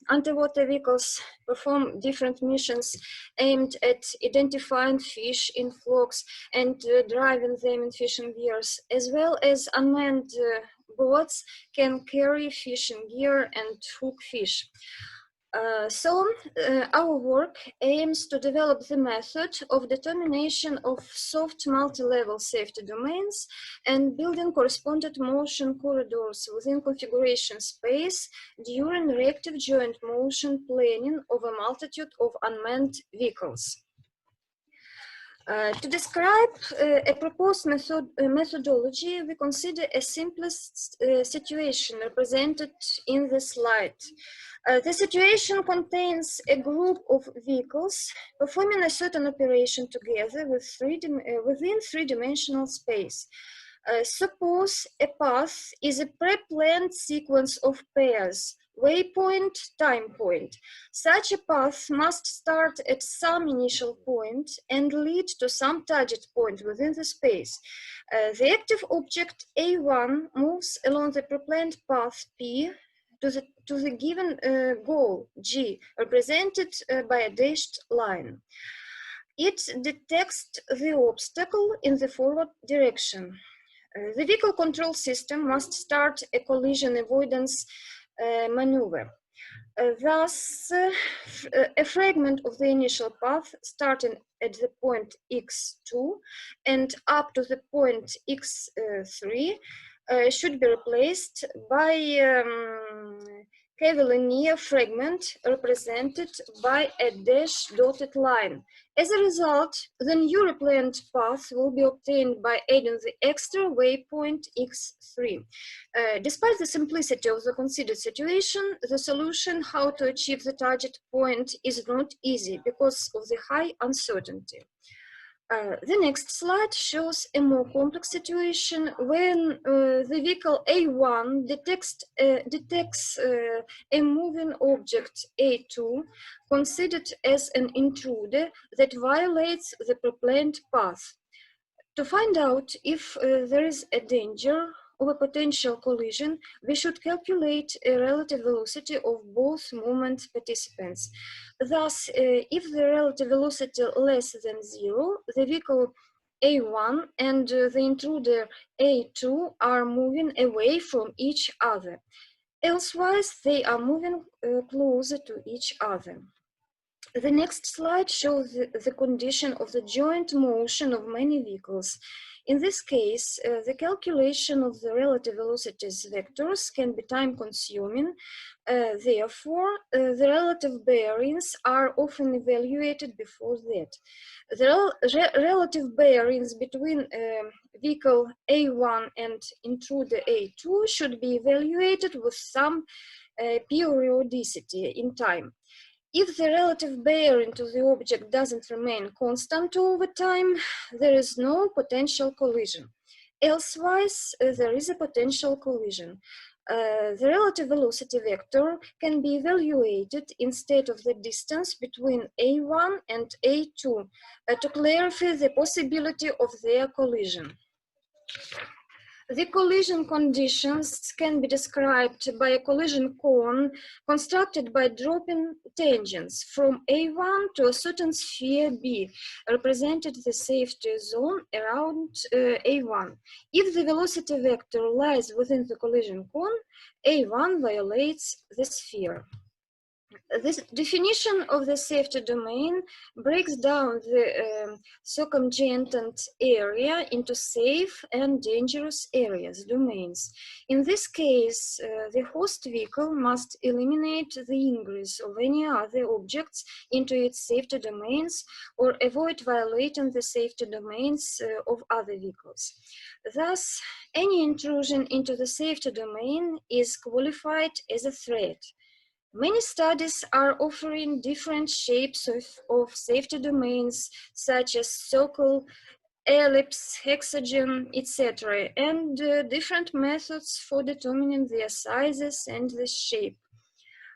underwater vehicles perform different missions aimed at identifying fish in flocks and driving them in fishing gears, as well as unmanned boats can carry fishing gear and hook fish. Our work aims to develop the method of determination of soft multi-level safety domains and building corresponding motion corridors within configuration space during reactive joint motion planning of a multitude of unmanned vehicles. To describe a proposed methodology, we consider a simplest situation represented in the slide. The situation contains a group of vehicles performing a certain operation together within three-dimensional space. Suppose a path is a pre-planned sequence of pairs, waypoint, time point. Such a path must start at some initial point and lead to some target point within the space. The active object A1 moves along the pre-planned path P to the given goal G, represented by a dashed line. It detects the obstacle in the forward direction. The vehicle control system must start a collision avoidance maneuver. Thus, a fragment of the initial path starting at the point x2 and up to the point x3 should be replaced by curvilinear fragment represented by a dashed dotted line. As a result, the new replanned path will be obtained by adding the extra waypoint x3. Despite the simplicity of the considered situation, the solution how to achieve the target point is not easy because of the high uncertainty. The next slide shows a more complex situation when the vehicle A1 detects a moving object A2 considered as an intruder that violates the pre-planned path. To find out if there is a danger of a potential collision, we should calculate a relative velocity of both movement participants. Thus, if the relative velocity less than 0, the vehicle A1 and the intruder A2 are moving away from each other. Elsewise, they are moving closer to each other. The next slide shows the condition of the joint motion of many vehicles. In this case, the calculation of the relative velocities vectors can be time-consuming. Therefore, the relative bearings are often evaluated before that. The relative bearings between vehicle A1 and intruder A2 should be evaluated with some periodicity in time. If the relative bearing to the object doesn't remain constant over time, there is no potential collision. Elsewise, there is a potential collision. The relative velocity vector can be evaluated instead of the distance between A1 and A2 to clarify the possibility of their collision. The collision conditions can be described by a collision cone constructed by dropping tangents from A1 to a certain sphere B, represented the safety zone around A1. If the velocity vector lies within the collision cone, A1 violates the sphere. This definition of the safety domain breaks down the circumventant area into safe and dangerous areas, domains. In this case, the host vehicle must eliminate the ingress of any other objects into its safety domains or avoid violating the safety domains of other vehicles. Thus, any intrusion into the safety domain is qualified as a threat. Many studies are offering different shapes of safety domains, such as circle, ellipse, hexagon, etc., and different methods for determining their sizes and the shape.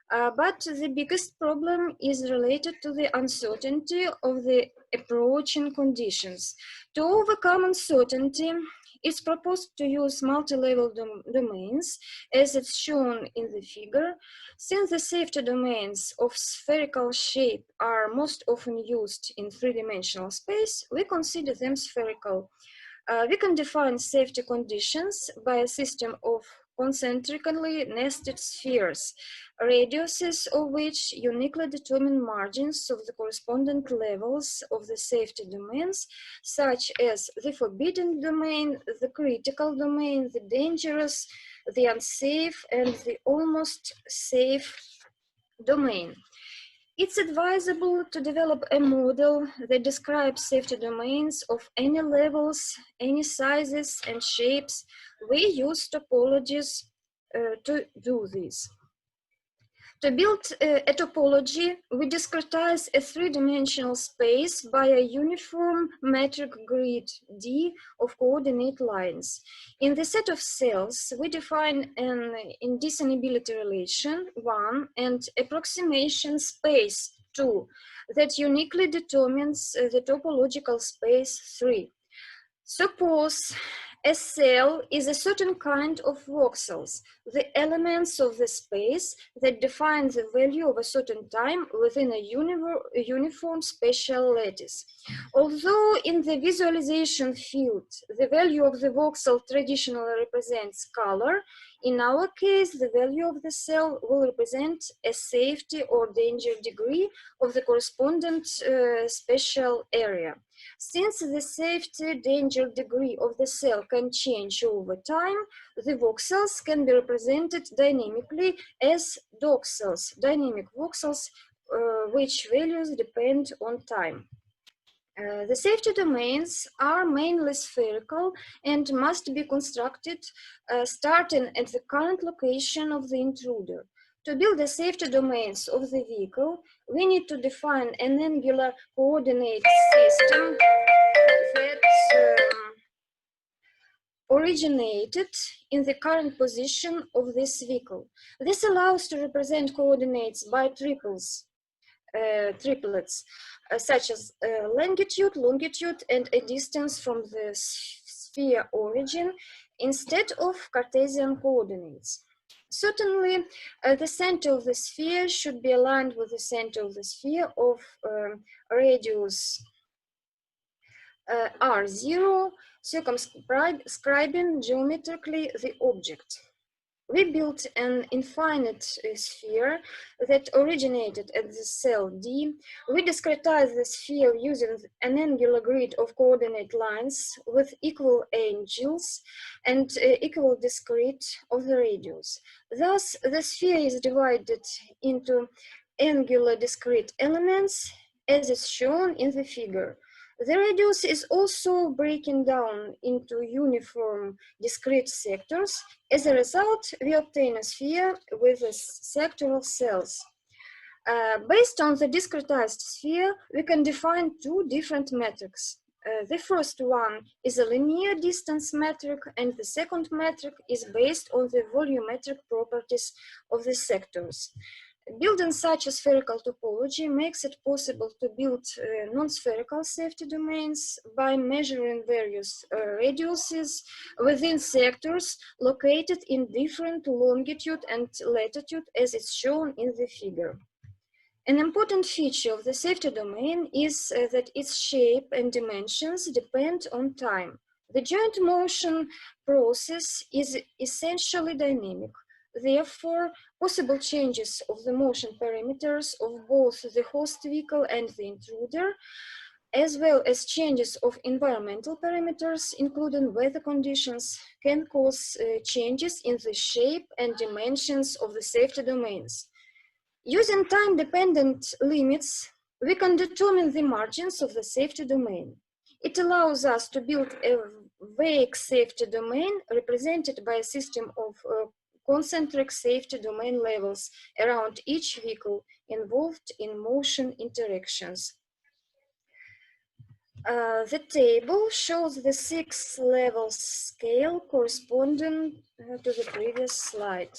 But the biggest problem is related to the uncertainty of the approaching conditions. To overcome uncertainty, it's proposed to use multi-level domains, as it's shown in the figure. Since the safety domains of spherical shape are most often used in three-dimensional space, we consider them spherical. We can define safety conditions by a system of concentrically nested spheres, radiuses of which uniquely determine margins of the correspondent levels of the safety domains, such as the forbidden domain, the critical domain, the dangerous, the unsafe, and the almost safe domain. It's advisable to develop a model that describes safety domains of any levels, any sizes and shapes. We use topologies to do this. To build a topology, we discretize a three-dimensional space by a uniform metric grid D of coordinate lines. In the set of cells, we define an indiscernibility relation 1 and approximation space 2 that uniquely determines the topological space 3. Suppose a cell is a certain kind of voxels, the elements of the space that define the value of a certain time within a uniform spatial lattice. Although in the visualization field, the value of the voxel traditionally represents color, in our case, the value of the cell will represent a safety or danger degree of the correspondent spatial area. Since the safety danger degree of the cell can change over time, the voxels can be represented dynamically as doxels, dynamic voxels, which values depend on time. The safety domains are mainly spherical and must be constructed starting at the current location of the intruder. To build the safety domains of the vehicle, we need to define an angular coordinate system that originated in the current position of this vehicle. This allows to represent coordinates by triplets, such as longitude, and a distance from the sphere origin instead of Cartesian coordinates. Certainly, the center of the sphere should be aligned with the center of the sphere of radius r0, circumscribing geometrically the object. We built an infinite sphere that originated at the cell D. We discretized the sphere using an angular grid of coordinate lines with equal angles and equal discrete of the radius. Thus, the sphere is divided into angular discrete elements, as is shown in the figure. The radius is also breaking down into uniform discrete sectors. As a result, we obtain a sphere with sectoral cells. Based on the discretized sphere, we can define two different metrics. The first one is a linear distance metric, and the second metric is based on the volumetric properties of the sectors. Building such a spherical topology makes it possible to build non-spherical safety domains by measuring various radiuses within sectors located in different longitude and latitude, as is shown in the figure. An important feature of the safety domain is that its shape and dimensions depend on time. The joint motion process is essentially dynamic. Therefore, possible changes of the motion parameters of both the host vehicle and the intruder, as well as changes of environmental parameters, including weather conditions, can cause changes in the shape and dimensions of the safety domains. Using time-dependent limits, we can determine the margins of the safety domain. It allows us to build a vague safety domain represented by a system of concentric safety domain levels around each vehicle involved in motion interactions. The table shows the 6 level scale corresponding to the previous slide.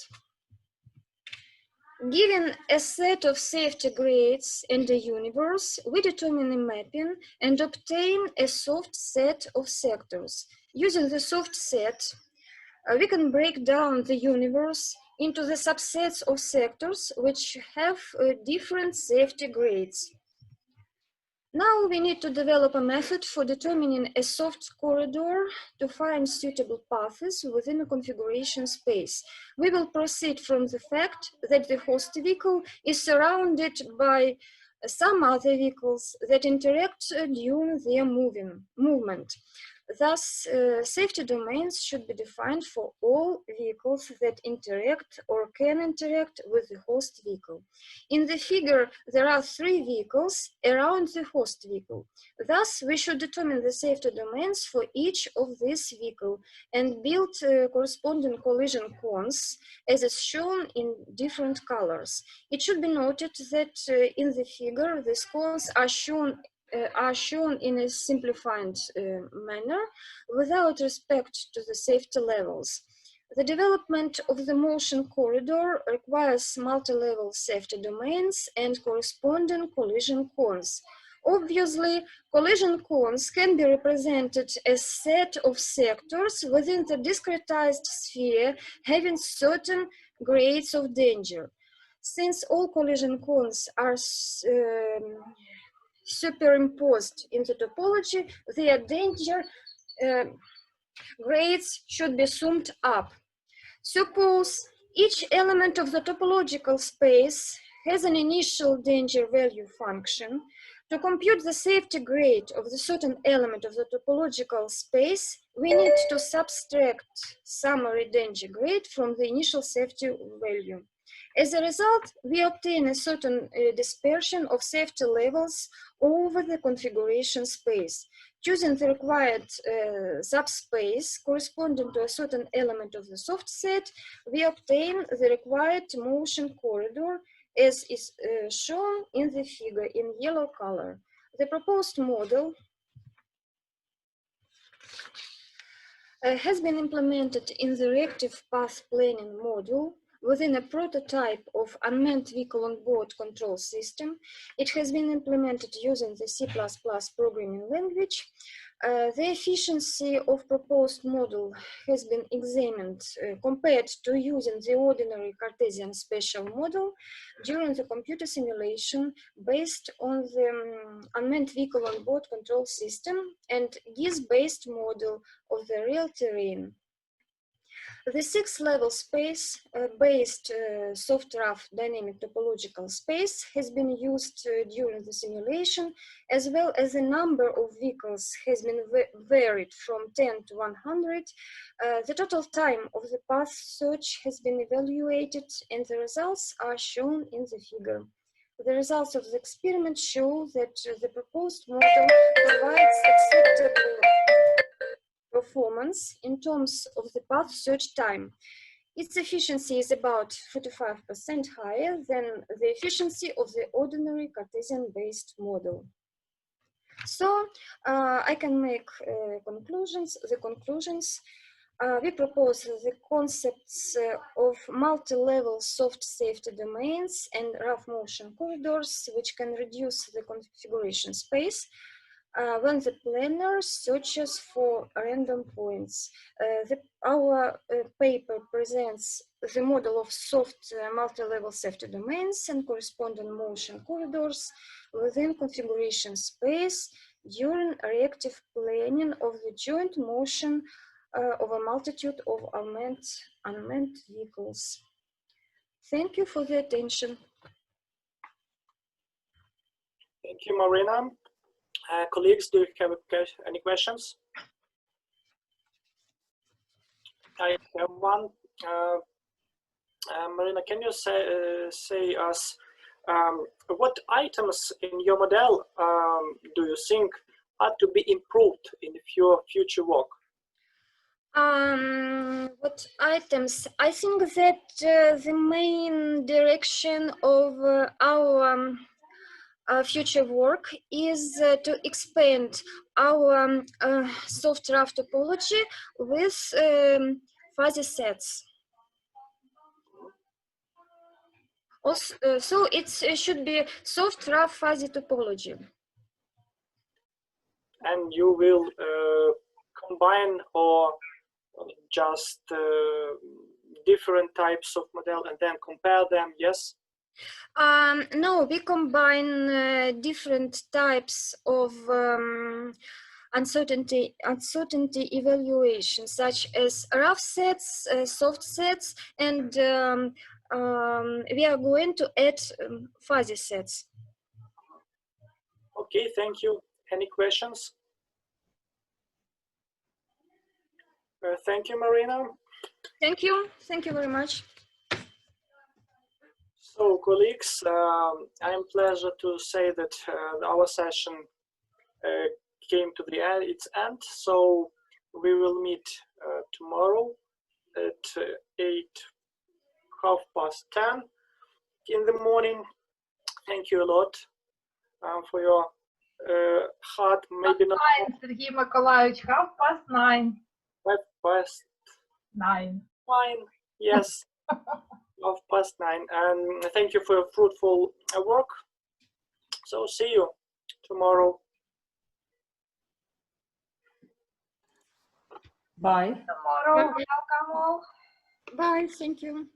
Given a set of safety grades and a universe, we determine a mapping and obtain a soft set of sectors. Using the soft set, we can break down the universe into the subsets of sectors which have different safety grades. Now we need to develop a method for determining a soft corridor to find suitable paths within a configuration space. We will proceed from the fact that the host vehicle is surrounded by some other vehicles that interact during their movement. Thus, safety domains should be defined for all vehicles that interact or can interact with the host vehicle. In the figure, there are 3 vehicles around the host vehicle. Thus, we should determine the safety domains for each of these vehicles and build corresponding collision cones as is shown in different colors. It should be noted that in the figure, these cones are shown in a simplified manner without respect to the safety levels. The development of the motion corridor requires multi-level safety domains and corresponding collision cones. Obviously, collision cones can be represented as a set of sectors within the discretized sphere having certain grades of danger. Since all collision cones are superimposed in the topology, their danger grades should be summed up. Suppose each element of the topological space has an initial danger value function. To compute the safety grade of the certain element of the topological space, we need to subtract summary danger grade from the initial safety value. As a result, we obtain a certain dispersion of safety levels over the configuration space. Choosing the required subspace corresponding to a certain element of the soft set, we obtain the required motion corridor as is shown in the figure in yellow color. The proposed model has been implemented in the reactive path planning module within a prototype of unmanned vehicle on-board control system. It has been implemented using the C++ programming language. The efficiency of proposed model has been examined compared to using the ordinary Cartesian spatial model during the computer simulation based on the unmanned vehicle on-board control system and GIS-based model of the real terrain. The 6-level space-based soft rough dynamic topological space has been used during the simulation, as well as the number of vehicles has been varied from 10 to 100. The total time of the path search has been evaluated, and the results are shown in the figure. The results of the experiment show that the proposed model provides acceptable performance in terms of the path search time. Its efficiency is about 45% higher than the efficiency of the ordinary Cartesian-based model. So I can make conclusions. The conclusions, we propose the concepts of multi-level soft safety domains and rough motion corridors, which can reduce the configuration space when the planner searches for random points. Our paper presents the model of soft multi-level safety domains and corresponding motion corridors within configuration space during reactive planning of the joint motion of a multitude of unmanned vehicles. Thank you for the attention. Thank you, Marina. Colleagues, do you have any questions? I have one. Marina, can you say us what items in your model do you think are to be improved in your future work? What items? I think that the main direction of our future work is to expand our soft RAF topology with fuzzy sets. Also, so it should be soft RAF fuzzy topology. And you will combine or just different types of model and then compare them, yes? No, we combine different types of uncertainty evaluation, such as rough sets, soft sets, and we are going to add fuzzy sets. Okay, thank you. Any questions? Thank you, Marina. Thank you. Thank you very much. So, colleagues, I am pleased to say that our session came to its end. So we will meet tomorrow at 10:30 in the morning. Thank you a lot for your hard, maybe not. Сергій Миколаївич, 9:30. 9:30. Yes. 9:30. And thank you for your fruitful work. So see you tomorrow. Bye. Tomorrow, welcome all. Bye. Thank you.